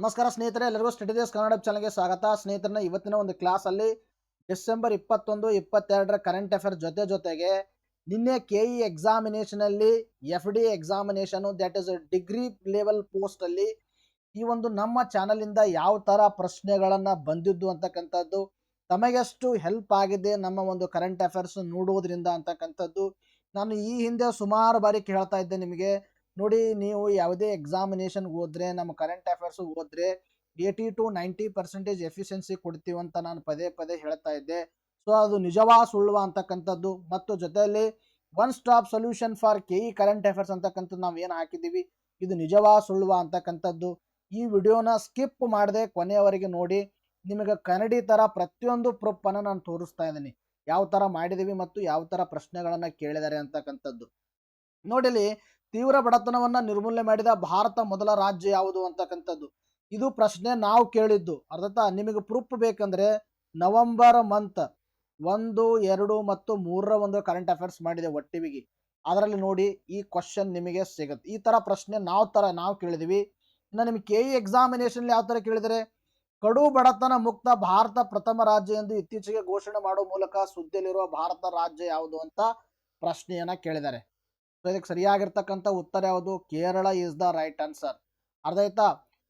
ನಮಸ್ಕಾರ ಸ್ನೇಹಿತರೆ, ಎಲ್ಲರಿಗೂ ಸ್ಟಡಿ ಡೇಸ್ ಕನ್ನಡ ಚಾನಲ್ಗೆ ಸ್ವಾಗತ. ಸ್ನೇಹಿತರನ್ನ ಇವತ್ತಿನ ಒಂದು ಕ್ಲಾಸಲ್ಲಿ ಡಿಸೆಂಬರ್ 21, 22ರ ಕರೆಂಟ್ ಅಫೇರ್ ಜೊತೆಗೆ ನಿನ್ನೆ KE ಎಕ್ಸಾಮಿನೇಷನಲ್ಲಿ FD examination that is degree level ಪೋಸ್ಟಲ್ಲಿ ಈ ಒಂದು ನಮ್ಮ ಚಾನಲಿಂದ ಯಾವ ಥರ ಪ್ರಶ್ನೆಗಳನ್ನು ಬಂದಿದ್ದು ಅಂತಕ್ಕಂಥದ್ದು, ತಮಗೆಷ್ಟು ಹೆಲ್ಪ್ ಆಗಿದೆ ನಮ್ಮ ಒಂದು ಕರೆಂಟ್ ಅಫೇರ್ಸ್ ನೋಡುವುದರಿಂದ ಅಂತಕ್ಕಂಥದ್ದು ನಾನು ಈ ಹಿಂದೆ ಸುಮಾರು ಬಾರಿ ಹೇಳ್ತಾ ಇದ್ದೆ ನಿಮಗೆ. ನೋಡಿ, ನೀವು ಯಾವುದೇ ಎಕ್ಸಾಮಿನೇಷನ್ಗೆ ಹೋದರೆ, ನಮ್ಮ ಕರೆಂಟ್ ಅಫೇರ್ಸ್ ಓದಿದ್ರೆ 80 to 90% ಎಫಿಷಿಯನ್ಸಿ ಕೊಡ್ತೀವಿ ಅಂತ ನಾನು ಪದೇ ಪದೇ ಹೇಳ್ತಾ ಇದ್ದೆ. ಸೊ ಅದು ನಿಜವಾ ಸುಳ್ಳುವ ಅಂತಕ್ಕಂಥದ್ದು, ಮತ್ತು ಜೊತೆಯಲ್ಲಿ one stop solution for KE current affairs ಅಂತಕ್ಕಂಥದ್ದು ನಾವು ಏನು ಹಾಕಿದ್ದೀವಿ, ಇದು ನಿಜವಾ ಸುಳ್ಳುವ ಅಂತಕ್ಕಂಥದ್ದು. ಈ ವಿಡಿಯೋನ ಸ್ಕಿಪ್ ಮಾಡದೆ ಕೊನೆಯವರೆಗೆ ನೋಡಿ. ನಿಮಗೆ ಕನ್ನಡಿ ಥರ ಪ್ರತಿಯೊಂದು ಪ್ರೂಫನ್ನು ನಾನು ತೋರಿಸ್ತಾ ಇದ್ದೀನಿ, ಯಾವ ಥರ ಮಾಡಿದ್ದೀವಿ ಮತ್ತು ಯಾವ ಥರ ಪ್ರಶ್ನೆಗಳನ್ನು ಕೇಳಿದ್ದಾರೆ ಅಂತಕ್ಕಂಥದ್ದು. ನೋಡಿಲಿ, ತೀವ್ರ ಬಡತನವನ್ನು ನಿರ್ಮೂಲನೆ ಮಾಡಿದ ಭಾರತ ಮೊದಲ ರಾಜ್ಯ ಯಾವುದು ಅಂತಕ್ಕಂಥದ್ದು ಇದು ಪ್ರಶ್ನೆ ನಾವು ಕೇಳಿದ್ದು. ಅರ್ಥಾತ್ ನಿಮಗೆ ಪ್ರೂಫ್ ಬೇಕಂದ್ರೆ ನವೆಂಬರ್ ಮಂತ್ 1, 2 ಮತ್ತು 3ರ ಒಂದು ಕರೆಂಟ್ ಅಫೇರ್ಸ್ ಮಾಡಿದೆ ಒಟ್ಟಿಗೆ, ಅದರಲ್ಲಿ ನೋಡಿ ಈ ಕ್ವಶನ್ ನಿಮಗೆ ಸಿಗುತ್ತೆ. ಈ ಥರ ಪ್ರಶ್ನೆ ನಾವು ಕೇಳಿದ್ವಿ. ಇನ್ನು ನಿಮಗೆ KE ಎಕ್ಸಾಮಿನೇಷನ್ ಯಾವ ಥರ ಕೇಳಿದರೆ, ಕಡು ಬಡತನ ಮುಕ್ತ ಭಾರತ ಪ್ರಥಮ ರಾಜ್ಯ ಎಂದು ಇತ್ತೀಚೆಗೆ ಘೋಷಣೆ ಮಾಡುವ ಮೂಲಕ ಸುದ್ದಿಯಲ್ಲಿರುವ ಭಾರತ ರಾಜ್ಯ ಯಾವುದು ಅಂತ ಪ್ರಶ್ನೆಯನ್ನು ಕೇಳಿದ್ದಾರೆ. ಸೊ ಇದಕ್ಕೆ ಸರಿಯಾಗಿರ್ತಕ್ಕಂಥ ಉತ್ತರ ಯಾವುದು? Kerala is the right answer. ಅರ್ಥ ಆಯ್ತಾ?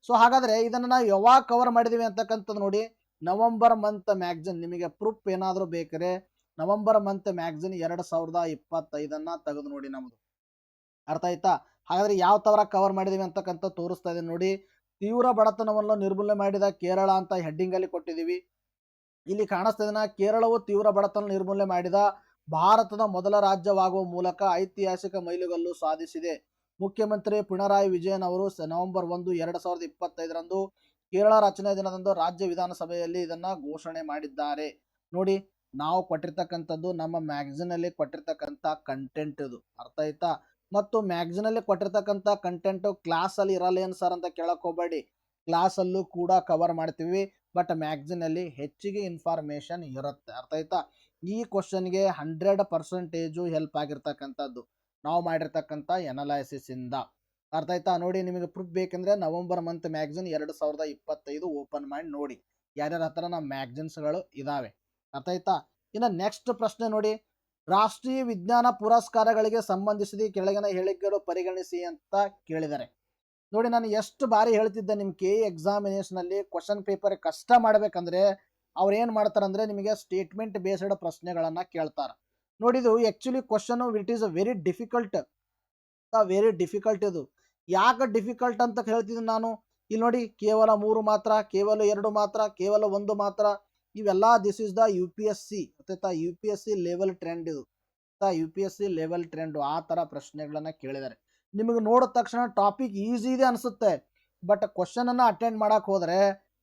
ಸೊ ಹಾಗಾದರೆ ಇದನ್ನು ನಾವು ಯಾವಾಗ ಕವರ್ ಮಾಡಿದ್ದೀವಿ ಅಂತಕ್ಕಂಥದ್ದು ನೋಡಿ, ನವಂಬರ್ ಮಂತ್ ಮ್ಯಾಗ್ಝಿನ್. ನಿಮಗೆ ಪ್ರೂಫ್ ಏನಾದರೂ ಬೇಕಾರೆ ನವಂಬರ್ ಮಂತ್ ಮ್ಯಾಗ್ಝಿನ್ 2025 ತೆಗೆದು ನೋಡಿ ನಮ್ಮದು. ಅರ್ಥ ಆಯ್ತಾ? ಹಾಗಾದರೆ ಯಾವ ಥರ ಕವರ್ ಮಾಡಿದ್ದೀವಿ ಅಂತಕ್ಕಂಥ ತೋರಿಸ್ತಾ ಇದೆ ನೋಡಿ. ತೀವ್ರ ಬಡತನವನ್ನು ನಿರ್ಮೂಲನೆ ಮಾಡಿದ ಕೇರಳ ಅಂತ ಹೆಡ್ಡಿಂಗಲ್ಲಿ ಕೊಟ್ಟಿದ್ದೀವಿ. ಇಲ್ಲಿ ಕಾಣಿಸ್ತಾ ಇದನ್ನ, ಕೇರಳವು ತೀವ್ರ ಬಡತನ ನಿರ್ಮೂಲನೆ ಮಾಡಿದ ಭಾರತದ ಮೊದಲ ರಾಜ್ಯವಾಗುವ ಮೂಲಕ ಐತಿಹಾಸಿಕ ಮೈಲುಗಲ್ಲು ಸಾಧಿಸಿದೆ. ಮುಖ್ಯಮಂತ್ರಿ ಪಿಣರಾಯಿ ವಿಜಯನ್ ಅವರು ನವೆಂಬರ್ 1, 2025ರಂದು ಕೇರಳ ರಚನೆ ದಿನದಂದು ರಾಜ್ಯ ವಿಧಾನಸಭೆಯಲ್ಲಿ ಇದನ್ನು ಘೋಷಣೆ ಮಾಡಿದ್ದಾರೆ. ನೋಡಿ, ನಾವು ಕೊಟ್ಟಿರ್ತಕ್ಕಂಥದ್ದು ನಮ್ಮ ಮ್ಯಾಗ್ಝಿನಲ್ಲಿ ಕೊಟ್ಟಿರ್ತಕ್ಕಂಥ ಕಂಟೆಂಟ್ ಇದು. ಅರ್ಥ ಆಯ್ತಾ? ಮತ್ತು ಮ್ಯಾಗ್ಝಿನಲ್ಲಿ ಕೊಟ್ಟಿರ್ತಕ್ಕಂಥ ಕಂಟೆಂಟು ಕ್ಲಾಸಲ್ಲಿ ಇರಲ್ಲ ಏನು ಸರ್ ಅಂತ ಕೇಳಕ್ಕೆ ಹೋಗಬೇಡಿ. ಕ್ಲಾಸಲ್ಲೂ ಕೂಡ ಕವರ್ ಮಾಡ್ತೀವಿ, ಬಟ್ ಮ್ಯಾಗ್ಝಿನಲ್ಲಿ ಹೆಚ್ಚಿಗೆ ಇನ್ಫಾರ್ಮೇಷನ್ ಇರುತ್ತೆ. ಅರ್ಥ ಆಯ್ತಾ? ಈ ಕ್ವಶನ್ಗೆ 100% ಹೆಲ್ಪ್ ಆಗಿರ್ತಕ್ಕಂಥದ್ದು ನಾವು ಮಾಡಿರ್ತಕ್ಕಂಥ ಎನಾಲೈಸಿಸಿಂದ. ಅರ್ಥ ಆಯ್ತಾ? ನೋಡಿ, ನಿಮಗೆ ಪ್ರೂಫ್ ಬೇಕೆಂದರೆ ನವಂಬರ್ ಮಂತ್ ಮ್ಯಾಗ್ಝಿನ್ 2025 ಓಪನ್ ಮಾಡಿ ನೋಡಿ, ಯಾರ್ಯಾರ ಹತ್ರ ನಮ್ಮ ಮ್ಯಾಗ್ಝಿನ್ಸ್ಗಳು ಇದ್ದಾವೆ. ಅರ್ಥ ಆಯ್ತಾ? ಇನ್ನು ನೆಕ್ಸ್ಟ್ ಪ್ರಶ್ನೆ ನೋಡಿ, ರಾಷ್ಟ್ರೀಯ ವಿಜ್ಞಾನ ಪುರಸ್ಕಾರಗಳಿಗೆ ಸಂಬಂಧಿಸಿದ ಕೆಳಗಿನ ಹೇಳಿಕೆಗಳು ಪರಿಗಣಿಸಿ ಅಂತ ಕೇಳಿದ್ದಾರೆ. ನೋಡಿ, ನಾನು ಎಷ್ಟು ಬಾರಿ ಹೇಳ್ತಿದ್ದೆ, ನಿಮ್ಮ KE ಎಕ್ಸಾಮಿನೇಷನಲ್ಲಿ ಕ್ವಶನ್ ಪೇಪರ್ ಕಷ್ಟ ಮಾಡಬೇಕಂದ್ರೆ ಅವ್ರು ಏನು ಮಾಡ್ತಾರಂದ್ರೆ ನಿಮಗೆ ಸ್ಟೇಟ್ಮೆಂಟ್ ಬೇಸ್ಡ್ ಪ್ರಶ್ನೆಗಳನ್ನು ಕೇಳ್ತಾರೆ. ನೋಡಿ, ಇದು actually question it is very difficult. ಇದು ಯಾಕೆ ಡಿಫಿಕಲ್ಟ್ ಅಂತ ಹೇಳ್ತಿದ್ದೀನಿ ನಾನು. ಇಲ್ಲಿ ನೋಡಿ, ಕೇವಲ 3 ಮಾತ್ರ, ಕೇವಲ 2 ಮಾತ್ರ, ಕೇವಲ 1 ಮಾತ್ರ, ಇವೆಲ್ಲ ದಿಸ್ ಇಸ್ ದ UPSC. ಗೊತ್ತಾಯ್ತಾ? UPSC ಲೆವೆಲ್ ಟ್ರೆಂಡ್ ಇದು. UPSC ಲೆವೆಲ್ ಟ್ರೆಂಡು ಆ ಥರ ಪ್ರಶ್ನೆಗಳನ್ನು ಕೇಳಿದ್ದಾರೆ. ನಿಮಗೆ ನೋಡಿದ ತಕ್ಷಣ ಟಾಪಿಕ್ ಈಸಿ ಇದೆ ಅನಿಸುತ್ತೆ, ಬಟ್ ಕ್ವಶನನ್ನು ಅಟೆಂಡ್ ಮಾಡೋಕೆ ಹೋದರೆ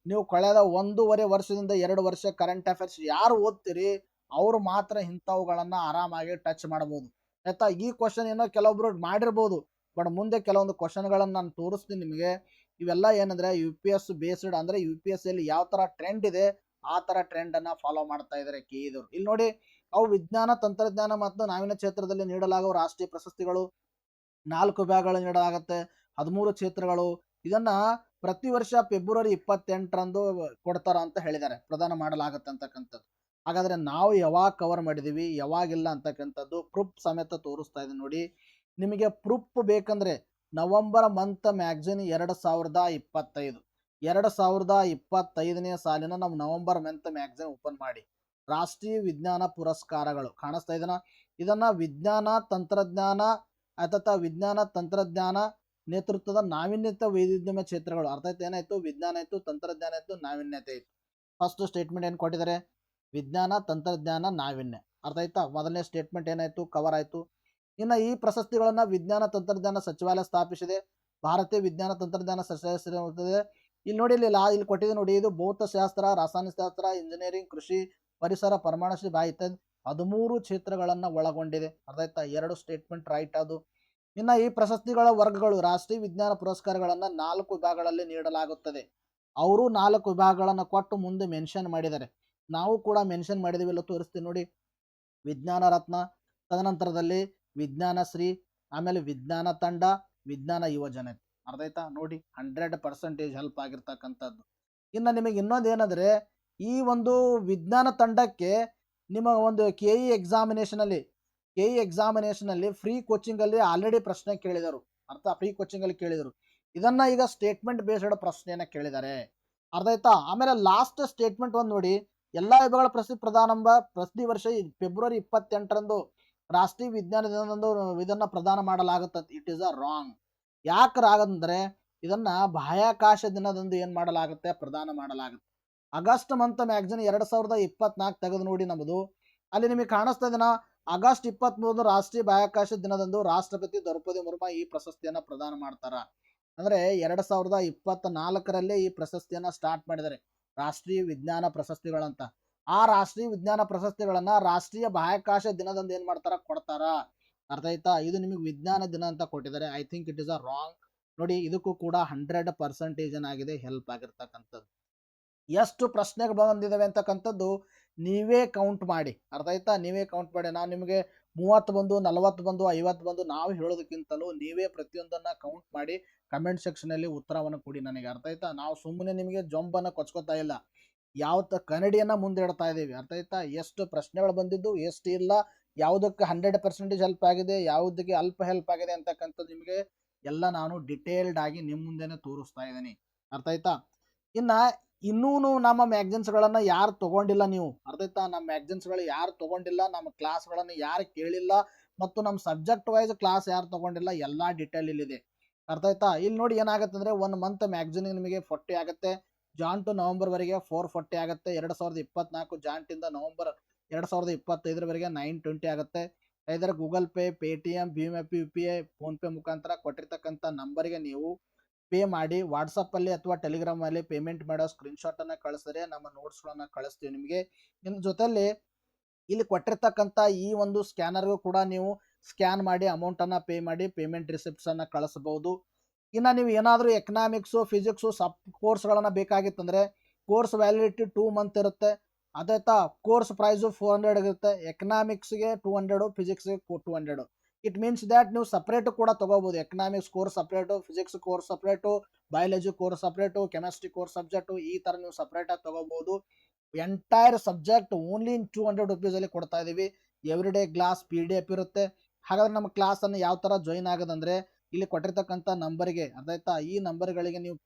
ನೀವು ಕಳೆದ 1.5 ವರ್ಷದಿಂದ 2 ವರ್ಷ ಕರೆಂಟ್ ಅಫೇರ್ಸ್ ಯಾರು ಓದ್ತೀರಿ ಅವರು ಮಾತ್ರ ಇಂಥವುಗಳನ್ನು ಆರಾಮಾಗಿ ಟಚ್ ಮಾಡ್ಬೋದು. ಆಯ್ತಾ? ಈ ಕ್ವಶನ್ ಏನೋ ಕೆಲವೊಬ್ರು ಮಾಡಿರ್ಬೋದು, ಬಟ್ ಮುಂದೆ ಕೆಲವೊಂದು ಕ್ವಶನ್ಗಳನ್ನು ನಾನು ತೋರಿಸ್ತೀನಿ ನಿಮಗೆ. ಇವೆಲ್ಲ ಏನಂದರೆ UPS ಬೇಸ್ಡ್, ಅಂದರೆ UPSCಯಲ್ಲಿ ಯಾವ ಥರ ಟ್ರೆಂಡ್ ಇದೆ ಆ ಥರ ಟ್ರೆಂಡನ್ನು ಫಾಲೋ ಮಾಡ್ತಾ ಇದ್ದಾರೆ KEದವರು. ಇಲ್ಲಿ ನೋಡಿ, ಅವು ವಿಜ್ಞಾನ, ತಂತ್ರಜ್ಞಾನ ಮತ್ತು ನಾವೀನ್ಯ ಕ್ಷೇತ್ರದಲ್ಲಿ ನೀಡಲಾಗುವ ರಾಷ್ಟ್ರೀಯ ಪ್ರಶಸ್ತಿಗಳು 4 ವಿಭಾಗಗಳು ನೀಡಲಾಗುತ್ತೆ, 13 ಕ್ಷೇತ್ರಗಳು. ಇದನ್ನು ಪ್ರತಿ ವರ್ಷ ಫೆಬ್ರವರಿ 28ರಂದು ಕೊಡ್ತಾರ ಅಂತ ಹೇಳಿದ್ದಾರೆ, ಪ್ರದಾನ ಮಾಡಲಾಗುತ್ತೆ ಅಂತಕ್ಕಂಥದ್ದು. ಹಾಗಾದರೆ ನಾವು ಯಾವಾಗ ಕವರ್ ಮಾಡಿದ್ದೀವಿ, ಯಾವಾಗಿಲ್ಲ ಅಂತಕ್ಕಂಥದ್ದು ಪ್ರೂಫ್ ಸಮೇತ ತೋರಿಸ್ತಾ ಇದೆ ನೋಡಿ. ನಿಮಗೆ ಪ್ರೂಫ್ ಬೇಕಂದರೆ ನವಂಬರ್ ಮಂತ್ ಮ್ಯಾಗ್ಝಿನ್ 2025 2025ನೇ ಸಾಲಿನ ನಾವು ನವಂಬರ್ ಮಂತ್ ಮ್ಯಾಗ್ಝಿನ್ ಓಪನ್ ಮಾಡಿ, ರಾಷ್ಟ್ರೀಯ ವಿಜ್ಞಾನ ಪುರಸ್ಕಾರಗಳು ಕಾಣಿಸ್ತಾ ಇದನ್ನ, ಇದನ್ನು ವಿಜ್ಞಾನ ತಂತ್ರಜ್ಞಾನ ನೇತೃತ್ವದ ನಾವೀನ್ಯತೆ ವೈವಿಧ್ಯಮಯ ಕ್ಷೇತ್ರಗಳು. ಅರ್ಥ ಆಯ್ತು? ಏನಾಯಿತು? ವಿಜ್ಞಾನ ಆಯಿತು, ತಂತ್ರಜ್ಞಾನ ಆಯಿತು, ನಾವೀನ್ಯತೆ ಆಯಿತು. ಫಸ್ಟ್ ಸ್ಟೇಟ್ಮೆಂಟ್ ಏನು ಕೊಟ್ಟಿದ್ದಾರೆ? ವಿಜ್ಞಾನ, ತಂತ್ರಜ್ಞಾನ, ನಾವೀನ್ಯ. ಅರ್ಥ ಆಯ್ತಾ? ಮೊದಲನೇ ಸ್ಟೇಟ್ಮೆಂಟ್ ಏನಾಯಿತು? ಕವರ್ ಆಯಿತು. ಇನ್ನು ಈ ಪ್ರಶಸ್ತಿಗಳನ್ನು ವಿಜ್ಞಾನ ತಂತ್ರಜ್ಞಾನ ಸಚಿವಾಲಯ ಸ್ಥಾಪಿಸಿದೆ. ಭಾರತೀಯ ವಿಜ್ಞಾನ ತಂತ್ರಜ್ಞಾನ ಸಚಿವಾಲಯ. ಇಲ್ಲಿ ನೋಡಿ, ಇಲ್ಲಿ ಕೊಟ್ಟಿದೆ ನೋಡಿ, ಇದು ಭೌತಶಾಸ್ತ್ರ, ರಾಸಾಯನಶಾಸ್ತ್ರ, ಇಂಜಿನಿಯರಿಂಗ್, ಕೃಷಿ, ಪರಿಸರ, ಪರಮಾಣು ಬಾಹಿತ್ಯ 13 ಕ್ಷೇತ್ರಗಳನ್ನು ಒಳಗೊಂಡಿದೆ. ಅರ್ಥ ಆಯ್ತಾ? 2 ಸ್ಟೇಟ್ಮೆಂಟ್ ರೈಟ್ ಅದು. ಇನ್ನು ಈ ಪ್ರಶಸ್ತಿಗಳ ವರ್ಗಗಳು, ರಾಷ್ಟ್ರೀಯ ವಿಜ್ಞಾನ ಪುರಸ್ಕಾರಗಳನ್ನು 4 ವಿಭಾಗಗಳಲ್ಲಿ ನೀಡಲಾಗುತ್ತದೆ. ಅವರು 4 ವಿಭಾಗಗಳನ್ನು ಕೊಟ್ಟು ಮುಂದೆ ಮೆನ್ಷನ್ ಮಾಡಿದ್ದಾರೆ, ನಾವು ಕೂಡ ಮೆನ್ಷನ್ ಮಾಡಿದ್ದೀವಿ, ತೋರಿಸ್ತೀನಿ ನೋಡಿ. ವಿಜ್ಞಾನ ರತ್ನ, ತದನಂತರದಲ್ಲಿ ವಿಜ್ಞಾನ ಶ್ರೀ, ಆಮೇಲೆ ವಿಜ್ಞಾನ ತಂಡ, ವಿಜ್ಞಾನ ಯುವಜನ. ಅರ್ಥ ಆಯ್ತಾ? ನೋಡಿ 100% ಹೆಲ್ಪ್ ಆಗಿರ್ತಕ್ಕಂಥದ್ದು. ಇನ್ನು ನಿಮಗೆ ಇನ್ನೊಂದು ಏನಂದ್ರೆ, ಈ ಒಂದು ವಿಜ್ಞಾನ ತಂಡಕ್ಕೆ ನಿಮ್ಮ ಒಂದು ಕೆ ಇ ಎಕ್ಸಾಮಿನೇಷನಲ್ಲಿ ಫ್ರೀ ಕೋಚಿಂಗಲ್ಲಿ ಆಲ್ರೆಡಿ ಪ್ರಶ್ನೆ ಕೇಳಿದರು. ಫ್ರೀ ಕೋಚಿಂಗಲ್ಲಿ ಕೇಳಿದರು. ಇದನ್ನ ಈಗ ಸ್ಟೇಟ್ಮೆಂಟ್ ಬೇಸ್ಡ್ ಪ್ರಶ್ನೆಯನ್ನ ಕೇಳಿದ್ದಾರೆ. ಅರ್ಥ ಆಯ್ತಾ? ಆಮೇಲೆ ಲಾಸ್ಟ್ ಸ್ಟೇಟ್ಮೆಂಟ್ ಒಂದು ನೋಡಿ, ಎಲ್ಲಾ ವಿಭಾಗಗಳ ಪ್ರತಿ ವರ್ಷ ಫೆಬ್ರವರಿ 28ರಂದು ರಾಷ್ಟ್ರೀಯ ವಿಜ್ಞಾನ ದಿನದಂದು ಇದನ್ನ ಪ್ರದಾನ ಮಾಡಲಾಗುತ್ತದೆ. It is a wrong. ಯಾಕೆ ರಾಗಂದ್ರೆ ಇದನ್ನ ಬಾಹ್ಯಾಕಾಶ ದಿನದಂದು ಏನ್ ಮಾಡಲಾಗುತ್ತೆ, ಪ್ರದಾನ ಮಾಡಲಾಗುತ್ತೆ. ಆಗಸ್ಟ್ ಮಂತ್ ಮ್ಯಾಗಝಿನ್ 2024 ತೆಗೆದು ನೋಡಿ ನಮ್ಮದು. ಅಲ್ಲಿ ನಿಮಗೆ ಕಾಣಿಸ್ತಾ ಇದೆನಾ, ಆಗಸ್ಟ್ 23 ರಾಷ್ಟ್ರೀಯ ಬಾಹ್ಯಾಕಾಶ ದಿನದಂದು ರಾಷ್ಟ್ರಪತಿ ದ್ರೌಪದಿ ಮುರ್ಮು ಈ ಪ್ರಶಸ್ತಿಯನ್ನ ಪ್ರದಾನ ಮಾಡ್ತಾರ. ಅಂದ್ರೆ 2024ರಲ್ಲೇ ಈ ಪ್ರಶಸ್ತಿಯನ್ನ ಸ್ಟಾರ್ಟ್ ಮಾಡಿದ್ದಾರೆ, ರಾಷ್ಟ್ರೀಯ ವಿಜ್ಞಾನ ಪ್ರಶಸ್ತಿಗಳಂತ. ಆ ರಾಷ್ಟ್ರೀಯ ವಿಜ್ಞಾನ ಪ್ರಶಸ್ತಿಗಳನ್ನ ರಾಷ್ಟ್ರೀಯ ಬಾಹ್ಯಾಕಾಶ ದಿನದಂದು ಏನ್ ಮಾಡ್ತಾರ, ಕೊಡ್ತಾರ. ಅರ್ಥ ಆಯ್ತಾ? ಇದು ನಿಮಗೆ ವಿಜ್ಞಾನ ದಿನ ಅಂತ ಕೊಟ್ಟಿದ್ದಾರೆ. I think it is a wrong. ನೋಡಿ, ಇದಕ್ಕೂ ಕೂಡ 100% ಏನಾಗಿದೆ, ಹೆಲ್ಪ್ ಆಗಿರ್ತಕ್ಕಂಥದ್ದು. ಎಷ್ಟು ಪ್ರಶ್ನೆಗಳು ಬಂದಿದ್ದಾವೆ ಅಂತಕ್ಕಂಥದ್ದು ನೀವೇ ಕೌಂಟ್ ಮಾಡಿ. ಅರ್ಥ ಆಯ್ತಾ? ನೀವೇ ಕೌಂಟ್ ಮಾಡಿ. ನಾವು ನಿಮಗೆ 30 ಬಂದು, 40 ಬಂದು, 50 ಬಂದು ನಾವು ಹೇಳೋದಕ್ಕಿಂತಲೂ ನೀವೇ ಪ್ರತಿಯೊಂದನ್ನ ಕೌಂಟ್ ಮಾಡಿ ಕಮೆಂಟ್ ಸೆಕ್ಷನಲ್ಲಿ ಉತ್ತರವನ್ನು ಕೊಡಿ ನನಗೆ. ಅರ್ಥ ಆಯ್ತಾ? ನಾವು ಸುಮ್ಮನೆ ನಿಮಗೆ ಜೊಂಬನ್ನು ಕೊಚ್ಕೋತಾ ಇಲ್ಲ, ಕನ್ನಡಿಯನ್ನ ಮುಂದೆ ಇಡ್ತಾ ಇದ್ದೀವಿ. ಅರ್ಥ ಆಯ್ತಾ? ಎಷ್ಟು ಪ್ರಶ್ನೆಗಳು ಬಂದಿದ್ದು, ಎಷ್ಟು ಇಲ್ಲ, ಯಾವುದಕ್ಕೆ 100% ಹೆಲ್ಪ್ ಆಗಿದೆ, ಯಾವುದಕ್ಕೆ ಅಲ್ಪ ಹೆಲ್ಪ್ ಆಗಿದೆ ಅಂತಕ್ಕಂಥದ್ದು ನಿಮಗೆ ಎಲ್ಲ ನಾನು ಡಿಟೇಲ್ಡ್ ಆಗಿ ನಿಮ್ಮ ಮುಂದೆನೆ ತೋರಿಸ್ತಾ ಇದ್ದೀನಿ. ಅರ್ಥ ಆಯ್ತಾ? ಇನ್ನೂ ನಮ್ಮ ಮ್ಯಾಗಝಿನ್ಸ್ಗಳನ್ನು ಯಾರು ತೊಗೊಂಡಿಲ್ಲ ನೀವು, ಅರ್ಥ ಆಯ್ತಾ? ನಮ್ಮ ಮ್ಯಾಗಝಿನ್ಸ್ಗಳು ಯಾರು ತೊಗೊಂಡಿಲ್ಲ, ನಮ್ಮ ಕ್ಲಾಸ್ಗಳನ್ನು ಯಾರು ಕೇಳಿಲ್ಲ, ಮತ್ತು ನಮ್ಮ ಸಬ್ಜೆಕ್ಟ್ ವೈಸ್ ಕ್ಲಾಸ್ ಯಾರು ತೊಗೊಂಡಿಲ್ಲ, ಎಲ್ಲ ಡೀಟೇಲ್ ಇಲ್ಲಿದೆ. ಅರ್ಥ ಆಯ್ತಾ? ಇಲ್ಲಿ ನೋಡಿ ಏನಾಗುತ್ತೆ ಅಂದರೆ, 1 ಮಂತ್ ಮ್ಯಾಗಝಿನ್ ನಿಮಗೆ 40 ಆಗುತ್ತೆ. ಜಾನ್ ಟು ನವಂಬರ್ವರೆಗೆ 440 ಆಗುತ್ತೆ. 2024 ಜಾನ್ಟಿಂದ ನವಂಬರ್ 2025ರವರೆಗೆ 920 ಆಗುತ್ತೆ. ಐದರ ಗೂಗಲ್ ಪೇ, ಪೇಟಿಎಂ, ಭೀಮ್ ಆ್ಯಪ್, UPI, ಫೋನ್ಪೇ ಮುಖಾಂತರ ಕೊಟ್ಟಿರ್ತಕ್ಕಂಥ ನಂಬರಿಗೆ ನೀವು ಪೇ ಮಾಡಿ ವಾಟ್ಸಪ್ಪಲ್ಲಿ ಅಥವಾ ಟೆಲಿಗ್ರಾಮಲ್ಲಿ ಪೇಮೆಂಟ್ ಮಾಡೋ ಸ್ಕ್ರೀನ್ಶಾಟನ್ನು ಕಳಿಸಿದ್ರೆ ನಮ್ಮ ನೋಟ್ಸ್ಗಳನ್ನು ಕಳಿಸ್ತೀವಿ ನಿಮಗೆ. ಇನ್ನು ಜೊತೆಯಲ್ಲಿ ಇಲ್ಲಿ ಕೊಟ್ಟಿರ್ತಕ್ಕಂಥ ಈ ಒಂದು ಸ್ಕ್ಯಾನರ್ಗೂ ಕೂಡ ನೀವು ಸ್ಕ್ಯಾನ್ ಮಾಡಿ ಅಮೌಂಟನ್ನು ಪೇ ಮಾಡಿ ಪೇಮೆಂಟ್ ರಿಸಿಪ್ಟ್ಸನ್ನು ಕಳಿಸ್ಬೋದು. ಇನ್ನು ನೀವು ಏನಾದರೂ ಎಕನಾಮಿಕ್ಸು, ಫಿಸಿಕ್ಸು ಕೋರ್ಸ್ಗಳನ್ನು ಬೇಕಾಗಿತ್ತಂದರೆ ಕೋರ್ಸ್ ವ್ಯಾಲಿಡಿಟಿ 2 ಮಂತ್ ಇರುತ್ತೆ. ಅದಾಯ್ತಾ? ಕೋರ್ಸ್ ಪ್ರೈಸು 400 ಇರುತ್ತೆ. ಎಕನಾಮಿಕ್ಸ್ಗೆ 200, ಫಿಸಿಕ್ಸ್ಗೆ 200. ಇಟ್ ಮೀನ್ಸ್ ದ್ಯಾಟ್ ನೀವು ಸಪ್ರೇಟು ಕೂಡ ತೊಗೋಬೋದು. Economics course separate, physics course separate, biology course separate, chemistry course subject, ಈ ಥರ ನೀವು ಸಪ್ರೇಟಾಗಿ ತೊಗೋಬೋದು. ಎಂಟೈರ್ ಸಬ್ಜೆಕ್ಟ್ ಓನ್ಲಿ ಇನ್ 200 ರುಪೀಸಲ್ಲಿ ಕೊಡ್ತಾ ಇದ್ದೀವಿ. ಎವ್ರಿ ಡೇ ಕ್ಲಾಸ್ PDF ಇರುತ್ತೆ. ಹಾಗಾದ್ರೆ ನಮ್ಮ ಕ್ಲಾಸನ್ನು ಯಾವ ಥರ ಜಾಯಿನ್ ಆಗೋದಂದರೆ, ಇಲ್ಲಿ ಕೊಟ್ಟಿರ್ತಕ್ಕಂಥ ನಂಬರ್ಗೆ, ಅದಾಯ್ತಾ, ಈ ನಂಬರ್ಗಳಿಗೆ ನೀವು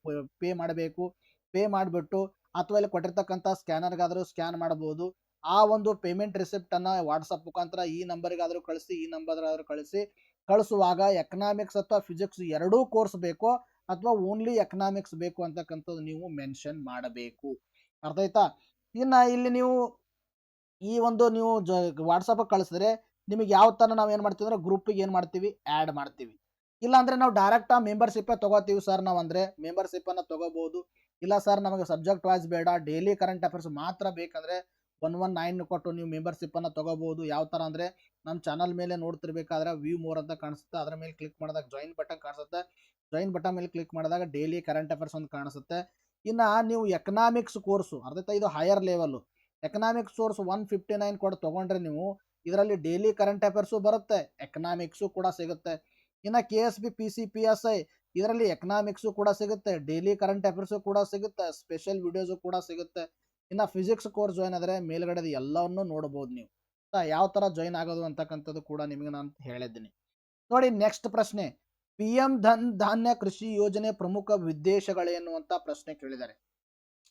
ಪೇ ಮಾಡಬೇಕು. ಪೇ ಮಾಡಿಬಿಟ್ಟು ಅಥವಾ ಇಲ್ಲಿ ಕೊಟ್ಟಿರ್ತಕ್ಕಂಥ ಸ್ಕ್ಯಾನರ್ಗಾದರೂ ಸ್ಕ್ಯಾನ್ ಮಾಡ್ಬೋದು. ಆ ಒಂದು ಪೇಮೆಂಟ್ ರಿಸಿಪ್ಟನ್ನು ವಾಟ್ಸಪ್ ಮುಖಾಂತರ ಈ ನಂಬರ್ಗಾದರೂ ಕಳಿಸಿ, ಈ ನಂಬರ್ಗಾದರೂ ಕಳಿಸುವಾಗ ಎಕನಾಮಿಕ್ಸ್ ಅಥವಾ ಫಿಸಿಕ್ಸ್ ಎರಡೂ ಕೋರ್ಸ್ ಬೇಕೋ ಅಥವಾ ಓನ್ಲಿ ಎಕನಾಮಿಕ್ಸ್ ಬೇಕು ಅಂತಕ್ಕಂಥದ್ದು ನೀವು ಮೆನ್ಷನ್ ಮಾಡಬೇಕು. ಅರ್ಥ ಆಯ್ತಾ? ಇನ್ನು ಇಲ್ಲಿ ನೀವು ಈ ಒಂದು ನೀವು ವಾಟ್ಸಪ್ ಕಳಿಸಿದ್ರೆ ನಿಮಗೆ ಯಾವ ಥರ ನಾವು ಏನು ಮಾಡ್ತೀವಿ ಅಂದರೆ ಗ್ರೂಪಿಗೆ ಏನು ಮಾಡ್ತೀವಿ, ಆ್ಯಡ್ ಮಾಡ್ತೀವಿ. ಇಲ್ಲಾಂದರೆ ನಾವು ಡೈರೆಕ್ಟ್ ಮೆಂಬರ್ಶಿಪ್ಪೇ ತೊಗೋತೀವಿ ಸರ್ ನಾವು ಅಂದರೆ ಮೆಂಬರ್ಶಿಪ್ಪನ್ನು ತೊಗೋಬೋದು. ಇಲ್ಲ ಸರ್ ನಮಗೆ ಸಬ್ಜೆಕ್ಟ್ ವೈಸ್ ಬೇಡ, ಡೈಲಿ ಕರೆಂಟ್ ಅಫೇರ್ಸ್ ಮಾತ್ರ ಬೇಕಂದರೆ 119 ಕೊಟ್ಟು ನೀವು ಮೆಂಬರ್ಶಿಪ್ಪನ್ನು ತೊಗೋಬೋದು. ಯಾವ ಥರ ಅಂದರೆ ನಮ್ಮ ಚಾನಲ್ ಮೇಲೆ ನೋಡ್ತಿರ್ಬೇಕಾದ್ರೆ ವ್ಯೂ ಮೋರ್ ಅಂತ ಕಾಣಿಸುತ್ತೆ, ಅದರ ಮೇಲೆ ಕ್ಲಿಕ್ ಮಾಡಿದಾಗ ಜಾಯಿನ್ ಬಟನ್ ಕಾಣಿಸುತ್ತೆ. ಜಾಯಿನ್ ಬಟನ್ ಮೇಲೆ ಕ್ಲಿಕ್ ಮಾಡಿದಾಗ ಡೈಲಿ ಕರೆಂಟ್ ಅಫೇರ್ಸ್ ಒಂದು ಕಾಣಿಸುತ್ತೆ. ಇನ್ನು ನೀವು ಎಕನಾಮಿಕ್ಸ್ ಕೋರ್ಸು, ಅರ್ಥಾತ್ ಇದು ಹೈಯರ್ ಲೆವೆಲ್ಲು, ಎಕನಾಮಿಕ್ಸ್ ಕೋರ್ಸ್ 159 ಕೊಟ್ಟು ತೊಗೊಂಡ್ರೆ ನೀವು ಇದರಲ್ಲಿ ಡೈಲಿ ಕರೆಂಟ್ ಅಫೇರ್ಸು ಬರುತ್ತೆ, ಎಕನಾಮಿಕ್ಸು ಕೂಡ ಸಿಗುತ್ತೆ. ಇನ್ನು KSB, PC, PSI ಇದರಲ್ಲಿ ಎಕನಾಮಿಕ್ಸು ಕೂಡ ಸಿಗುತ್ತೆ, ಡೈಲಿ ಕರೆಂಟ್ ಅಫೇರ್ಸು ಕೂಡ ಸಿಗುತ್ತೆ, ಸ್ಪೆಷಲ್ ವಿಡಿಯೋಸು ಕೂಡ ಸಿಗುತ್ತೆ. ಇನ್ನು ಫಿಸಿಕ್ಸ್ ಕೋರ್ಸ್ ಜಾಯ್ನ್ ಆದರೆ ಮೇಲ್ಗಡೆದು ಎಲ್ಲವನ್ನೂ ನೋಡ್ಬೋದು ನೀವು. ಯಾವ ಥರ ಜಾಯ್ನ್ ಆಗೋದು ಅಂತಕ್ಕಂಥದ್ದು ಕೂಡ ನಿಮಗೆ ನಾನು ಹೇಳಿದ್ದೀನಿ. ನೋಡಿ, ನೆಕ್ಸ್ಟ್ ಪ್ರಶ್ನೆ, PM ಧಾನ್ಯ ಕೃಷಿ ಯೋಜನೆ ಪ್ರಮುಖ ಉದ್ದೇಶಗಳೇನು ಅಂತ ಪ್ರಶ್ನೆ ಕೇಳಿದ್ದಾರೆ.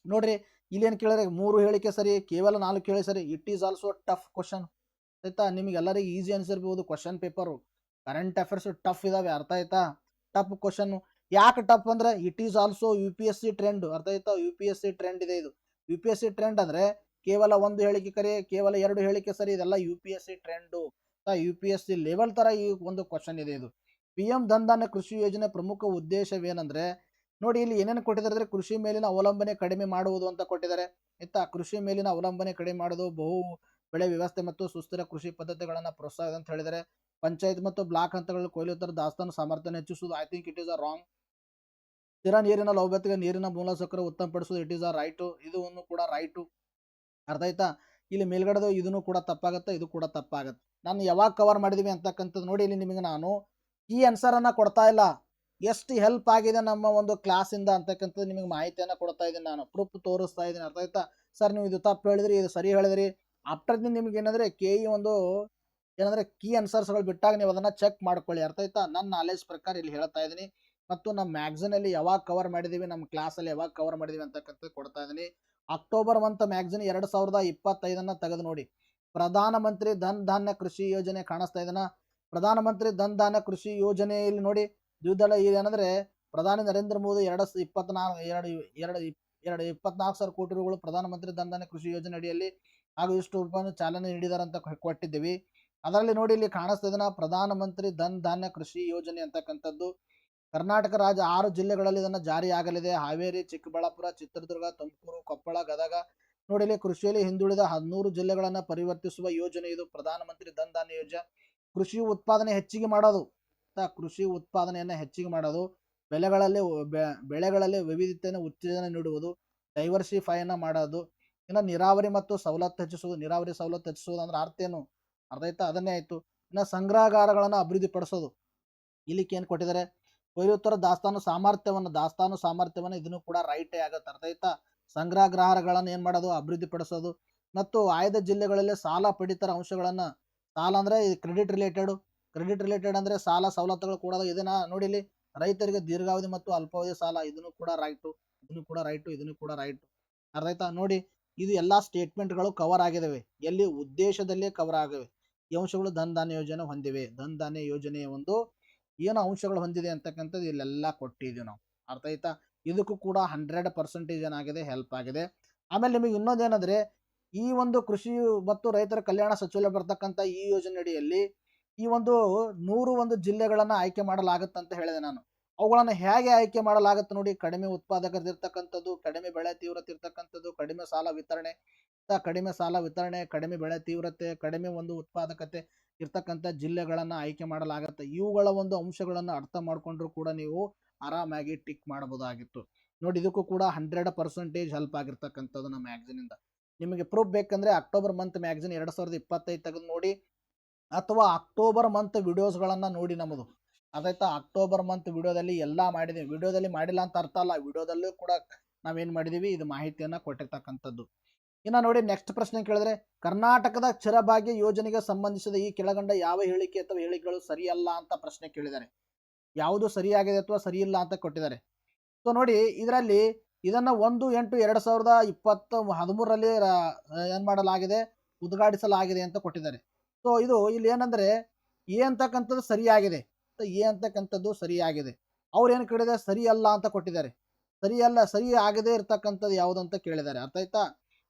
ನೋಡ್ರಿ, ಇಲ್ಲೇನು ಕೇಳಿದ್ರೆ 3 ಹೇಳಿಕೆ ಸರಿ, ಕೇವಲ 4 ಹೇಳಿ ಸರಿ. It is also tough question. ಆಯ್ತಾ? ನಿಮಗೆಲ್ಲರಿಗೂ ಈಸಿ ಅನಿಸಿರ್ಬೋದು. Question paper current affairs tough ಇದಾವೆ. ಅರ್ಥ ಆಯ್ತಾ? Tough question. ಯಾಕೆ ಟಫ್ ಅಂದರೆ it is also UPSC trend. ಅರ್ಥ ಆಯ್ತಾ? UPSC ಟ್ರೆಂಡ್ ಇದೆ ಇದು. UPSC ಟ್ರೆಂಡ್ ಅಂದರೆ ಕೇವಲ 1 ಹೇಳಿಕೆ ಕರೆ, ಕೇವಲ 2 ಹೇಳಿಕೆ ಸರಿ, ಇದೆಲ್ಲ UPSC ಟ್ರೆಂಡು. UPSC ಲೆವೆಲ್ ಥರ ಈ ಒಂದು ಕ್ವಶನ್ ಇದೆ ಇದು. PM ಧಾನ್ಯ ಕೃಷಿ ಯೋಜನೆ ಪ್ರಮುಖ ಉದ್ದೇಶವೇನೆಂದರೆ, ನೋಡಿ ಇಲ್ಲಿ ಏನೇನು ಕೊಟ್ಟಿದ್ದಾರೆ ಅಂದರೆ ಕೃಷಿ ಮೇಲಿನ ಅವಲಂಬನೆ ಕಡಿಮೆ ಮಾಡುವುದು ಅಂತ ಕೊಟ್ಟಿದ್ದಾರೆ. ಆಯ್ತಾ? ಕೃಷಿ ಮೇಲಿನ ಅವಲಂಬನೆ ಕಡಿಮೆ ಮಾಡೋದು, ಬಹು ಬೆಳೆ ವ್ಯವಸ್ಥೆ ಮತ್ತು ಸುಸ್ಥಿರ ಕೃಷಿ ಪದ್ಧತಿಗಳನ್ನು ಪ್ರೋತ್ಸಾಹ ಅಂತ ಹೇಳಿದರೆ, ಪಂಚಾಯತ್ ಮತ್ತು ಬ್ಲಾಕ್ ಹಂತಗಳಲ್ಲಿ ಕೊಯ್ಲು ದಾಸ್ತಾನು ಸಾಮರ್ಥ್ಯ ಹೆಚ್ಚಿಸುವುದು. I think it is a wrong. ಸ್ಥಿರ ನೀರಿನ ಲಭ್ಯತೆಗೆ ನೀರಿನ ಮೂಲಸೌಕರ್ಯ ಉತ್ತಮಪಡಿಸುವುದು. It is a right. ಇದು ಕೂಡ ರೈಟು. ಅರ್ಥ ಆಯ್ತಾ? ಇಲ್ಲಿ ಮೇಲ್ಗಡೆದು ಇದನ್ನು ಕೂಡ ತಪ್ಪಾಗುತ್ತೆ, ಇದು ಕೂಡ ತಪ್ಪಾಗುತ್ತೆ. ನಾನು ಯಾವಾಗ ಕವರ್ ಮಾಡಿದೀವಿ ಅಂತಕ್ಕಂಥದ್ದು ನೋಡಿ, ಇಲ್ಲಿ ನಿಮಗೆ ನಾನು ಈ ಆನ್ಸರನ್ನು ಕೊಡ್ತಾ ಇಲ್ಲ. ಎಷ್ಟು ಹೆಲ್ಪ್ ಆಗಿದೆ ನಮ್ಮ ಒಂದು ಕ್ಲಾಸಿಂದ ಅಂತಕ್ಕಂಥದ್ದು ನಿಮಗೆ ಮಾಹಿತಿಯನ್ನು ಕೊಡ್ತಾ ಇದ್ದೀನಿ, ನಾನು ಪ್ರೂಫ್ ತೋರಿಸ್ತಾ ಇದ್ದೀನಿ. ಅರ್ಥ ಆಯ್ತಾ? ಸರ್ ನೀವು ಇದು ತಪ್ಪು ಹೇಳಿದ್ರಿ, ಇದು ಸರಿ ಹೇಳಿದ್ರಿ. ಆಫ್ಟರ್ ನಿಮ್ಗೆ ಏನಂದರೆ ಕೆ ಇ ಒಂದು ಏನಂದರೆ ಕೀ ಆನ್ಸರ್ಸ್ಗಳು ಬಿಟ್ಟಾಗ ನೀವು ಅದನ್ನು ಚೆಕ್ ಮಾಡ್ಕೊಳ್ಳಿ. ಅರ್ಥ ಆಯ್ತಾ? ನನ್ನ ನಾಲೆಜ್ ಪ್ರಕಾರ ಇಲ್ಲಿ ಹೇಳ್ತಾ ಇದ್ದೀನಿ. ಮತ್ತು ನಮ್ಮ ಮ್ಯಾಗ್ಝಿನಲ್ಲಿ ಯಾವಾಗ ಕವರ್ ಮಾಡಿದ್ದೀವಿ, ನಮ್ಮ ಕ್ಲಾಸಲ್ಲಿ ಯಾವಾಗ ಕವರ್ ಮಾಡಿದ್ದೀವಿ ಅಂತಕ್ಕಂಥದ್ದು ಕೊಡ್ತಾ ಇದ್ದೀನಿ. ಅಕ್ಟೋಬರ್ ಮಂತ್ ಮ್ಯಾಗ್ಝಿನ್ 2025 ತೆಗೆದು ನೋಡಿ. ಪ್ರಧಾನಮಂತ್ರಿ ಧನ್ ಧಾನ್ಯ ಕೃಷಿ ಯೋಜನೆ ಕಾಣಿಸ್ತಾ ಇದೆನಾ? ಪ್ರಧಾನಮಂತ್ರಿ ಧನ್ ಧಾನ್ಯ ಕೃಷಿ ಯೋಜನೆಯಲ್ಲಿ ನೋಡಿ ದ್ವಿದಳ ಏನಂದರೆ ಪ್ರಧಾನಿ ನರೇಂದ್ರ ಮೋದಿ 24,000 ಕೋಟಿ ರೂಗಳು ಪ್ರಧಾನಮಂತ್ರಿ ಧನ್ ಧಾನ್ಯ ಕೃಷಿ ಯೋಜನೆ ಅಡಿಯಲ್ಲಿ ಹಾಗೂ ಇಷ್ಟು ರೂಪಾಯಿಯನ್ನು ಚಾಲನೆ ನೀಡಿದ್ದಾರೆ ಅಂತ ಕೊಟ್ಟಿದ್ದೀವಿ. ಅದರಲ್ಲಿ ನೋಡಿ ಇಲ್ಲಿ ಕಾಣಿಸ್ತಾ ಇದೆನಾ? ಪ್ರಧಾನಮಂತ್ರಿ ಧನ್ ಧಾನ್ಯ ಕೃಷಿ ಯೋಜನೆ ಅಂತಕ್ಕಂಥದ್ದು ಕರ್ನಾಟಕ ರಾಜ್ಯ 6 ಜಿಲ್ಲೆಗಳಲ್ಲಿ ಇದನ್ನು ಜಾರಿಯಾಗಲಿದೆ. ಹಾವೇರಿ, ಚಿಕ್ಕಬಳ್ಳಾಪುರ, ಚಿತ್ರದುರ್ಗ, ತುಮಕೂರು, ಕೊಪ್ಪಳ, ಗದಗ. ನೋಡಿ ಇಲ್ಲಿ ಕೃಷಿಯಲ್ಲಿ ಹಿಂದುಳಿದ 13 ಜಿಲ್ಲೆಗಳನ್ನು ಪರಿವರ್ತಿಸುವ ಯೋಜನೆ ಇದು ಪ್ರಧಾನಮಂತ್ರಿ ಧನ್ ಧಾನ್ಯ ಯೋಜನೆ. ಕೃಷಿ ಉತ್ಪಾದನೆ ಹೆಚ್ಚಿಗೆ ಮಾಡೋದು, ಕೃಷಿ ಉತ್ಪಾದನೆಯನ್ನು ಹೆಚ್ಚಿಗೆ ಮಾಡೋದು, ಬೆಳೆಗಳಲ್ಲಿ ವೈವಿಧ್ಯತೆಯನ್ನು ಉತ್ತೇಜನ ನೀಡುವುದು, ಡೈವರ್ಸಿಫೈನ ಮಾಡೋದು, ಇನ್ನು ನೀರಾವರಿ ಮತ್ತು ಸವಲತ್ತು ಹೆಚ್ಚಿಸುವುದು. ನೀರಾವರಿ ಸವಲತ್ತು ಹೆಚ್ಚಿಸುವುದು ಅಂದ್ರೆ ಅರ್ಥ ಏನು? ಅರ್ಥ ಆಯ್ತಾ? ಅದನ್ನೇ ಆಯಿತು. ಇನ್ನು ಸಂಗ್ರಹಗಾರಗಳನ್ನು ಅಭಿವೃದ್ಧಿಪಡಿಸೋದು. ಇಲ್ಲಿಕ್ಕೆ ಏನು ಕೊಟ್ಟಿದ್ದಾರೆ? ಕೊಯ್ಲುತ್ತರ ದಾಸ್ತಾನು ಸಾಮರ್ಥ್ಯವನ್ನು ಇದನ್ನು ಕೂಡ ರೈಟೇ ಆಗುತ್ತೆ. ಅರ್ಥ ಆಯ್ತಾ? ಸಂಗ್ರಹಗಾರಗಳನ್ನು ಏನು ಮಾಡೋದು? ಅಭಿವೃದ್ಧಿಪಡಿಸೋದು. ಮತ್ತು ಆಯ್ದ ಜಿಲ್ಲೆಗಳಲ್ಲಿ ಸಾಲ ಪಡಿತರ ಅಂಶಗಳನ್ನು, ಸಾಲ ಅಂದರೆ ಕ್ರೆಡಿಟ್ ರಿಲೇಟೆಡ್ ಅಂದರೆ ಸಾಲ ಸವಲತ್ತುಗಳು ಕೊಡೋದು. ಇದನ್ನ ನೋಡಿ ಇಲ್ಲಿ ರೈತರಿಗೆ ದೀರ್ಘಾವಧಿ ಮತ್ತು ಅಲ್ಪಾವಧಿ ಸಾಲ, ಇದನ್ನು ಕೂಡ ರೈಟು. ಅರ್ಥ ಆಯ್ತಾ? ನೋಡಿ ಇದು ಎಲ್ಲ ಸ್ಟೇಟ್ಮೆಂಟ್ಗಳು ಕವರ್ ಆಗಿದ್ದಾವೆ. ಎಲ್ಲಿ? ಉದ್ದೇಶದಲ್ಲೇ ಕವರ್ ಆಗಿವೆ. ಈ ಅಂಶಗಳು ಧನ್ ಧಾನ್ಯ ಯೋಜನೆ ಹೊಂದಿವೆ. ಧನ್ ಧಾನ್ಯ ಯೋಜನೆಯ ಒಂದು ಏನು ಅಂಶಗಳು ಹೊಂದಿದೆ ಅಂತಕ್ಕಂಥದ್ದು ಇಲ್ಲೆಲ್ಲ ಕೊಟ್ಟಿದ್ದೀವಿ ನಾವು. ಅರ್ಥ ಆಯ್ತಾ? ಇದಕ್ಕೂ ಕೂಡ 100% ಏನಾಗಿದೆ? ಹೆಲ್ಪ್ ಆಗಿದೆ. ಆಮೇಲೆ ನಿಮಗೆ ಇನ್ನೊಂದೇನಂದರೆ ಈ ಒಂದು ಕೃಷಿ ಮತ್ತು ರೈತರ ಕಲ್ಯಾಣ ಸಚಿವಾಲಯ ಬರ್ತಕ್ಕಂಥ ಈ ಯೋಜನೆ ಅಡಿಯಲ್ಲಿ ಈ ಒಂದು 101 ಜಿಲ್ಲೆಗಳನ್ನು ಆಯ್ಕೆ ಮಾಡಲಾಗುತ್ತಂತ ಹೇಳಿದೆ ನಾನು. ಅವುಗಳನ್ನು ಹೇಗೆ ಆಯ್ಕೆ ಮಾಡಲಾಗುತ್ತೆ ನೋಡಿ. ಕಡಿಮೆ ಉತ್ಪಾದಕರಿರ್ತಕ್ಕಂಥದ್ದು, ಕಡಿಮೆ ಬೆಳೆ ತೀವ್ರತೆ ಇರ್ತಕ್ಕಂಥದ್ದು, ಕಡಿಮೆ ಸಾಲ ವಿತರಣೆ, ಕಡಿಮೆ ಬೆಳೆ ತೀವ್ರತೆ, ಕಡಿಮೆ ಒಂದು ಉತ್ಪಾದಕತೆ ಇರ್ತಕ್ಕಂಥ ಜಿಲ್ಲೆಗಳನ್ನು ಆಯ್ಕೆ ಮಾಡಲಾಗುತ್ತೆ. ಇವುಗಳ ಒಂದು ಅಂಶಗಳನ್ನು ಅರ್ಥ ಮಾಡಿಕೊಂಡ್ರೂ ಕೂಡ ನೀವು ಆರಾಮಾಗಿ ಟಿಕ್ ಮಾಡಬಹುದಾಗಿತ್ತು. ನೋಡಿ ಇದಕ್ಕೂ ಕೂಡ 100% ಹೆಲ್ಪ್ ಆಗಿರ್ತಕ್ಕಂಥದ್ದು ನಮ್ಮ ಮ್ಯಾಗ್ಝಿನಿಂದ. ನಿಮಗೆ ಪ್ರೂಫ್ ಬೇಕಂದರೆ ಅಕ್ಟೋಬರ್ ಮಂತ್ ಮ್ಯಾಗ್ಝಿನ್ 2025 ತೆಗೆದು ನೋಡಿ, ಅಥವಾ ಅಕ್ಟೋಬರ್ ಮಂತ್ ವಿಡಿಯೋಸ್ಗಳನ್ನು ನೋಡಿ ನಮ್ಮದು. ಅದಾಯ್ತಾ? ಅಕ್ಟೋಬರ್ ಮಂತ್ ವಿಡಿಯೋದಲ್ಲಿ ಎಲ್ಲ ಮಾಡಿದ್ದೀವಿ. ವಿಡಿಯೋದಲ್ಲಿ ಮಾಡಿಲ್ಲ ಅಂತ ಅರ್ಥ ಅಲ್ಲ, ವಿಡಿಯೋದಲ್ಲೂ ಕೂಡ ನಾವೇನು ಮಾಡಿದ್ದೀವಿ, ಇದು ಮಾಹಿತಿಯನ್ನು ಕೊಟ್ಟಿರ್ತಕ್ಕಂಥದ್ದು. ಇನ್ನು ನೋಡಿ ನೆಕ್ಸ್ಟ್ ಪ್ರಶ್ನೆ ಕೇಳಿದ್ರೆ, ಕರ್ನಾಟಕದ ಕ್ಷೀರಭಾಗ್ಯ ಯೋಜನೆಗೆ ಸಂಬಂಧಿಸಿದ ಈ ಕೆಳಗಂಡ ಯಾವ ಹೇಳಿಕೆ ಅಥವಾ ಹೇಳಿಕೆಗಳು ಸರಿಯಲ್ಲ ಅಂತ ಪ್ರಶ್ನೆ ಕೇಳಿದ್ದಾರೆ. ಯಾವುದು ಸರಿಯಾಗಿದೆ ಅಥವಾ ಸರಿ ಇಲ್ಲ ಅಂತ ಕೊಟ್ಟಿದ್ದಾರೆ. ಸೊ ನೋಡಿ ಇದರಲ್ಲಿ ಇದನ್ನು 1/8/2013 ಏನು ಮಾಡಲಾಗಿದೆ? ಉದ್ಘಾಟಿಸಲಾಗಿದೆ ಅಂತ ಕೊಟ್ಟಿದ್ದಾರೆ. ಸೊ ಇದು ಇಲ್ಲಿ ಏನಂದರೆ ಎ ಅಂತಕ್ಕಂಥದ್ದು ಸರಿಯಾಗಿದೆ, ಸರಿಯಾಗಿದೆ. ಅವ್ರು ಏನು ಕೇಳಿದ್ದಾರೆ? ಸರಿ ಅಲ್ಲ ಅಂತ ಕೊಟ್ಟಿದ್ದಾರೆ. ಸರಿ ಆಗದೆ ಇರ್ತಕ್ಕಂಥದ್ದು ಯಾವುದು ಅಂತ ಕೇಳಿದ್ದಾರೆ. ಅರ್ಥ ಆಯ್ತಾ?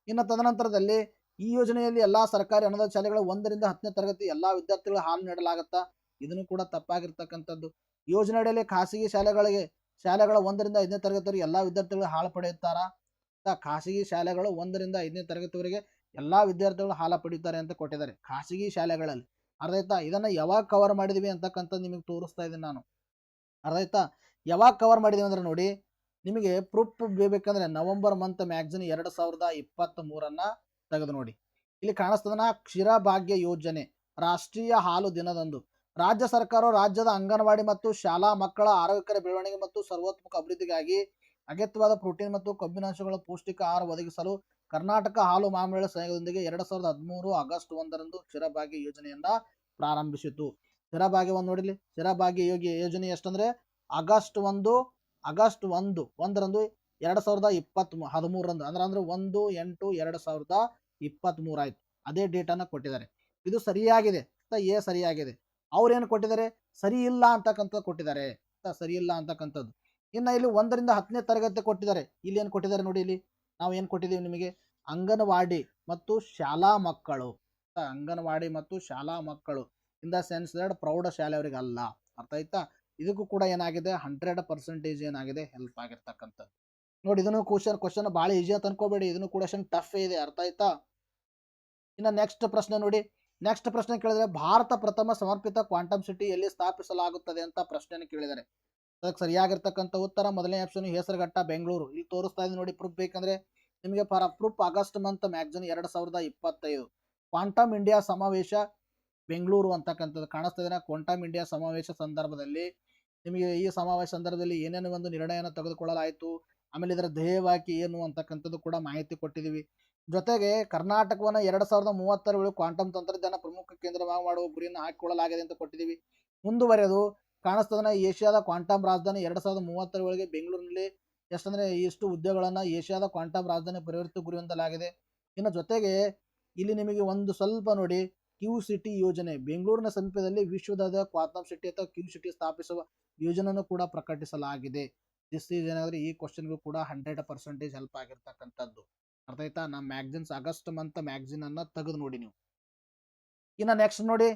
ಇನ್ನು ತದನಂತರದಲ್ಲಿ ಈ ಯೋಜನೆಯಲ್ಲಿ ಎಲ್ಲ ಸರ್ಕಾರಿ ಅನುದಾನ ಶಾಲೆಗಳು 1ರಿಂದ 10ನೇ ತರಗತಿ ಎಲ್ಲ ವಿದ್ಯಾರ್ಥಿಗಳು ಹಾಲು ನೀಡಲಾಗುತ್ತಾ? ಇದನ್ನು ಕೂಡ ತಪ್ಪಾಗಿರ್ತಕ್ಕಂಥದ್ದು. ಯೋಜನೆ ಅಡಿಯಲ್ಲಿ ಖಾಸಗಿ ಶಾಲೆಗಳ 1ರಿಂದ 5ನೇ ತರಗತಿವರೆಗೆ ಎಲ್ಲ ವಿದ್ಯಾರ್ಥಿಗಳು ಹಾಲು ಪಡೆಯುತ್ತಾರಾ? ಖಾಸಗಿ ಶಾಲೆಗಳು 1ರಿಂದ 5ನೇ ತರಗತಿವರೆಗೆ ಎಲ್ಲ ವಿದ್ಯಾರ್ಥಿಗಳು ಹಾಲು ಪಡೆಯುತ್ತಾರೆ ಅಂತ ಕೊಟ್ಟಿದ್ದಾರೆ ಖಾಸಗಿ ಶಾಲೆಗಳಲ್ಲಿ. ಅರ್ಥ ಆಯ್ತಾ? ಇದನ್ನು ಯಾವಾಗ ಕವರ್ ಮಾಡಿದ್ವಿ ಅಂತಕ್ಕಂಥದ್ದು ನಿಮಗೆ ತೋರಿಸ್ತಾ ಇದ್ದೀನಿ ನಾನು. ಅರ್ಥ ಆಯ್ತಾ? ಯಾವಾಗ ಕವರ್ ಮಾಡಿದೀವಿ ಅಂದರೆ ನೋಡಿ, ನಿಮಗೆ ಪ್ರೂಫ್ ಬೇಕಂದ್ರೆ ನವೆಂಬರ್ ಮಂತ್ ಮ್ಯಾಗ್ಝಿನ್ 2023 ತೆಗೆದು ನೋಡಿ. ಇಲ್ಲಿ ಕಾಣಿಸ್ತದನ ಕ್ಷೀರಭಾಗ್ಯ ಯೋಜನೆ ರಾಷ್ಟ್ರೀಯ ಹಾಲು ದಿನದಂದು ರಾಜ್ಯ ಸರ್ಕಾರವು ರಾಜ್ಯದ ಅಂಗನವಾಡಿ ಮತ್ತು ಶಾಲಾ ಮಕ್ಕಳ ಆರೋಗ್ಯಕರ ಬೆಳವಣಿಗೆ ಮತ್ತು ಸರ್ವೋತ್ಮಕ ಅಭಿವೃದ್ಧಿಗಾಗಿ ಅಗತ್ಯವಾದ ಪ್ರೋಟೀನ್ ಮತ್ತು ಕೊಬ್ಬಿನಾಂಶಗಳ ಪೌಷ್ಟಿಕ ಆಹಾರ ಒದಗಿಸಲು ಕರ್ನಾಟಕ ಹಾಲು ಮಹಾಮಂಡಳ ಸಹಯೋಗದೊಂದಿಗೆ 2013 ಆಗಸ್ಟ್ 1ರಂದು ಕ್ಷೀರಭಾಗ್ಯ ಯೋಜನೆಯನ್ನ ಪ್ರಾರಂಭಿಸಿತು. ಕ್ಷೀರಭಾಗ್ಯ ಒಂದು ನೋಡಿಲಿ, ಕ್ಷೀರಭಾಗ್ಯ ಯೋಜನೆ ಎಷ್ಟಂದ್ರೆ ಆಗಸ್ಟ್ 1ರಂದು 2013 ಅಂದ್ರೆ 1/8/2023 ಆಯ್ತು. ಅದೇ ಡೇಟನ್ನು ಕೊಟ್ಟಿದ್ದಾರೆ. ಇದು ಸರಿಯಾಗಿದೆ, ಎ ಸರಿಯಾಗಿದೆ. ಅವ್ರೇನು ಕೊಟ್ಟಿದ್ದಾರೆ? ಸರಿ ಇಲ್ಲ ಅಂತಕ್ಕಂಥದ್ದು ಕೊಟ್ಟಿದ್ದಾರೆ. ಸರಿ ಇಲ್ಲ ಅಂತಕ್ಕಂಥದ್ದು. ಇನ್ನು ಇಲ್ಲಿ 1ರಿಂದ 10ನೇ ತರಗತಿ ಕೊಟ್ಟಿದ್ದಾರೆ. ಇಲ್ಲಿ ಏನು ಕೊಟ್ಟಿದ್ದಾರೆ ನೋಡಿ, ಇಲ್ಲಿ ನಾವು ಏನು ಕೊಟ್ಟಿದ್ದೀವಿ ನಿಮಗೆ? ಅಂಗನವಾಡಿ ಮತ್ತು ಶಾಲಾ ಮಕ್ಕಳು ಇನ್ ದ ಸೆನ್ಸ್ ದಟ್ ಪ್ರೌಢಶಾಲೆಯವರಿಗೆ ಅಲ್ಲ. ಅರ್ಥ ಆಯ್ತಾ? ಇದಕ್ಕೂ ಕೂಡ ಏನಾಗಿದೆ? 100% ಏನಾಗಿದೆ? ಹೆಲ್ಪ್ ಆಗಿರ್ತಕ್ಕಂಥದ್ದು. ನೋಡಿ ಇದನ್ನು ಕ್ವಶನ್ ಭಾಳ ಈಜಿ ಅಂತ ಅನ್ಕೋಬೇಡಿ, ಇದನ್ನು ಕೂಡ ಟಫ್ ಇದೆ. ಅರ್ಥ ಆಯ್ತಾ? ಇನ್ನು ನೆಕ್ಸ್ಟ್ ಪ್ರಶ್ನೆ ನೋಡಿ. ನೆಕ್ಸ್ಟ್ ಪ್ರಶ್ನೆ ಕೇಳಿದ್ರೆ, ಭಾರತ ಪ್ರಥಮ ಸಮರ್ಪಿತ ಕ್ವಾಂಟಮ್ ಸಿಟಿ ಎಲ್ಲಿ ಸ್ಥಾಪಿಸಲಾಗುತ್ತದೆ ಅಂತ ಪ್ರಶ್ನೆಯನ್ನು ಕೇಳಿದ್ದಾರೆ. ಅದಕ್ಕೆ ಸರಿಯಾಗಿರ್ತಕ್ಕಂಥ ಉತ್ತರ ಮೊದಲನೇ ಆಪ್ಷನ್ ಹೆಸರುಘಟ್ಟ, ಬೆಂಗಳೂರು. ಇಲ್ಲಿ ತೋರಿಸ್ತಾ ಇದೆ ನೋಡಿ. ಪ್ರೂಫ್ ಬೇಕಂದ್ರೆ ನಿಮಗೆ proof August month magazine 2025 quantum India ಸಮಾವೇಶ ಬೆಂಗಳೂರು ಅಂತಕ್ಕಂಥದ್ದು ಕಾಣಿಸ್ತಾ ಇದೆ. ಕ್ವಾಂಟಮ್ ಇಂಡಿಯಾ ಸಮಾವೇಶ ಸಂದರ್ಭದಲ್ಲಿ ನಿಮಗೆ ಈ ಸಮಾವೇಶ ಸಂದರ್ಭದಲ್ಲಿ ಏನೇನು ಒಂದು ನಿರ್ಣಯನ ತೆಗೆದುಕೊಳ್ಳಲಾಯಿತು, ಆಮೇಲೆ ಇದರ ಧ್ಯೇಯವಾಕ್ಯ ಏನು ಅಂತಕ್ಕಂಥದ್ದು ಕೂಡ ಮಾಹಿತಿ ಕೊಟ್ಟಿದ್ದೀವಿ. ಜೊತೆಗೆ ಕರ್ನಾಟಕವನ್ನು 2030 ವೇಳೆ ಕ್ವಾಂಟಮ್ ತಂತ್ರಜ್ಞಾನ ಪ್ರಮುಖ ಕೇಂದ್ರವಾಗಿ ಮಾಡುವ ಗುರಿಯನ್ನು ಹಾಕಿಕೊಳ್ಳಲಾಗಿದೆ ಅಂತ ಕೊಟ್ಟಿದ್ದೀವಿ. ಮುಂದುವರೆದು ಕಾಣಿಸ್ತದನ್ನ ಏಷ್ಯಾದ ಕ್ವಾಂಟಮ್ ರಾಜಧಾನಿ 2030 ವೇಳೆಗೆ ಬೆಂಗಳೂರಿನಲ್ಲಿ ಎಷ್ಟಂದ್ರೆ ಇಷ್ಟು ಹುದ್ದೆಗಳನ್ನು ಏಷ್ಯಾದ ಕ್ವಾಂಟಮ್ ರಾಜಧಾನಿ ಪರಿವರ್ತಿಸುವ ಗುರಿ ಹೊಂದಲಾಗಿದೆ. ಇನ್ನು ಜೊತೆಗೆ ಇಲ್ಲಿ ನಿಮಗೆ ಒಂದು ಸ್ವಲ್ಪ ನೋಡಿ, ಕ್ಯೂ ಸಿಟಿ ಯೋಜನೆ ಬೆಂಗಳೂರಿನ ಸಮೀಪದಲ್ಲಿ ವಿಶ್ವದ ಕ್ವಾಂಟಮ್ ಸಿಟಿ ಅಥವಾ ಕ್ಯೂ ಸಿಟಿ ಸ್ಥಾಪಿಸುವ ಯೋಜನೆಯನ್ನು ಕೂಡ ಪ್ರಕಟಿಸಲಾಗಿದೆ. ದಿಸ್ ಈಸ್ ಏನಾದ್ರೆ ಈ ಕ್ವಶನ್ಗೂ ಕೂಡ 100% ಹೆಲ್ಪ್ ಆಗಿರ್ತಕ್ಕಂಥದ್ದು. ಅರ್ಥ ಆಯ್ತಾ? ನಮ್ಮ ಮ್ಯಾಗ್ಝಿನ್ಸ್ ಆಗಸ್ಟ್ ಮಂತ್ ಮ್ಯಾಗ್ಝಿನ್ ಅನ್ನ ತೆಗೆದು ನೋಡಿ ನೀವು. ಇನ್ನು ನೆಕ್ಸ್ಟ್ ನೋಡಿ,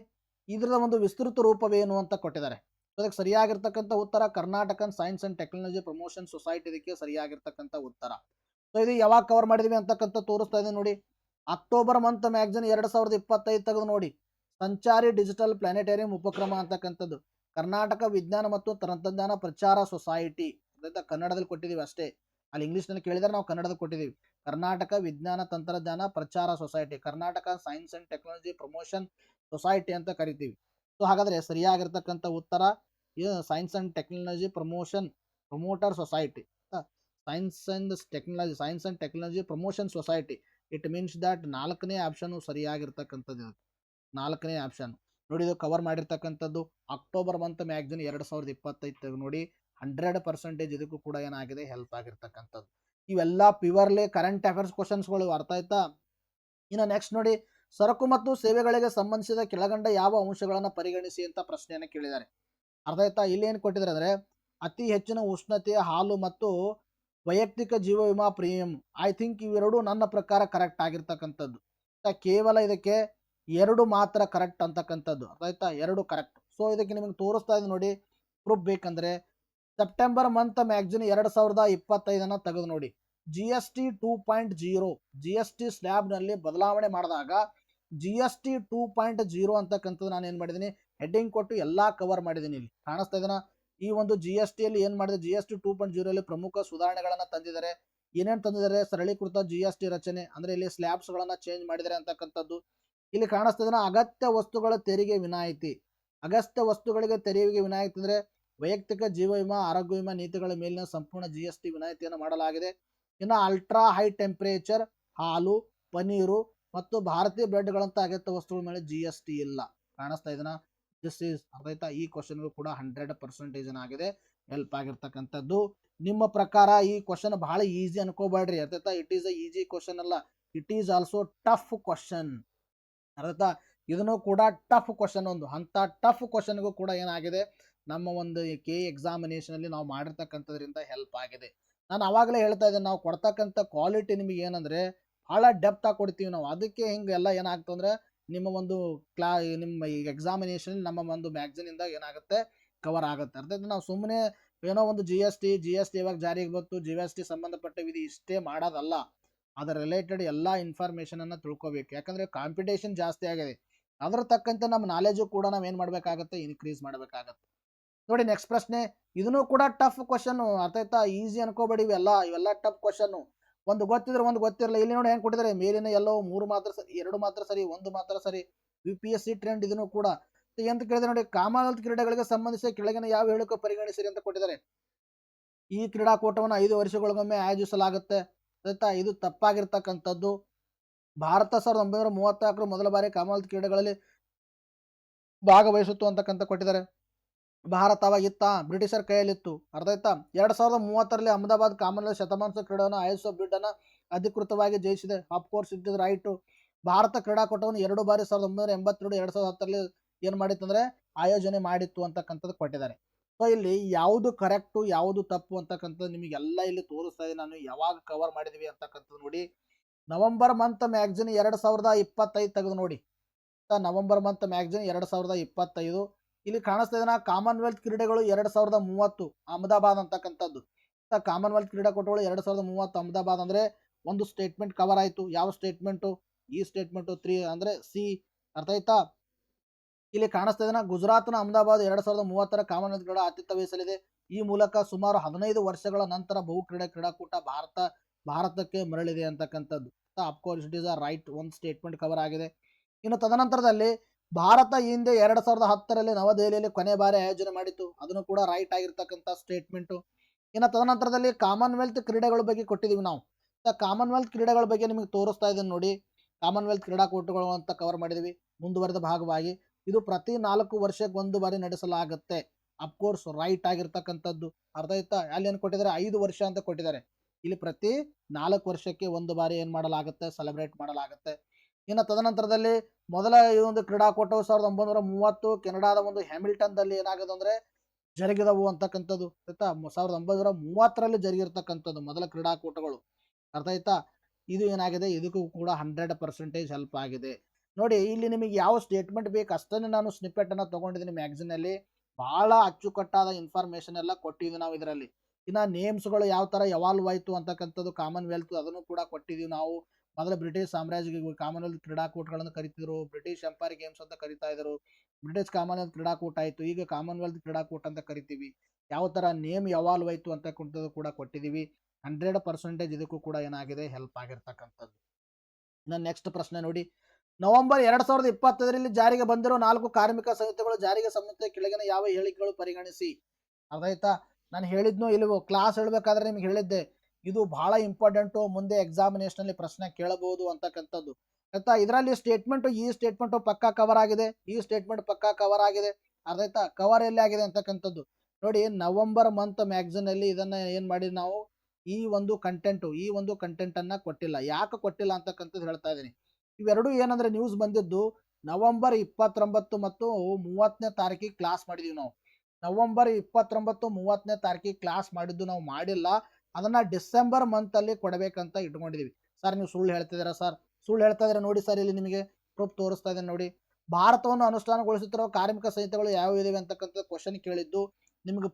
ಇದರ ಒಂದು ವಿಸ್ತೃತ ರೂಪವೇನು ಅಂತ ಕೊಟ್ಟಿದ್ದಾರೆ. ಅದಕ್ಕೆ ಸರಿಯಾಗಿರ್ತಕ್ಕಂಥ ಉತ್ತರ Karnataka science and technology promotion society ಇದಕ್ಕೆ ಸರಿಯಾಗಿರ್ತಕ್ಕಂಥ ಉತ್ತರ. ಸೊ ಇದು ಯಾವಾಗ ಕವರ್ ಮಾಡಿದ್ವಿ ಅಂತಕ್ಕಂಥ ತೋರಿಸ್ತಾ ಇದೆ ನೋಡಿ. ಅಕ್ಟೋಬರ್ ಮಂತ್ ಮ್ಯಾಗ್ಝಿನ್ 2025 ತೆಗೆದು ನೋಡಿ. ಸಂಚಾರಿ ಡಿಜಿಟಲ್ ಪ್ಲಾನೆಟೇರಿಯಂ ಉಪಕ್ರಮ ಅಂತಕ್ಕಂಥದ್ದು ಕರ್ನಾಟಕ ವಿಜ್ಞಾನ ಮತ್ತು ತಂತ್ರಜ್ಞಾನ ಪ್ರಚಾರ ಸೊಸೈಟಿ ಕನ್ನಡದಲ್ಲಿ ಕೊಟ್ಟಿದ್ದೀವಿ ಅಷ್ಟೇ. ಅಲ್ಲಿ ಇಂಗ್ಲಿಷ್ನಲ್ಲಿ ಕೇಳಿದರೆ ನಾವು ಕನ್ನಡದಲ್ಲಿ ಕೊಟ್ಟಿದ್ದೀವಿ. ಕರ್ನಾಟಕ ವಿಜ್ಞಾನ ತಂತ್ರಜ್ಞಾನ ಪ್ರಚಾರ society, Karnataka science and technology promotion society ಅಂತ ಕರಿತೀವಿ. ಸೊ ಹಾಗಾದ್ರೆ ಸರಿಯಾಗಿರ್ತಕ್ಕಂಥ ಉತ್ತರ science and technology promoter society, science and technology promotion society. It means that 4ನೇ ಆಪ್ಷನ್ ಸರಿಯಾಗಿರ್ತಕ್ಕಂಥದ್ದು. 4ನೇ ಆಪ್ಷನ್ ನೋಡಿ, ಇದು ಕವರ್ ಮಾಡಿರ್ತಕ್ಕಂಥದ್ದು ಅಕ್ಟೋಬರ್ ಮಂತ್ ಮ್ಯಾಗ್ಝಿನ್ 2025 ನೋಡಿ. 100% ಇದಕ್ಕೂ ಕೂಡ ಏನಾಗಿದೆ, ಹೆಲ್ಪ್ ಆಗಿರ್ತಕ್ಕಂಥದ್ದು. ಇವೆಲ್ಲ ಪ್ಯೂರ್ಲಿ ಕರೆಂಟ್ ಅಫೇರ್ಸ್ ಕ್ವಶನ್ಸ್ಗಳು. ಅರ್ಥ ಆಯ್ತಾ? ಇನ್ನು ನೆಕ್ಸ್ಟ್ ನೋಡಿ, ಸರಕು ಮತ್ತು ಸೇವೆಗಳಿಗೆ ಸಂಬಂಧಿಸಿದ ಕೆಳಗಂಡ ಯಾವ ಅಂಶಗಳನ್ನು ಪರಿಗಣಿಸಿ ಅಂತ ಪ್ರಶ್ನೆಯನ್ನು ಕೇಳಿದ್ದಾರೆ. ಅರ್ಥ ಆಯ್ತಾ? ಇಲ್ಲಿ ಏನು ಕೊಟ್ಟಿದ್ದಾರೆ ಅಂದ್ರೆ, ಅತಿ ಹೆಚ್ಚಿನ ಉಷ್ಣತೆಯ ಹಾಲು ಮತ್ತು ವೈಯಕ್ತಿಕ ಜೀವ ವಿಮಾ ಪ್ರೀಮಿಯಂ. ಐ ಥಿಂಕ್ ಇವೆರಡು ನನ್ನ ಪ್ರಕಾರ ಕರೆಕ್ಟ್ ಆಗಿರ್ತಕ್ಕಂಥದ್ದು. ಕೇವಲ ಇದಕ್ಕೆ 2 ಮಾತ್ರ ಕರೆಕ್ಟ್ ಅಂತಕ್ಕಂಥದ್ದು. ಅರ್ಥ ಆಯ್ತಾ? 2 ಕರೆಕ್ಟ್. ಸೊ ಇದಕ್ಕೆ ನಿಮಗೆ ತೋರಿಸ್ತಾ ಇದೆ ನೋಡಿ. ಪ್ರೂಫ್ ಬೇಕಂದ್ರೆ ಸೆಪ್ಟೆಂಬರ್ ಮಂತ್ ಮ್ಯಾಗ್ಝಿನ್ 2025 ತೆಗೆದು ನೋಡಿ. GST 2.0 GST ಸ್ಲ್ಯಾಬ್ನಲ್ಲಿ ಬದಲಾವಣೆ ಮಾಡಿದಾಗ GST 2.0 ಅಂತಕ್ಕಂಥದ್ದು ನಾನು ಏನು ಮಾಡಿದ್ದೀನಿ, ಹೆಡ್ಡಿಂಗ್ ಕೊಟ್ಟು ಎಲ್ಲ ಕವರ್ ಮಾಡಿದ್ದೀನಿ. ಇಲ್ಲಿ ಕಾಣಿಸ್ತಾ ಇದೆನಾ? ಈ ಒಂದು GSTಯಲ್ಲಿ ಏನು ಮಾಡಿದೆ, GST 2.0 ಪ್ರಮುಖ ಸುಧಾರಣೆಗಳನ್ನು ತಂದಿದ್ದಾರೆ. ಏನೇನು ತಂದಿದ್ದಾರೆ? ಸರಳೀಕೃತ GST ರಚನೆ, ಅಂದರೆ ಇಲ್ಲಿ ಸ್ಲ್ಯಾಬ್ಸ್ಗಳನ್ನು ಚೇಂಜ್ ಮಾಡಿದ್ದಾರೆ ಅಂತಕ್ಕಂಥದ್ದು. ಇಲ್ಲಿ ಕಾಣಿಸ್ತಾ ಇದೆನಾ? ಅಗತ್ಯ ವಸ್ತುಗಳ ತೆರಿಗೆ ವಿನಾಯಿತಿ. ಅಗತ್ಯ ವಸ್ತುಗಳಿಗೆ ತೆರಿಗೆ ವಿನಾಯಿತಿ ಅಂದರೆ ವೈಯಕ್ತಿಕ ಜೀವ ವಿಮಾ, ಆರೋಗ್ಯ ವಿಮಾ ನೀತಿಗಳ ಮೇಲಿನ ಸಂಪೂರ್ಣ GST ವಿನಾಯಿತಿಯನ್ನು ಮಾಡಲಾಗಿದೆ. ಇನ್ನು ಅಲ್ಟ್ರಾ ಹೈ ಟೆಂಪರೇಚರ್ ಹಾಲು, ಪನೀರು ಮತ್ತು ಭಾರತೀಯ ಬ್ರೆಡ್ಗಳಂತ ಅಗತ್ಯ ವಸ್ತುಗಳ ಮೇಲೆ GST ಇಲ್ಲ. ಕಾಣಿಸ್ತಾ ಇದೆನಾ? ದಿಸ್ ಈಸ್ ಅರ್ಥ ಆಯ್ತಾ? ಈ ಕ್ವಶನ್ಗೂ ಕೂಡ 100% ಏನಾಗಿದೆ, ಹೆಲ್ಪ್ ಆಗಿರ್ತಕ್ಕಂಥದ್ದು. ನಿಮ್ಮ ಪ್ರಕಾರ ಈ ಕ್ವಶನ್ ಬಹಳ ಈಸಿ ಅನ್ಕೋಬೇಡ್ರಿ. ಅರ್ಥ ಆಯ್ತಾ? It is a easy question ಅಲ್ಲ, it is also tough question. ಅರ್ಥ? ಇದನ್ನು ಕೂಡ ಟಫ್ ಕ್ವಶನ್. ಒಂದು ಅಂತ ಟಫ್ ಕ್ವಶನ್ಗೂ ಕೂಡ ಏನಾಗಿದೆ, ನಮ್ಮ ಒಂದು KE ಎಕ್ಸಾಮಿನೇಷನಲ್ಲಿ ನಾವು ಮಾಡಿರ್ತಕ್ಕಂಥದ್ರಿಂದ ಹೆಲ್ಪ್ ಆಗಿದೆ. ನಾನು ಆವಾಗಲೇ ಹೇಳ್ತಾ ಇದ್ದೇನೆ, ನಾವು ಕೊಡ್ತಕ್ಕಂಥ ಕ್ವಾಲಿಟಿ ನಿಮಗೆ ಏನಂದರೆ ಭಾಳ ಡೆಪ್ತ್ ಆಗಿ ಕೊಡ್ತೀವಿ ನಾವು. ಅದಕ್ಕೆ ಹಿಂಗೆಲ್ಲ ಏನಾಗ್ತಂದ್ರೆ ನಿಮ್ಮ ಒಂದು ನಿಮ್ಮ ಈ ಎಕ್ಸಾಮಿನೇಷನ್ ನಮ್ಮ ಒಂದು ಮ್ಯಾಗ್ಝಿನಿಂದ ಏನಾಗುತ್ತೆ, ಕವರ್ ಆಗುತ್ತೆ. ಅರ್ಥ ನಾವು ಸುಮ್ಮನೆ ಏನೋ ಒಂದು GST ಇವಾಗ ಜಾರಿಗೆ ಬಂತು, GST ಸಂಬಂಧಪಟ್ಟ ವಿಧಿ ಇಷ್ಟೇ ಮಾಡೋದಲ್ಲ. ಅದರ ರಿಲೇಟೆಡ್ ಎಲ್ಲ ಇನ್ಫಾರ್ಮೇಷನನ್ನು ತಿಳ್ಕೊಬೇಕು. ಯಾಕಂದರೆ ಕಾಂಪಿಟೇಷನ್ ಜಾಸ್ತಿ ಆಗಿದೆ. ಅದರ ತಕ್ಕಂತೆ ನಮ್ಮ ನಾಲೆಜು ಕೂಡ ನಾವು ಏನು ಮಾಡಬೇಕಾಗತ್ತೆ, ಇನ್ಕ್ರೀಸ್ ಮಾಡಬೇಕಾಗತ್ತೆ. ನೋಡಿ ನೆಕ್ಸ್ಟ್ ಪ್ರಶ್ನೆ, ಇದನ್ನು ಕೂಡ ಟಫ್ ಕ್ವಶನ್ನು. ಅರ್ಥ ಆಯ್ತಾ? ಈಸಿ ಅನ್ಕೋಬೇಡಿ. ಇವೆಲ್ಲ ಟಫ್ ಕ್ವಶನ್ನು. ಒಂದು ಗೊತ್ತಿದ್ರೆ ಒಂದು ಗೊತ್ತಿರಲ್ಲ. ಇಲ್ಲಿ ನೋಡಿ ಹೆಂಗೆ ಕೊಟ್ಟಿದ್ದಾರೆ, ಮೇಲಿನ ಎಲ್ಲವೂ 3 ಮಾತ್ರ ಸರಿ, 2 ಮಾತ್ರ ಸರಿ, 1 ಮಾತ್ರ ಸರಿ. UPSC ಟ್ರೆಂಡ್ ಇದನ್ನು ಕೂಡ ಎಂತ ಕೇಳಿದ್ರೆ ನೋಡಿ, ಕಾಮನ್ವೆಲ್ತ್ ಕ್ರೀಡೆಗಳಿಗೆ ಸಂಬಂಧಿಸಿ ಕೆಳಗಿನ ಯಾವ ಹೇಳಿಕೆ ಪರಿಗಣಿಸಿರಿ ಅಂತ ಕೊಟ್ಟಿದ್ದಾರೆ. ಈ ಕ್ರೀಡಾಕೂಟವನ್ನು 5 ವರ್ಷಗಳಿಗೊಮ್ಮೆ ಆಯೋಜಿಸಲಾಗುತ್ತೆ. ಆಯ್ತಾ? ಇದು ತಪ್ಪಾಗಿರ್ತಕ್ಕಂಥದ್ದು. ಭಾರತ 1934 ಮೊದಲ ಬಾರಿ ಕಾಮನ್ವೆಲ್ತ್ ಕ್ರೀಡೆಗಳಲ್ಲಿ ಭಾಗವಹಿಸುತ್ತು ಅಂತಕ್ಕಂಥ ಕೊಟ್ಟಿದ್ದಾರೆ. ಭಾರತ ಅವಾಗ ಇತ್ತ, ಬ್ರಿಟಿಷರ್ ಕೈಯಲ್ಲಿತ್ತು. ಅರ್ಥ ಆಯ್ತಾ? 2030 ಅಹಮದಾಬಾದ್ ಕಾಮನ್ವೆಲ್ತ್ ಶತಮಾನೋತ್ಸವ ಕ್ರೀಡೆಯನ್ನು ಆಯೋಜಿಸುವ ಬಿಡ್ಡನ್ನು ಅಧಿಕೃತವಾಗಿ ಜಯಿಸಿದೆ. Of course it is right. Bharat ಕ್ರೀಡಾಕೂಟವನ್ನು 2 ಬಾರಿ 1982, 2010 ಏನು ಮಾಡಿತ್ತು ಅಂದರೆ ಆಯೋಜನೆ ಮಾಡಿತ್ತು ಅಂತಕ್ಕಂಥದ್ದು ಕೊಟ್ಟಿದ್ದಾರೆ. ಸೊ ಇಲ್ಲಿ ಯಾವುದು ಕರೆಕ್ಟು ಯಾವುದು ತಪ್ಪು ಅಂತಕ್ಕಂಥದ್ದು ನಿಮಗೆಲ್ಲ ಇಲ್ಲಿ ತೋರಿಸ್ತಾ ಇದೆ. ನಾನು ಯಾವಾಗ ಕವರ್ ಮಾಡಿದ್ವಿ ಅಂತಕ್ಕಂಥದ್ದು ನೋಡಿ. ನವೆಂಬರ್ ಮಂತ್ ಮ್ಯಾಗ್ಝಿನ್ 2025 ತೆಗೆದು ನೋಡಿ. ನವೆಂಬರ್ ಮಂತ್ ಮ್ಯಾಗ್ಝಿನ್ 2025 ಇಲ್ಲಿ ಕಾಣಿಸ್ತಾ ಇದೆನಾ? ಕಾಮನ್ವೆಲ್ತ್ ಕ್ರೀಡೆಗಳು 2030 ಅಹಮದಾಬಾದ್ ಅಂತಕ್ಕಂಥದ್ದು. ಕಾಮನ್ವೆಲ್ತ್ ಕ್ರೀಡಾಕೂಟಗಳು 2030 ಅಹಮದಾಬಾದ್ ಅಂದರೆ ಒಂದು ಸ್ಟೇಟ್ಮೆಂಟ್ ಕವರ್ ಆಯಿತು. ಯಾವ ಸ್ಟೇಟ್ಮೆಂಟು? ಈ ಸ್ಟೇಟ್ಮೆಂಟು 3 ಅಂದರೆ ಸಿ. ಅರ್ಥ ಆಯ್ತಾ? ಇಲ್ಲಿ ಕಾಣಿಸ್ತಾ ಇದೆನಾ? ಗುಜರಾತ್ನ ಅಹಮದಾಬಾದ್ 2030 ಕಾಮನ್ವೆಲ್ತ್ ಕ್ರೀಡಾ ಆತಿಥ್ಯ ವಹಿಸಲಿದೆ. ಈ ಮೂಲಕ ಸುಮಾರು 15 ವರ್ಷಗಳ ನಂತರ ಕ್ರೀಡಾಕೂಟ ಭಾರತಕ್ಕೆ ಮರಳಿದೆ ಅಂತಕ್ಕಂಥದ್ದು. Of course it is a right. ಒಂದು ಸ್ಟೇಟ್ಮೆಂಟ್ ಕವರ್ ಆಗಿದೆ. ಇನ್ನು ತದನಂತರದಲ್ಲಿ ಭಾರತ ಈ ಹಿಂದೆ 2010ರಲ್ಲಿ ನವದೆಹಲಿಯಲ್ಲಿ ಕೊನೆ ಬಾರಿ ಆಯೋಜನೆ ಮಾಡಿತ್ತು. ಅದನ್ನು ಕೂಡ ರೈಟ್ ಆಗಿರ್ತಕ್ಕಂಥ ಸ್ಟೇಟ್ಮೆಂಟು. ಇನ್ನು ತದನಂತರದಲ್ಲಿ ಕಾಮನ್ವೆಲ್ತ್ ಕ್ರೀಡೆಗಳ ಬಗ್ಗೆ ಕೊಟ್ಟಿದ್ದೀವಿ ನಾವು. ಕಾಮನ್ವೆಲ್ತ್ ಕ್ರೀಡೆಗಳ ಬಗ್ಗೆ ನಿಮಗೆ ತೋರಿಸ್ತಾ ಇದ್ದೀನಿ ನೋಡಿ. ಕಾಮನ್ವೆಲ್ತ್ ಕ್ರೀಡಾಕೂಟಗಳು ಅಂತ ಕವರ್ ಮಾಡಿದ್ದೀವಿ ಮುಂದುವರೆದ ಭಾಗವಾಗಿ. ಇದು ಪ್ರತಿ 4 ವರ್ಷಕ್ಕೆ ಒಂದು ಬಾರಿ ನಡೆಸಲಾಗುತ್ತೆ. ಅಫ್ಕೋರ್ಸ್ ರೈಟ್ ಆಗಿರ್ತಕ್ಕಂಥದ್ದು. ಅರ್ಥ ಆಯ್ತಾ? ಅಲ್ಲಿ ಏನು ಕೊಟ್ಟಿದ್ದಾರೆ, 5 ವರ್ಷ ಅಂತ ಕೊಟ್ಟಿದ್ದಾರೆ. ಇಲ್ಲಿ ಪ್ರತಿ 4 ವರ್ಷಕ್ಕೆ ಒಂದು ಬಾರಿ ಏನು ಮಾಡಲಾಗುತ್ತೆ, ಸೆಲೆಬ್ರೇಟ್ ಮಾಡಲಾಗುತ್ತೆ. ಇನ್ನು ತದನಂತರದಲ್ಲಿ ಮೊದಲ ಈ ಒಂದು ಕ್ರೀಡಾಕೂಟವು 1930 ಕೆನಡಾದ ಒಂದು ಹ್ಯಾಮಿಲ್ಟನ್ದಲ್ಲಿ ಏನಾಗಿದೆ ಅಂದರೆ ಜರುಗಿದವು ಅಂತಕ್ಕಂಥದ್ದು. ಆಯ್ತಾ? 1930ರಲ್ಲಿ ಜರುಗಿರ್ತಕ್ಕಂಥದ್ದು ಮೊದಲ ಕ್ರೀಡಾಕೂಟಗಳು. ಅರ್ಥ ಆಯ್ತಾ? ಇದು ಏನಾಗಿದೆ, ಇದಕ್ಕೂ ಕೂಡ 100% ಹೆಲ್ಪ್ ಆಗಿದೆ. ನೋಡಿ, ಇಲ್ಲಿ ನಿಮಗೆ ಯಾವ ಸ್ಟೇಟ್ಮೆಂಟ್ ಬೇಕು ಅಷ್ಟನ್ನೇ ನಾನು ಸ್ನಿಪ್ಪೆಟ್ ಅನ್ನು ತಗೊಂಡಿದ್ದೀನಿ ಮ್ಯಾಗ್ಝಿನಲ್ಲಿ. ಬಹಳ ಅಚ್ಚುಕಟ್ಟಾದ ಇನ್ಫಾರ್ಮೇಶನ್ ಎಲ್ಲ ಕೊಟ್ಟಿದ್ದೀವಿ ನಾವು ಇದರಲ್ಲಿ. ಇನ್ನು ನೇಮ್ಸ್ಗಳು ಯಾವ ಥರ ಎವಾಲ್ವ್ ಆಯಿತು ಅಂತಕ್ಕಂಥದ್ದು, ಕಾಮನ್ವೆಲ್ತ್ ಅದನ್ನು ಕೂಡ ಕೊಟ್ಟಿದ್ದೀವಿ ನಾವು. ಮೊದಲು ಬ್ರಿಟಿಷ್ ಸಾಮ್ರಾಜ್ಯ ಕಾಮನ್ವೆಲ್ತ್ ಕ್ರೀಡಾಕೂಟಗಳನ್ನು ಕರಿತಿದ್ರು, ಬ್ರಿಟಿಷ್ ಎಂಪೈರ್ ಗೇಮ್ಸ್ ಅಂತ ಕರಿತಾ ಇದ್ರು. ಬ್ರಿಟಿಷ್ ಕಾಮನ್ವೆಲ್ತ್ ಕ್ರೀಡಾಕೂಟ ಆಯಿತು, ಈಗ ಕಾಮನ್ವೆಲ್ತ್ ಕ್ರೀಡಾಕೂಟ ಅಂತ ಕರಿತೀವಿ. ಯಾವ ಥರ ನೇಮ್ ಎವಾಲ್ವ್ ಆಯಿತು ಅಂತಕ್ಕಂಥದ್ದು ಕೂಡ ಕೊಟ್ಟಿದ್ದೀವಿ. 100% ಇದಕ್ಕೂ ಕೂಡ ಏನಾಗಿದೆ, ಹೆಲ್ಪ್ ಆಗಿರ್ತಕ್ಕಂಥದ್ದು. ಇನ್ನು ನೆಕ್ಸ್ಟ್ ಪ್ರಶ್ನೆ ನೋಡಿ, ನವೆಂಬರ್ 2025ರಲ್ಲಿ ಜಾರಿಗೆ ಬಂದಿರೋ 4 ಕಾರ್ಮಿಕ ಸಂಹಿತೆಗಳು ಜಾರಿಗೆ ಸಂಬಂಧಿಸಿದ ಕೆಳಗಿನ ಯಾವ ಹೇಳಿಕೆಗಳು ಪರಿಗಣಿಸಿ. ಅರ್ಥ ಆಯ್ತಾ? ನಾನು ಹೇಳಿದ್ನು ಇಲ್ವೋ, ಕ್ಲಾಸ್ ಹೇಳಬೇಕಾದ್ರೆ ನಿಮ್ಗೆ ಹೇಳಿದ್ದೆ, ಇದು ಬಹಳ ಇಂಪಾರ್ಟೆಂಟು, ಮುಂದೆ ಎಕ್ಸಾಮಿನೇಷನಲ್ಲಿ ಪ್ರಶ್ನೆ ಕೇಳಬಹುದು ಅಂತಕ್ಕಂಥದ್ದು. ಆಯ್ತಾ? ಇದರಲ್ಲಿ ಸ್ಟೇಟ್ಮೆಂಟು, ಈ ಸ್ಟೇಟ್ಮೆಂಟು ಪಕ್ಕಾ ಕವರ್ ಆಗಿದೆ, ಈ ಸ್ಟೇಟ್ಮೆಂಟ್ ಪಕ್ಕಾ ಕವರ್ ಆಗಿದೆ. ಅರ್ಥ ಆಯ್ತಾ? ಕವರ್ ಎಲ್ಲಿ ಆಗಿದೆ ಅಂತಕ್ಕಂಥದ್ದು ನೋಡಿ. ನವೆಂಬರ್ ಮಂತ್ ಮ್ಯಾಗ್ಝಿನಲ್ಲಿ ಇದನ್ನ ಏನು ಮಾಡಿ ನಾವು ಈ ಒಂದು ಕಂಟೆಂಟನ್ನು ಕೊಟ್ಟಿಲ್ಲ. ಯಾಕೆ ಕೊಟ್ಟಿಲ್ಲ ಅಂತಕ್ಕಂಥದ್ದು ಹೇಳ್ತಾ ಇದ್ದೀನಿ. ಇವೆರಡು ಏನಂದ್ರೆ ನ್ಯೂಸ್ ಬಂದಿದ್ದು ನವೆಂಬರ್ 29 ಮತ್ತು 30ನೇ ತಾರೀಕಿಗೆ ಕ್ಲಾಸ್ ಮಾಡಿದೀವಿ ನಾವು. ನವೆಂಬರ್ 29, 30ನೇ ತಾರೀಕಿಗೆ ಕ್ಲಾಸ್ ಮಾಡಿದ್ದು ನಾವು ಮಾಡಿಲ್ಲ. ಅದನ್ನ ಡಿಸೆಂಬರ್ ಮಂತ್ ಅಲ್ಲಿ ಕೊಡಬೇಕಂತ ಇಟ್ಕೊಂಡಿದೀವಿ. ಸರ್ ನೀವು ಸುಳ್ಳು ಹೇಳ್ತಿದ್ದೀರಾ ಸರ್? ಸುಳ್ಳು ಹೇಳ್ತಾ ಇದ್ದೀರಾ ನೋಡಿ ಸರ್, ಇಲ್ಲಿ ನಿಮಗೆ ಪ್ರೂಫ್ ತೋರಿಸ್ತಾ ಇದ್ದೇನೆ ನೋಡಿ. ಭಾರತವನ್ನು ಅನುಷ್ಠಾನಗೊಳಿಸುತ್ತಿರುವ ಕಾರ್ಮಿಕ ಸಂಹಿತೆಗಳು ಯಾವ ಇದಾವೆ ಅಂತಕ್ಕಂಥ ಕ್ವಶನ್ ಕೇಳಿದ್ದು. ನಿಮಗೆ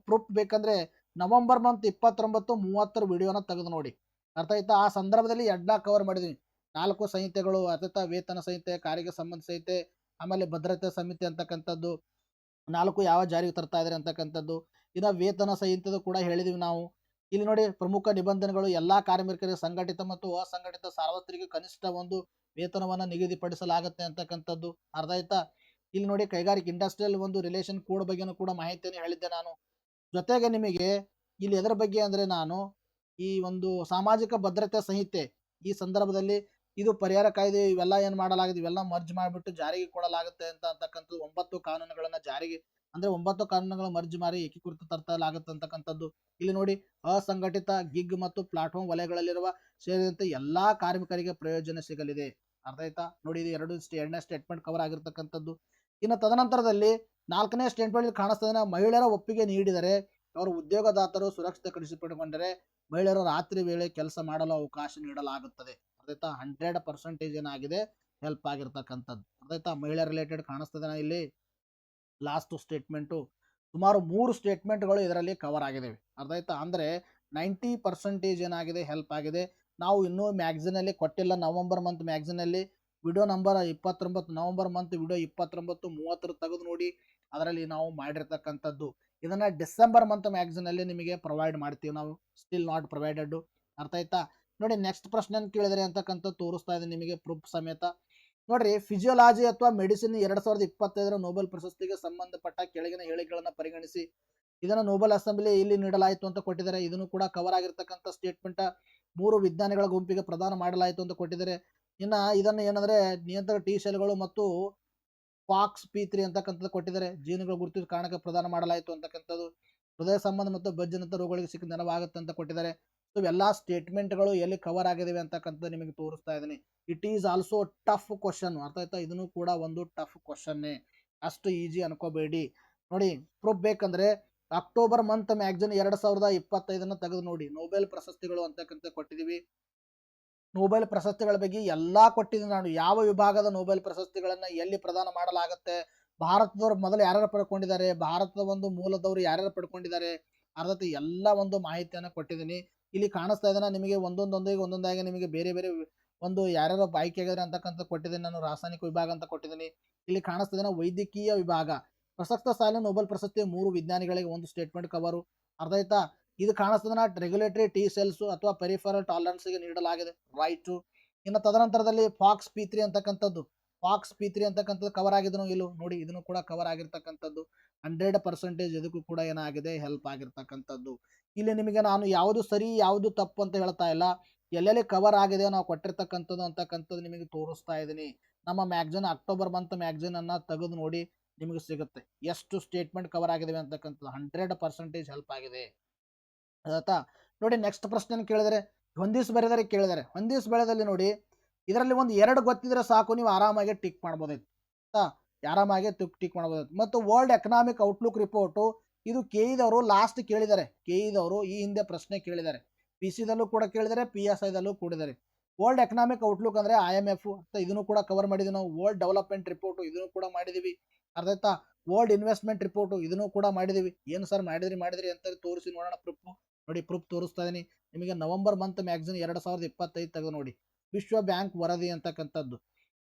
ಪ್ರೂಫ್ ಬೇಕಂದ್ರೆ ನವೆಂಬರ್ ಮಂತ್ 29, 30 ವಿಡಿಯೋನ ತೆಗೆದು ನೋಡಿ. ಅರ್ಥ ಆಯ್ತಾ? ಆ ಸಂದರ್ಭದಲ್ಲಿ ಎಡ್ಡಾ ಕವರ್ ಮಾಡಿದೀನಿ. 4 ಸಂಹಿತೆಗಳು, ಅಥವಾ ವೇತನ ಸಂಹಿತೆ, ಕಾರಿಗೆ ಸಂಬಂಧ ಸಂಹಿತೆ, ಆಮೇಲೆ ಭದ್ರತೆ ಸಮಿತಿ ಅಂತಕ್ಕಂಥದ್ದು 4 ಯಾವ ಜಾರಿಗೆ ತರ್ತಾ ಇದ್ದಾರೆ ಅಂತಕ್ಕಂಥದ್ದು. ಇನ್ನು ವೇತನ ಸಂಹಿತೆ ಕೂಡ ಹೇಳಿದೀವಿ ನಾವು. ಇಲ್ಲಿ ನೋಡಿ, ಪ್ರಮುಖ ನಿಬಂಧನೆಗಳು ಎಲ್ಲಾ ಕಾರ್ಮಿಕರಿಗೆ ಸಂಘಟಿತ ಮತ್ತು ಅಸಂಘಟಿತ ಸಾರ್ವತ್ರಿಕ ಕನಿಷ್ಠ ಒಂದು ವೇತನವನ್ನು ನಿಗದಿಪಡಿಸಲಾಗುತ್ತೆ ಅಂತಕ್ಕಂಥದ್ದು. ಅರ್ಥ ಆಯ್ತಾ? ಇಲ್ಲಿ ನೋಡಿ, ಕೈಗಾರಿಕೆ ಇಂಡಸ್ಟ್ರಿಯಲ್ ಒಂದು ರಿಲೇಷನ್ ಕೋಡ್ ಬಗ್ಗೆನೂ ಕೂಡ ಮಾಹಿತಿಯನ್ನು ಹೇಳಿದ್ದೆ ನಾನು. ಜೊತೆಗೆ ನಿಮಗೆ ಇಲ್ಲಿ ಎದರ ಬಗ್ಗೆ ಅಂದರೆ ನಾನು ಈ ಒಂದು ಸಾಮಾಜಿಕ ಭದ್ರತೆ ಸಂಹಿತೆ ಈ ಸಂದರ್ಭದಲ್ಲಿ ಇದು ಪರಿಹಾರ ಕಾಯ್ದೆ ಇವೆಲ್ಲ ಏನು ಮಾಡಲಾಗಿದೆ, ಇವೆಲ್ಲ ಮರ್ಜ್ ಮಾಡಿಬಿಟ್ಟು ಜಾರಿಗೆ ಕೊಡಲಾಗುತ್ತೆ ಅಂತಕ್ಕಂಥದ್ದು. 9 ಕಾನೂನುಗಳನ್ನು ಜಾರಿಗೆ ಅಂದರೆ 9 ಕಾನೂನುಗಳು ಮರ್ಜ್ ಮಾಡಿ ಏಕೀಕೃತ ತರಲಾಗುತ್ತೆ ಅಂತಕ್ಕಂಥದ್ದು. ಇಲ್ಲಿ ನೋಡಿ, ಅಸಂಘಟಿತ ಗಿಗ್ ಮತ್ತು ಪ್ಲಾಟ್ಫಾರ್ಮ್ ವಲಯಗಳಲ್ಲಿರುವ ಸೇರಿದಂತೆ ಎಲ್ಲಾ ಕಾರ್ಮಿಕರಿಗೆ ಪ್ರಯೋಜನ ಸಿಗಲಿದೆ. ಅರ್ಥ ಆಯ್ತಾ? ನೋಡಿ, ಇದು ಎರಡನೇ ಸ್ಟೇಟ್ಮೆಂಟ್ ಕವರ್ ಆಗಿರ್ತಕ್ಕಂಥದ್ದು. ಇನ್ನು ತದನಂತರದಲ್ಲಿ 4ನೇ ಸ್ಟೇಟ್ಮೆಂಟ್ ಕಾಣಿಸ್ತದೆ, ಮಹಿಳೆಯರ ಒಪ್ಪಿಗೆ ನೀಡಿದರೆ ಅವರು ಉದ್ಯೋಗದಾತರು ಸುರಕ್ಷಿತಪಡಿಸಿಕೊಂಡರೆ ಮಹಿಳೆಯರು ರಾತ್ರಿ ವೇಳೆ ಕೆಲಸ ಮಾಡಲು ಅವಕಾಶ ನೀಡಲಾಗುತ್ತದೆ. ಅರ್ಥಾಯ್ತಾ? 100% ಏನಾಗಿದೆ, ಹೆಲ್ಪ್ ಆಗಿರ್ತಕ್ಕಂಥದ್ದು. ಅರ್ಥಾಯ್ತಾ? ಮಹಿಳೆಯರ ರಿಲೇಟೆಡ್ ಕಾಣಿಸ್ತದೆ ಇಲ್ಲಿ ಲಾಸ್ಟ್ ಸ್ಟೇಟ್ಮೆಂಟು. ಸುಮಾರು 3 ಸ್ಟೇಟ್ಮೆಂಟ್ಗಳು ಇದರಲ್ಲಿ ಕವರ್ ಆಗಿವೆ. ಅರ್ಥ ಆಯ್ತಾ? ಅಂದರೆ 90% ಏನಾಗಿದೆ, ಹೆಲ್ಪ್ ಆಗಿದೆ. ನಾವು ಇನ್ನೂ ಮ್ಯಾಗ್ಝಿನಲ್ಲಿ ಕೊಟ್ಟಿಲ್ಲ. ನವೆಂಬರ್ ಮಂತ್ ಮ್ಯಾಗ್ಝಿನಲ್ಲಿ video number 29, November month video 29, 30 ತೆಗೆದು ನೋಡಿ. ಅದರಲ್ಲಿ ನಾವು ಮಾಡಿರ್ತಕ್ಕಂಥದ್ದು. ಇದನ್ನು ಡಿಸೆಂಬರ್ ಮಂತ್ ಮ್ಯಾಗ್ಝಿನಲ್ಲಿ ನಿಮಗೆ ಪ್ರೊವೈಡ್ ಮಾಡ್ತೀವಿ ನಾವು. Still not provided. ಅರ್ಥ ಆಯ್ತಾ? ನೋಡಿ, ನೆಕ್ಸ್ಟ್ ಪ್ರಶ್ನೆ ಕೇಳಿದರೆ ಅಂತಕ್ಕಂಥ ತೋರಿಸ್ತಾ ಇದೆ ನಿಮಗೆ ಪ್ರೂಫ್ ಸಮೇತ. ನೋಡ್ರಿ, ಫಿಸಿಯೋಲಾಜಿ ಅಥವಾ ಮೆಡಿಸಿನ್ 2025ರ ನೊಬೆಲ್ ಪ್ರಶಸ್ತಿಗೆ ಸಂಬಂಧಪಟ್ಟ ಕೆಳಗಿನ ಹೇಳಿಕೆಗಳನ್ನು ಪರಿಗಣಿಸಿ. ಇದನ್ನು ನೊಬೆಲ್ ಅಸೆಂಬ್ಲಿ ಇಲ್ಲಿ ನೀಡಲಾಯಿತು ಅಂತ ಕೊಟ್ಟಿದ್ದಾರೆ. ಇದನ್ನು ಕೂಡ ಕವರ್ ಆಗಿರ್ತಕ್ಕಂಥ ಸ್ಟೇಟ್ಮೆಂಟ್ 3 ವಿಜ್ಞಾನಿಗಳ ಗುಂಪಿಗೆ ಪ್ರದಾನ ಮಾಡಲಾಯಿತು ಅಂತ ಕೊಟ್ಟಿದ್ದಾರೆ. ಇನ್ನ ಇದನ್ನು ಏನಂದ್ರೆ ನಿಯಂತ್ರಕ ಟಿ ಸೆಲ್ಗಳು ಮತ್ತು ಫಾಕ್ಸ್ P3 ಅಂತಕ್ಕಂಥದ್ದು ಕೊಟ್ಟಿದ್ದಾರೆ. ಜೀನುಗಳ ಗುರುತಿನ ಕಾರಣಕ್ಕೆ ಪ್ರದಾನ ಮಾಡಲಾಯಿತು ಅಂತಕ್ಕಂಥದ್ದು. ಹೃದಯ ಸಂಬಂಧ ಮತ್ತು ಬಜ್ಜನಂತ ರೋಗಗಳಿಗೆ ಸಿಕ್ಕ ನೆರವಾಗುತ್ತೆ ಅಂತ ಕೊಟ್ಟಿದ್ದಾರೆ. ಸೊ ಇವೆಲ್ಲ ಸ್ಟೇಟ್ಮೆಂಟ್ಗಳು ಎಲ್ಲಿ ಕವರ್ ಆಗಿದಾವೆ ಅಂತಕ್ಕಂಥದ್ದು ನಿಮಗೆ ತೋರಿಸ್ತಾ ಇದ್ದೀನಿ. It is also tough question. ಅರ್ಥ ಆಯ್ತಾ? ಇದನ್ನು ಕೂಡ ಒಂದು ಟಫ್ ಕ್ವಶನ್ನೇ, ಅಷ್ಟು ಈಜಿ ಅನ್ಕೋಬೇಡಿ. ನೋಡಿ, ಪ್ರೂಫ್ ಬೇಕಂದ್ರೆ ಅಕ್ಟೋಬರ್ ಮಂತ್ ಮ್ಯಾಗ್ಝಿನ್ 2025 ತೆಗೆದು ನೋಡಿ. ನೊಬೆಲ್ ಪ್ರಶಸ್ತಿಗಳು ಅಂತಕ್ಕಂಥ ಕೊಟ್ಟಿದ್ದೀವಿ. ನೊಬೆಲ್ ಪ್ರಶಸ್ತಿಗಳ ಬಗ್ಗೆ ಎಲ್ಲಾ ಕೊಟ್ಟಿದ್ದೀನಿ ನಾನು. ಯಾವ ವಿಭಾಗದ ನೊಬೆಲ್ ಪ್ರಶಸ್ತಿಗಳನ್ನ ಎಲ್ಲಿ ಪ್ರದಾನ ಮಾಡಲಾಗುತ್ತೆ, ಭಾರತದವ್ರು ಮೊದಲು ಯಾರ್ಯಾರು ಪಡ್ಕೊಂಡಿದ್ದಾರೆ, ಭಾರತದ ಒಂದು ಮೂಲದವರು ಯಾರ್ಯಾರು ಪಡ್ಕೊಂಡಿದ್ದಾರೆ, ಅರ್ಥಾತ್ ಎಲ್ಲ ಒಂದು ಮಾಹಿತಿಯನ್ನು ಕೊಟ್ಟಿದ್ದೀನಿ. ಇಲ್ಲಿ ಕಾಣಿಸ್ತಾ ಇದನ್ನ ನಿಮಗೆ ಒಂದೊಂದಾಗಿ ನಿಮಗೆ ಬೇರೆ ಬೇರೆ ಒಂದು ಯಾರ್ಯಾರು ಆಯ್ಕೆ ಆಗಿದ್ದಾರೆ ಅಂತಕ್ಕಂಥ ಕೊಟ್ಟಿದ್ದೀನಿ ನಾನು. ರಾಸಾಯನಿಕ ವಿಭಾಗ ಅಂತ ಕೊಟ್ಟಿದ್ದೀನಿ. ಇಲ್ಲಿ ಕಾಣಿಸ್ತಾ ಇದನ್ನ ವೈದ್ಯಕೀಯ ವಿಭಾಗ. ಪ್ರಸಕ್ತ ಸಾಲಿನ ನೊಬೆಲ್ ಪ್ರಶಸ್ತಿ 3 ವಿಜ್ಞಾನಿಗಳಿಗೆ ಒಂದು ಸ್ಟೇಟ್ಮೆಂಟ್ ಕವರು. ಅರ್ಥ ಆಯ್ತಾ? ಇದು ಕಾಣಿಸ್ತದನ್ನ ರೆಗ್ಯುಲೇಟರಿ ಟಿ ಸೆಲ್ಸ್ ಅಥವಾ ಪೆರಿಫರಲ್ ಟಾಲರೆನ್ಸ್ಗೆ ನೀಡಲಾಗಿದೆ. ರೈಟು. ಇನ್ನು ತದನಂತರದಲ್ಲಿ ಫಾಕ್ಸ್ P3 ಅಂತಕ್ಕಂಥದ್ದು ಫಾಕ್ಸ್ P3 ಅಂತಕ್ಕಂಥದ್ದು ಕವರ್ ಆಗಿದನು ಇಲ್ಲೋ ನೋಡಿ, ಇದನ್ನು ಕೂಡ ಕವರ್ ಆಗಿರ್ತಕ್ಕಂಥದ್ದು 100% ಇದಕ್ಕೂ ಕೂಡ ಏನಾಗಿದೆ ಹೆಲ್ಪ್ ಆಗಿರ್ತಕ್ಕಂಥದ್ದು. ಇಲ್ಲಿ ನಿಮಗೆ ನಾನು ಯಾವುದು ಸರಿ ಯಾವುದು ತಪ್ಪು ಅಂತ ಹೇಳ್ತಾ ಇಲ್ಲ, ಎಲ್ಲೆಲ್ಲಿ ಕವರ್ ಆಗಿದೆ ನಾವು ಕೊಟ್ಟಿರ್ತಕ್ಕಂಥದ್ದು ಅಂತಕ್ಕಂಥದ್ದು ನಿಮಗೆ ತೋರಿಸ್ತಾ ಇದ್ದೀನಿ. ನಮ್ಮ ಮ್ಯಾಗ್ಝಿನ್ ಅಕ್ಟೋಬರ್ ಮಂತ್ ಮ್ಯಾಗ್ಝಿನ್ ಅನ್ನ ತೆಗೆದು ನೋಡಿ, ನಿಮಗೆ ಸಿಗುತ್ತೆ ಎಷ್ಟು ಸ್ಟೇಟ್ಮೆಂಟ್ ಕವರ್ ಆಗಿವೆ ಅಂತಕ್ಕಂಥದ್ದು. 100% ಹೆಲ್ಪ್ ಆಗಿದೆ ಆಯ್ತಾ. ನೋಡಿ ನೆಕ್ಸ್ಟ್ ಪ್ರಶ್ನೆ ಕೇಳಿದರೆ ಹೊಂದಿಸಿ ಬರೆದರೆ ಕೇಳಿದರೆ, ಹೊಂದಿಸಿ ಬರೆದಲ್ಲಿ ನೋಡಿ, ಇದರಲ್ಲಿ ಒಂದು 2 ಗೊತ್ತಿದ್ರೆ ಸಾಕು, ನೀವು ಆರಾಮಾಗಿ ಟಿಕ್ ಮಾಡ್ಬೋದಾಯ್ತು ಆರಾಮಾಗಿ ಟಿಕ್ ಮಾಡ್ಬೋದಾಯ್ತು. ಮತ್ತು ವರ್ಲ್ಡ್ ಎಕನಾಮಿಕ್ ಔಟ್ಲುಕ್ ರಿಪೋರ್ಟು ಇದು ಕೆಇದವರು ಲಾಸ್ಟ್ ಕೇಳಿದ್ದಾರೆ. ಕೆಇದವರು ಈ ಹಿಂದೆ ಪ್ರಶ್ನೆ ಕೇಳಿದ್ದಾರೆ, PC ದಲ್ಲೂ ಕೂಡ ಕೇಳಿದ್ದಾರೆ, PSIದಲ್ಲೂ ಕೂಡಿದ್ದಾರೆ. ವರ್ಲ್ಡ್ ಎಕನಾಮಿಕ್ ಔಟ್ಲುಕ್ ಅಂದ್ರೆ IMF, ಇದನ್ನು ಕೂಡ ಕವರ್ ಮಾಡಿದ್ವಿ ನಾವು. ವರ್ಲ್ಡ್ ಡೆವಲಪ್ಮೆಂಟ್ ರಿಪೋರ್ಟ್ ಇದನ್ನು ಕೂಡ ಮಾಡಿದೀವಿ, ಅರ್ಥ ಆಯ್ತಾ. ವರ್ಲ್ಡ್ ಇನ್ವೆಸ್ಟ್ಮೆಂಟ್ ರಿಪೋರ್ಟ್ ಇದನ್ನು ಕೂಡ ಮಾಡಿದೀವಿ. ಏನು ಸರ್ ಮಾಡಿದ್ರಿ ಅಂತ ತೋರಿಸಿ ನೋಡೋಣ ಪ್ರೂಫ್. ನೋಡಿ ಪ್ರೂಫ್ ತೋರಿಸ್ತಾ ಇದೀನಿ ನಿಮಗೆ. ನವೆಂಬರ್ ಮಂತ್ ಮ್ಯಾಗ್ಝಿನ್ 2025 ತೆಗೆದು ನೋಡಿ, ವಿಶ್ವ ಬ್ಯಾಂಕ್ ವರದಿ ಅಂತಕ್ಕಂಥದ್ದು.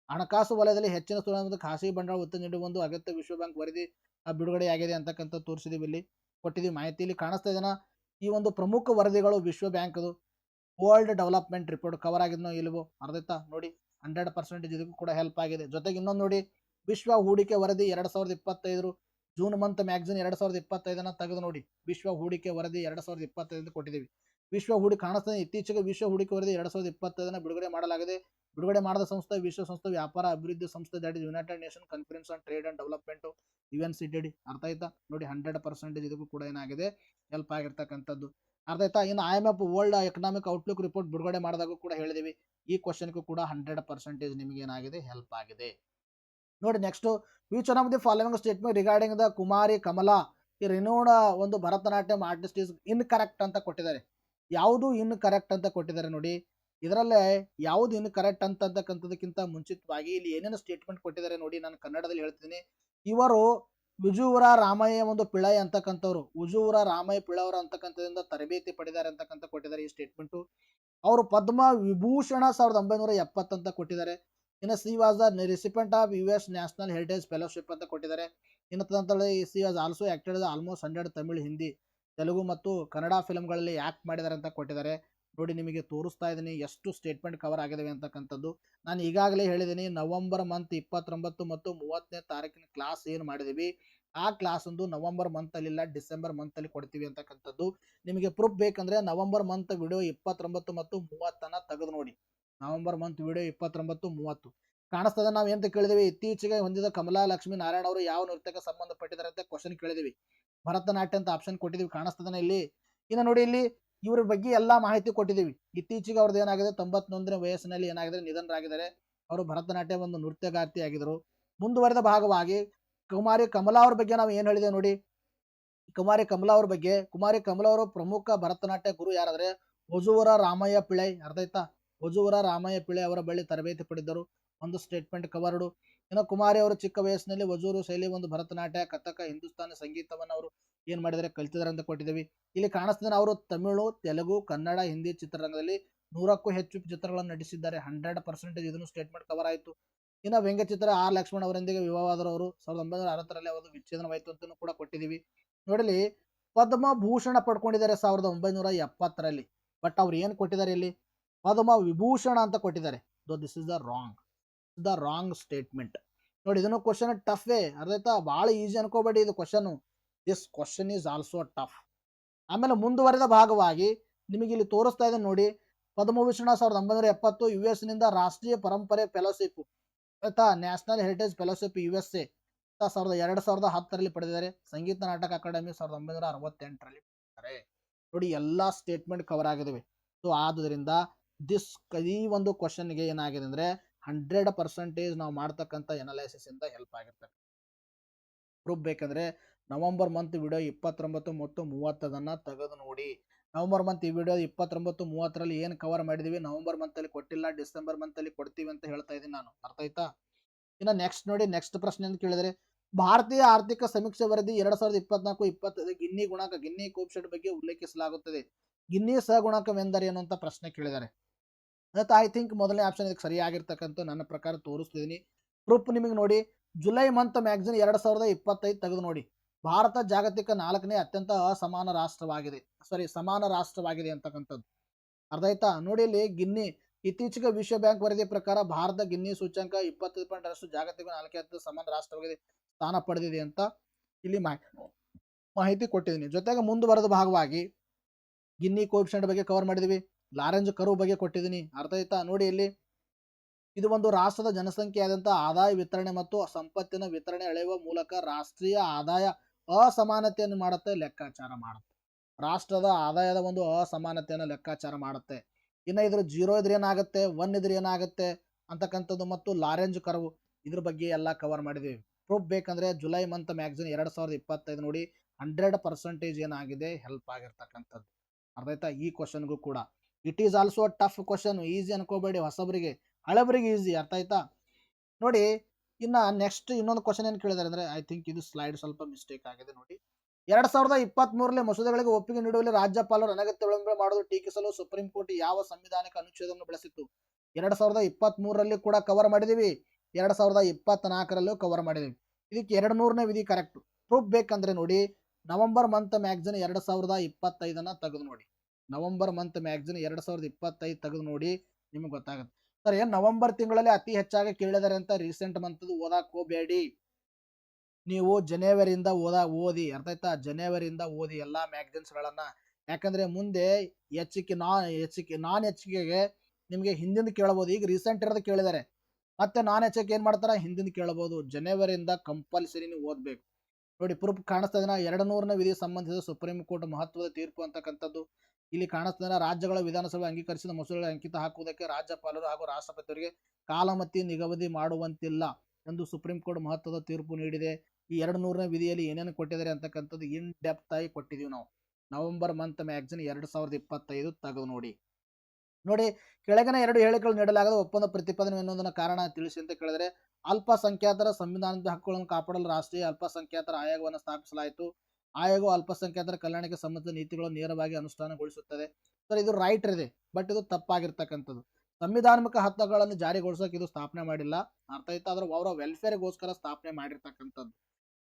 ಹಣಕಾಸು ವಲಯದಲ್ಲಿ ಹೆಚ್ಚಿನ ಸುಧಾರಣೆ ಖಾಸಗಿ ಬಂಡವಾಳ ಒತ್ತು ನೀಡುವ ಒಂದು ಅಗತ್ಯ ವಿಶ್ವ ಬ್ಯಾಂಕ್ ವರದಿ ಬಿಡುಗಡೆಯಾಗಿದೆ ಅಂತಕ್ಕಂಥ ತೋರಿಸಿದೀವಿ, ಇಲ್ಲಿ ಕೊಟ್ಟಿದ್ದೀವಿ ಮಾಹಿತಿ. ಇಲ್ಲಿ ಕಾಣಿಸ್ತಾ ಇದೆನಾ ಈ ಒಂದು ಪ್ರಮುಖ ವರದಿಗಳು ವಿಶ್ವ ಬ್ಯಾಂಕ್ದು ವರ್ಲ್ಡ್ ಡೆವಲಪ್ಮೆಂಟ್ ರಿಪೋರ್ಟ್ ಕವರ್ ಆಗಿದ್ನೋ ಇಲ್ವೋ ಅರ್ಧತಾ ನೋಡಿ. 100% ಇದಕ್ಕೂ ಕೂಡ ಹೆಲ್ಪ್ ಆಗಿದೆ. ಜೊತೆಗೆ ಇನ್ನೊಂದು ನೋಡಿ, ವಿಶ್ವ ಹೂಡಿಕೆ ವರದಿ 2025 ಜೂನ್ ಮಂತ್ ಮ್ಯಾಗ್ಝಿನ್ 2025 ತೆಗೆದು ನೋಡಿ. ವಿಶ್ವ ಹೂಡಿಕೆ ವರದಿ 2025 ಕೊಟ್ಟಿದ್ದೀವಿ. ವಿಶ್ವ ಹೂಡಿಕೆ ಕಾಣಿಸ್ತದೆ, ಇತ್ತೀಚೆಗೆ ವಿಶ್ವ ಹೂಡಿಕೆ ವರದಿ 2025 ಬಿಡುಗಡೆ ಮಾಡಲಾಗಿದೆ. ಬಿಡುಗಡೆ ಮಾಡಿದ ಸಂಸ್ಥೆ ವಿಶ್ವ ಸಂಸ್ಥೆ ವ್ಯಾಪಾರ ಅಭಿವೃದ್ಧಿ ಸಂಸ್ಥೆ, that is United nation conference on trade and development, UNCTAD. ಅರ್ಥ ಆಯ್ತಾ ನೋಡಿ. 100% ಇದಕ್ಕೂ ಕೂಡ ಏನಾಗಿದೆ ಹೆಲ್ಪ್ ಆಗಿರ್ತಕ್ಕಂಥದ್ದು, ಅರ್ಥ ಆಯ್ತಾ. ಇನ್ನು IMF world economic outlook report ಬಿಡುಗಡೆ ಮಾಡಿದಾಗ ಕೂಡ ಹೇಳಿದೀವಿ, ಈ ಕ್ವಶನ್ಗೂ ಕೂಡ 100% ನಿಮಗೆ ಏನಾಗಿದೆ ಹೆಲ್ಪ್ ಆಗಿದೆ ನೋಡಿ. Next, which one of the following statement regarding the Kumari Kamala ಈ ರಿನೋಡ್ ಒಂದು ಭರತನಾಟ್ಯಂ ಆರ್ಟಿಸ್ಟ್ ಇಸ್ ಇನ್ಕರೆಕ್ಟ್ ಅಂತ ಕೊಟ್ಟಿದ್ದಾರೆ. ಯಾವುದು ಇನ್ಕರೆಕ್ಟ್ ಅಂತ ಕೊಟ್ಟಿದ್ದಾರೆ ನೋಡಿ. ಇದರಲ್ಲೇ ಯಾವುದು ಇನ್ಕರೆಕ್ಟ್ ಅಂತಕ್ಕಂಥದಕ್ಕಿಂತ ಮುಂಚಿತವಾಗಿ ಇಲ್ಲಿ ಏನೇನು ಸ್ಟೇಟ್ಮೆಂಟ್ ಕೊಟ್ಟಿದ್ದಾರೆ ನೋಡಿ, ನಾನು ಕನ್ನಡದಲ್ಲಿ ಹೇಳ್ತೀನಿ. ಇವರು ಉಜುವರ ರಾಮಯ್ಯ ಒಂದು ಪಿಳೈ ಅಂತಕ್ಕಂಥವ್ರು, ಉಜುವರ ರಾಮಯ್ಯ ಪಿಳವರ ಅಂತಕ್ಕಂಥದ್ರಿಂದ ತರಬೇತಿ ಪಡೆದಾರೆ ಅಂತಕ್ಕಂಥ ಕೊಟ್ಟಿದ್ದಾರೆ ಈ ಸ್ಟೇಟ್ಮೆಂಟು. ಅವರು ಪದ್ಮ ವಿಭೂಷಣ 1970 ಅಂತ ಕೊಟ್ಟಿದ್ದಾರೆ. ಇನ್ನು C was the recipient of US national heritage fellowship ಅಂತ ಕೊಟ್ಟಿದ್ದಾರೆ. ಇನ್ನು ತದನಂತರ C was also acted almost 100 Tamil, Hindi, Telugu ಮತ್ತು ಕನ್ನಡ ಫಿಲ್ಮ್ಗಳಲ್ಲಿ ಆಕ್ಟ್ ಮಾಡಿದ್ದಾರೆ ಅಂತ ಕೊಟ್ಟಿದ್ದಾರೆ ನೋಡಿ. ನಿಮಗೆ ತೋರಿಸ್ತಾ ಇದ್ದೀನಿ ಎಷ್ಟು ಸ್ಟೇಟ್ಮೆಂಟ್ ಕವರ್ ಆಗಿದಾವೆ ಅಂತಕ್ಕಂಥದ್ದು. ನಾನು ಈಗಾಗಲೇ ಹೇಳಿದ್ದೀನಿ, ನವೆಂಬರ್ ಮಂತ್ 29 ಮತ್ತು 30ನೇ ತಾರೀಕಿನ ಕ್ಲಾಸ್ ಏನು ಮಾಡಿದೀವಿ, ಆ ಕ್ಲಾಸ್ ಒಂದು ನವೆಂಬರ್ ಮಂತ್ ಅಲ್ಲಿ ಇಲ್ಲ, ಡಿಸೆಂಬರ್ ಮಂತ್ ಅಲ್ಲಿ ಕೊಡ್ತೀವಿ ಅಂತಕ್ಕಂಥದ್ದು. ನಿಮಗೆ ಪ್ರೂಫ್ ಬೇಕಂದ್ರೆ ನವೆಂಬರ್ ಮಂತ್ ವಿಡಿಯೋ 29 ಮತ್ತು 30 ತೆಗೆದು ನೋಡಿ. ನವೆಂಬರ್ ಮಂತ್ ವಿಡಿಯೋ 29, 30 ಕಾಣಿಸ್ತದೆ. ನಾವು ಎಂತ ಕೇಳಿದೀವಿ, ಇತ್ತೀಚೆಗೆ ಹೊಂದಿದ ಕಮಲಾ ಲಕ್ಷ್ಮೀ ನಾರಾಯಣ ಅವರು ಯಾವ ನೃತ್ಯಕ್ಕೆ ಸಂಬಂಧಪಟ್ಟಿದ್ದಾರೆ ಅಂತ ಕ್ವಶನ್ ಕೇಳಿದೀವಿ. ಭರತನಾಟ್ಯ ಅಂತ ಆಪ್ಷನ್ ಕೊಟ್ಟಿದೀವಿ, ಕಾಣಿಸ್ತದನ ಇಲ್ಲಿ. ಇನ್ನು ನೋಡಿ, ಇಲ್ಲಿ ಇವ್ರ ಬಗ್ಗೆ ಎಲ್ಲಾ ಮಾಹಿತಿ ಕೊಟ್ಟಿದ್ದೀವಿ. ಇತ್ತೀಚೆಗೆ ಅವ್ರದ್ದು ಏನಾಗಿದೆ, 91ನೇ ವಯಸ್ಸಿನಲ್ಲಿ ಏನಾಗಿದೆ ನಿಧನರಾಗಿದ್ದಾರೆ. ಅವರು ಭರತನಾಟ್ಯ ಒಂದು ನೃತ್ಯಗಾರ್ತಿ ಆಗಿದ್ರು. ಮುಂದುವರೆದ ಭಾಗವಾಗಿ ಕುಮಾರಿ ಕಮಲಾ ಅವ್ರ ಬಗ್ಗೆ ನಾವು ಏನ್ ಹೇಳಿದೆ ನೋಡಿ. ಕುಮಾರಿ ಕಮಲಾ ಅವ್ರ ಬಗ್ಗೆ, ಕುಮಾರಿ ಕಮಲಾ ಅವರು ಪ್ರಮುಖ ಭರತನಾಟ್ಯ ಗುರು ಯಾರಾದ್ರೆ ಒಜುವರ ರಾಮಯ್ಯ ಪಿಳೈ, ಅರ್ಥ ಆಯ್ತಾ. ಒಜುವರ ರಾಮಯ್ಯ ಪಿಳೈ ಅವರ ಬಳಿ ತರಬೇತಿ ಪಡೆದರು, ಒಂದು ಸ್ಟೇಟ್ಮೆಂಟ್ ಕವರ್ಡು. ಇನ್ನು ಕುಮಾರಿ ಅವರು ಚಿಕ್ಕ ವಯಸ್ಸಿನಲ್ಲಿ ವಜೂರು ಶೈಲಿ ಒಂದು ಭರತನಾಟ್ಯ, ಕಥಕ, ಹಿಂದೂಸ್ತಾನಿ ಸಂಗೀತವನ್ನು ಅವರು ಏನ್ ಮಾಡಿದರೆ ಕಲ್ತಿದ್ದಾರೆ ಅಂತ ಕೊಟ್ಟಿದ್ದೀವಿ. ಇಲ್ಲಿ ಕಾಣಿಸ್ತಾನೆ ಅವರು ತಮಿಳು, ತೆಲುಗು, ಕನ್ನಡ, ಹಿಂದಿ ಚಿತ್ರರಂಗದಲ್ಲಿ 100ಕ್ಕೂ ಹೆಚ್ಚು ಚಿತ್ರಗಳನ್ನು ನಟಿಸಿದ್ದಾರೆ. 100% ಇದನ್ನು ಸ್ಟೇಟ್ಮೆಂಟ್ ಕವರ್ ಆಯಿತು. ಇನ್ನು ವ್ಯಂಗ್ಯಚಿತ್ರ ಆರ್ ಲಕ್ಷ್ಮಣ್ ಅವರೊಂದಿಗೆ ವಿವಾಹವಾದರು. ಅವರು 1960ರಲ್ಲಿ ಅವರು ವಿಚ್ಛೇದನವಾಯಿತು ಅಂತ ಕೂಡ ಕೊಟ್ಟಿದ್ದೀವಿ. ನೋಡಲಿ, ಪದ್ಮಭೂಷಣ ಪಡ್ಕೊಂಡಿದ್ದಾರೆ 1970ರಲ್ಲಿ. ಬಟ್ ಅವ್ರು ಏನ್ ಕೊಟ್ಟಿದ್ದಾರೆ ಇಲ್ಲಿ, ಪದ್ಮ ವಿಭೂಷಣ ಅಂತ ಕೊಟ್ಟಿದ್ದಾರೆ. This is the wrong statement ನೋಡಿ. ಇದನ್ನು ಕ್ವಶನ್ ಟಫೇ, ಅರ್ಥ ಆಯ್ತಾ. ಬಹಳ ಈಸಿ ಅನ್ಕೋಬೇಡಿ ಇದು question. This question is also tough. ಆಮೇಲೆ ಮುಂದುವರೆದ ಭಾಗವಾಗಿ ನಿಮಗೆ ಇಲ್ಲಿ ತೋರಿಸ್ತಾ ಇದೆ ನೋಡಿ. ಪದ್ಮಭೂಷಣ 1970 US ನಿಂದ ರಾಷ್ಟ್ರೀಯ ಪರಂಪರೆ ಫೆಲೋಶಿಪ್ ಆಯ್ತಾ, ನ್ಯಾಷನಲ್ ಹೆರಿಟೇಜ್ ಫೆಲೋಶಿಪ್ USA 2010ರಲ್ಲಿ ಪಡೆದಿದ್ದಾರೆ. ಸಂಗೀತ ನಾಟಕ ಅಕಾಡೆಮಿ 1968ರಲ್ಲಿ ಪಡೆದಿದ್ದಾರೆ ನೋಡಿ. ಎಲ್ಲಾ ಸ್ಟೇಟ್ಮೆಂಟ್ ಕವರ್ ಆಗಿದಾವೆ. ಸೊ ಆದ್ರಿಂದ ಈ ಒಂದು ಕ್ವಶನ್ಗೆ ಏನಾಗಿದೆ ಅಂದ್ರೆ 100% ನಾವು ಮಾಡ್ತಕ್ಕಂಥ ಎನಾಲಿಸಿಸ್ ಇಂದ ಹೆಲ್ಪ್ ಆಗಿರ್ತದೆ. ಪ್ರೂಫ್ ಬೇಕಂದ್ರೆ ನವೆಂಬರ್ ಮಂತ್ ವಿಡಿಯೋ 29 ಮತ್ತು 30 ತೆಗೆದು ನೋಡಿ. ನವೆಂಬರ್ ಮಂತ್ ಈ ವಿಡಿಯೋ 29, 30ರಲ್ಲಿ ಏನು ಕವರ್ ಮಾಡಿದೀವಿ, ನವೆಂಬರ್ ಮಂತ್ ಅಲ್ಲಿ ಕೊಟ್ಟಿಲ್ಲ, ಡಿಸೆಂಬರ್ ಮಂತ್ ಅಲ್ಲಿ ಕೊಡ್ತೀವಿ ಅಂತ ಹೇಳ್ತಾ ಇದ್ದೀನಿ ನಾನು, ಅರ್ಥ ಆಯ್ತಾ. ಇನ್ನು ನೆಕ್ಸ್ಟ್ ನೋಡಿ, ನೆಕ್ಸ್ಟ್ ಪ್ರಶ್ನೆ ಅಂತ ಕೇಳಿದ್ರೆ, ಭಾರತೀಯ ಆರ್ಥಿಕ ಸಮೀಕ್ಷೆ ವರದಿ 2024-25 ಗಿನ್ನಿ ಗುಣಾಂಕ, ಗಿನ್ನಿ ಕೋಎಫಿಷಿಯಂಟ್ ಬಗ್ಗೆ ಉಲ್ಲೇಖಿಸಲಾಗುತ್ತದೆ. ಗಿನ್ನಿ ಸಹಗುಣಾಂಕವೆಂದರೇನು ಅಂತ ಪ್ರಶ್ನೆ ಕೇಳಿದ್ದಾರೆ. ಅದಕ್ಕೆ ಐ ಥಿಂಕ್ ಮೊದಲನೇ ಆಪ್ಷನ್ ಇದಕ್ಕೆ ಸರಿಯಾಗಿರ್ತಕ್ಕಂಥ ನನ್ನ ಪ್ರಕಾರ ತೋರಿಸ್ತಿದ್ದೀನಿ. ಪ್ರೂಫ್ ನಿಮಗೆ ನೋಡಿ, ಜುಲೈ ಮಂತ್ ಮ್ಯಾಗ್ಝಿನ್ 2025 ತೆಗೆದು ನೋಡಿ. ಭಾರತ ಜಾಗತಿಕ 4ನೇ ಅತ್ಯಂತ ಸಮಾನ ರಾಷ್ಟ್ರವಾಗಿದೆ ಅಂತಕ್ಕಂಥದ್ದು, ಅರ್ಥ ಆಯ್ತಾ. ನೋಡಿ, ಇಲ್ಲಿ ಗಿನ್ನಿ ಇತ್ತೀಚೆಗೆ ವಿಶ್ವ ಬ್ಯಾಂಕ್ ವರದಿ ಪ್ರಕಾರ ಭಾರತ ಗಿನ್ನಿ ಸೂಚ್ಯಂಕ 25 ಜಾಗತಿಕ 4 ಸಮಾನ ರಾಷ್ಟ್ರವಾಗಿ ಸ್ಥಾನ ಪಡೆದಿದೆ ಅಂತ ಇಲ್ಲಿ ಮಾಹಿತಿ ಕೊಟ್ಟಿದ್ದೀನಿ. ಜೊತೆಗೆ ಮುಂದುವರೆದ ಭಾಗವಾಗಿ ಗಿನ್ನಿ ಕೋಎಫಿಷಿಯಂಟ್ ಬಗ್ಗೆ ಕವರ್ ಮಾಡಿದೀವಿ, ಲಾರೆಂಜ್ ಕರ್ವ್ ಬಗ್ಗೆ ಕೊಟ್ಟಿದ್ದೀನಿ. ಅರ್ಥ ಆಯ್ತಾ? ನೋಡಿ ಇಲ್ಲಿ ಇದು ಒಂದು ರಾಷ್ಟ್ರದ ಜನಸಂಖ್ಯೆಯಾದಂಥ ಆದಾಯ ವಿತರಣೆ ಮತ್ತು ಸಂಪತ್ತಿನ ವಿತರಣೆ ಅಳೆಯುವ ಮೂಲಕ ರಾಷ್ಟ್ರೀಯ ಆದಾಯ ಅಸಮಾನತೆಯನ್ನು ಮಾಡುತ್ತೆ, ಲೆಕ್ಕಾಚಾರ ಮಾಡುತ್ತೆ. ರಾಷ್ಟ್ರದ ಆದಾಯದ ಒಂದು ಅಸಮಾನತೆಯನ್ನು ಲೆಕ್ಕಾಚಾರ ಮಾಡುತ್ತೆ. ಇನ್ನು ಇದ್ರ 0 ಇದ್ರೆ ಏನಾಗುತ್ತೆ, 1 ಇದ್ರೆ ಏನಾಗುತ್ತೆ ಅಂತಕ್ಕಂಥದ್ದು ಮತ್ತು ಲಾರೆಂಜ್ ಕರ್ವ್ ಇದ್ರ ಬಗ್ಗೆ ಎಲ್ಲ ಕವರ್ ಮಾಡಿದ್ದೀವಿ. ಪ್ರೂಫ್ ಬೇಕಂದ್ರೆ ಜುಲೈ ಮಂತ್ ಮ್ಯಾಗಝಿನ್ 2025 ನೋಡಿ 100% ಏನಾಗಿದೆ ಹೆಲ್ಪ್ ಆಗಿರ್ತಕ್ಕಂಥದ್ದು. ಅರ್ಥ ಆಯ್ತಾ? ಈ ಕ್ವಶನ್ಗೂ ಕೂಡ it is also tough question, easy ಅನ್ಕೋಬೇಡಿ, ಹೊಸಬರಿಗೆ ಹಳಬರಿಗೆ ಈಸಿ. ಅರ್ಥ ಆಯ್ತಾ? ನೋಡಿ ಇನ್ನ ನೆಕ್ಸ್ಟ್ ಇನ್ನೊಂದು ಕ್ವಶನ್ ಏನು ಕೇಳಿದಾರೆ ಅಂದ್ರೆ, ಐ ಥಿಂಕ್ ಇದು ಸ್ಲೈಡ್ ಸ್ವಲ್ಪ ಮಿಸ್ಟೇಕ್ ಆಗಿದೆ. ನೋಡಿ 2023 ಮಸೂದೆಗಳಿಗೆ ಒಪ್ಪಿಗೆ ನೀಡುವಲ್ಲಿ ರಾಜ್ಯಪಾಲರು ಅನಗತ್ಯ ವಿಳಂಬ ಮಾಡುವುದು ಟೀಕಿಸಲು ಸುಪ್ರೀಂ ಕೋರ್ಟ್ ಯಾವ ಸಂವಿಧಾನಿಕ ಅನುಚ್ಛೇದವನ್ನು ಬಳಸಿತ್ತು? 2023 ಕೂಡ ಕವರ್ ಮಾಡಿದೀವಿ, 2024 ಕವರ್ ಮಾಡಿದೀವಿ. ಇದಕ್ಕೆ 200ನೇ ವಿಧಿ ಕರೆಕ್ಟ್. ಪ್ರೂಫ್ ಬೇಕಂದ್ರೆ ನೋಡಿ ನವೆಂಬರ್ ಮಂತ್ ಮ್ಯಾಗಝಿನ್ 2025 ತೆಗೆದು ನೋಡಿ. ನವೆಂಬರ್ ಮಂತ್ ಮ್ಯಾಗಝಿನ್ 2025 ತೆಗೆದು ನೋಡಿ, ನಿಮಗೆ ಗೊತ್ತಾಗುತ್ತೆ. ಸರ್ ಏನ್ ನವೆಂಬರ್ ತಿಂಗಳಲ್ಲಿ ಅತಿ ಹೆಚ್ಚಾಗಿ ಕೇಳಿದಾರೆ ಅಂತ ರೀಸೆಂಟ್ ಮಂತ್ ಓದಾಕ್ ಹೋಗಬೇಡಿ. ನೀವು ಜನವರಿಯಿಂದ ಓದಿ. ಅರ್ಥ ಆಯ್ತಾ? ಜನವರಿಯಿಂದ ಓದಿ ಎಲ್ಲಾ ಮ್ಯಾಗಝಿನ್ಸ್ ಗಳನ್ನ. ಯಾಕಂದ್ರೆ ಮುಂದೆ ನಾನ್ ಹೆಚ್ಚಿಗೆಗೆ ನಿಮ್ಗೆ ಹಿಂದಿಂದ ಕೇಳಬಹುದು. ಈಗ ರೀಸೆಂಟ್ ಇರೋದು ಕೇಳಿದಾರೆ, ಮತ್ತೆ ನಾನ್ ಹೆಚ್ಚಕ್ಕೆ ಏನ್ ಮಾಡ್ತಾರ, ಹಿಂದಿಂದ ಕೇಳಬಹುದು. ಜನವರಿಯಿಂದ ಕಂಪಲ್ಸರಿ ನೀವು ಓದ್ಬೇಕು. ನೋಡಿ ಪ್ರೂಫ್ ಕಾಣಿಸ್ತಾ ಇದನ್ನ 200ನೇ ವಿಧಿ ಸಂಬಂಧಿಸಿದ ಸುಪ್ರೀಂ ಕೋರ್ಟ್ ಮಹತ್ವದ ತೀರ್ಪು ಅಂತಕ್ಕಂಥದ್ದು ಇಲ್ಲಿ ಕಾಣಿಸ್ತಾ. ರಾಜ್ಯಗಳ ವಿಧಾನಸಭೆ ಅಂಗೀಕರಿಸಿದ ಮಸೂದೆಗಳ ಅಂಕಿತ ಹಾಕುವುದಕ್ಕೆ ರಾಜ್ಯಪಾಲರು ಹಾಗೂ ರಾಷ್ಟ್ರಪತಿಯವರಿಗೆ ಕಾಲಮಿತಿ ನಿಗದಿ ಮಾಡುವಂತಿಲ್ಲ ಎಂದು ಸುಪ್ರೀಂ ಕೋರ್ಟ್ ಮಹತ್ವದ ತೀರ್ಪು ನೀಡಿದೆ. ಈ 200ನೇ ವಿಧಿಯಲ್ಲಿ ಏನೇನು ಕೊಟ್ಟಿದ್ದಾರೆ ಅಂತಕ್ಕಂಥದ್ದು ಇನ್ ಡೆಪ್ತ್ ಆಗಿ ಕೊಟ್ಟಿದೀವಿ ನಾವು. ನವೆಂಬರ್ ಮಂತ್ ಮ್ಯಾಗಝಿನ್ 2025 ತೆಗೆದು ನೋಡಿ. ನೋಡಿ ಕೆಳಗಿನ 2 ಹೇಳಿಕೆಗಳು ನೀಡಲಾಗದ ಒಪ್ಪಂದ ಪ್ರತಿಪಾದನೆ ಎನ್ನುವುದನ್ನು ಕಾರಣ ತಿಳಿಸಿ ಅಂತ ಕೇಳಿದರೆ, ಅಲ್ಪಸಂಖ್ಯಾತರ ಸಂವಿಧಾನದ ಹಕ್ಕುಗಳನ್ನು ಕಾಪಾಡಲು ರಾಷ್ಟ್ರೀಯ ಅಲ್ಪಸಂಖ್ಯಾತರ ಆಯೋಗವನ್ನು ಸ್ಥಾಪಿಸಲಾಯಿತು. ಆಯೋಗವು ಅಲ್ಪಸಂಖ್ಯಾತರ ಕಲ್ಯಾಣಕ್ಕೆ ಸಂಬಂಧಿಸಿದ ನೀತಿಗಳನ್ನು ನೇರವಾಗಿ ಅನುಷ್ಠಾನಗೊಳಿಸುತ್ತದೆ. ಸರ್ ಇದು ರೈಟ್ ಇದೆ, ಬಟ್ ಇದು ತಪ್ಪಾಗಿರ್ತಕ್ಕಂಥದ್ದು. ಸಂವಿಧಾನಿಕ ಹಕ್ಕುಗಳನ್ನು ಜಾರಿಗೊಳಿಸೋಕೆ ಇದು ಸ್ಥಾಪನೆ ಮಾಡಿಲ್ಲ. ಅರ್ಥ ಆಯ್ತಾ? ಆದ್ರೆ ಅವರ ವೆಲ್ಫೇರ್ಗೋಸ್ಕರ ಸ್ಥಾಪನೆ ಮಾಡಿರ್ತಕ್ಕಂಥದ್ದು.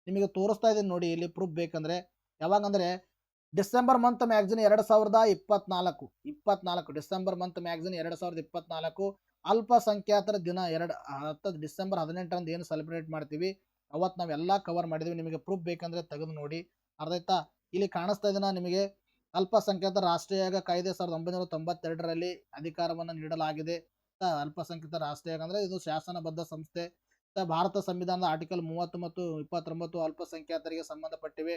ನಿಮಗೆ ತೋರಿಸ್ತಾ ಇದ್ದೀನಿ ನೋಡಿ ಇಲ್ಲಿ ಪ್ರೂಫ್ ಬೇಕಂದ್ರೆ. ಯಾವಾಗಂದ್ರೆ December month magazine 2024 December month magazine 2024 ಅಲ್ಪಸಂಖ್ಯಾತರ ದಿನ ಡಿಸೆಂಬರ್ 18 ಏನು ಸೆಲೆಬ್ರೇಟ್ ಮಾಡ್ತೀವಿ ಅವತ್ತು ನಾವೆಲ್ಲ ಕವರ್ ಮಾಡಿದೀವಿ. ನಿಮಗೆ ಪ್ರೂಫ್ ಬೇಕಂದ್ರೆ ತೆಗೆದು ನೋಡಿ. ಅರ್ಥ ಆಯ್ತಾ? ಇಲ್ಲಿ ಕಾಣಿಸ್ತಾ ಇದನ್ನ ನಿಮಗೆ ಅಲ್ಪಸಂಖ್ಯಾತರ ರಾಷ್ಟ್ರೀಯ ಆಯೋಗ ಕಾಯ್ದೆ 1992ರಲ್ಲಿ ಅಧಿಕಾರವನ್ನು ನೀಡಲಾಗಿದೆ. ಅಲ್ಪಸಂಖ್ಯಾತ ರಾಷ್ಟ್ರೀಯ ಆಯೋಗ ಅಂದ್ರೆ ಇದು ಶಾಸನಬದ್ಧ ಸಂಸ್ಥೆ. ಭಾರತ ಸಂವಿಧಾನದ ಆರ್ಟಿಕಲ್ 30 ಮತ್ತು 29 ಅಲ್ಪಸಂಖ್ಯಾತರಿಗೆ ಸಂಬಂಧಪಟ್ಟಿವೆ.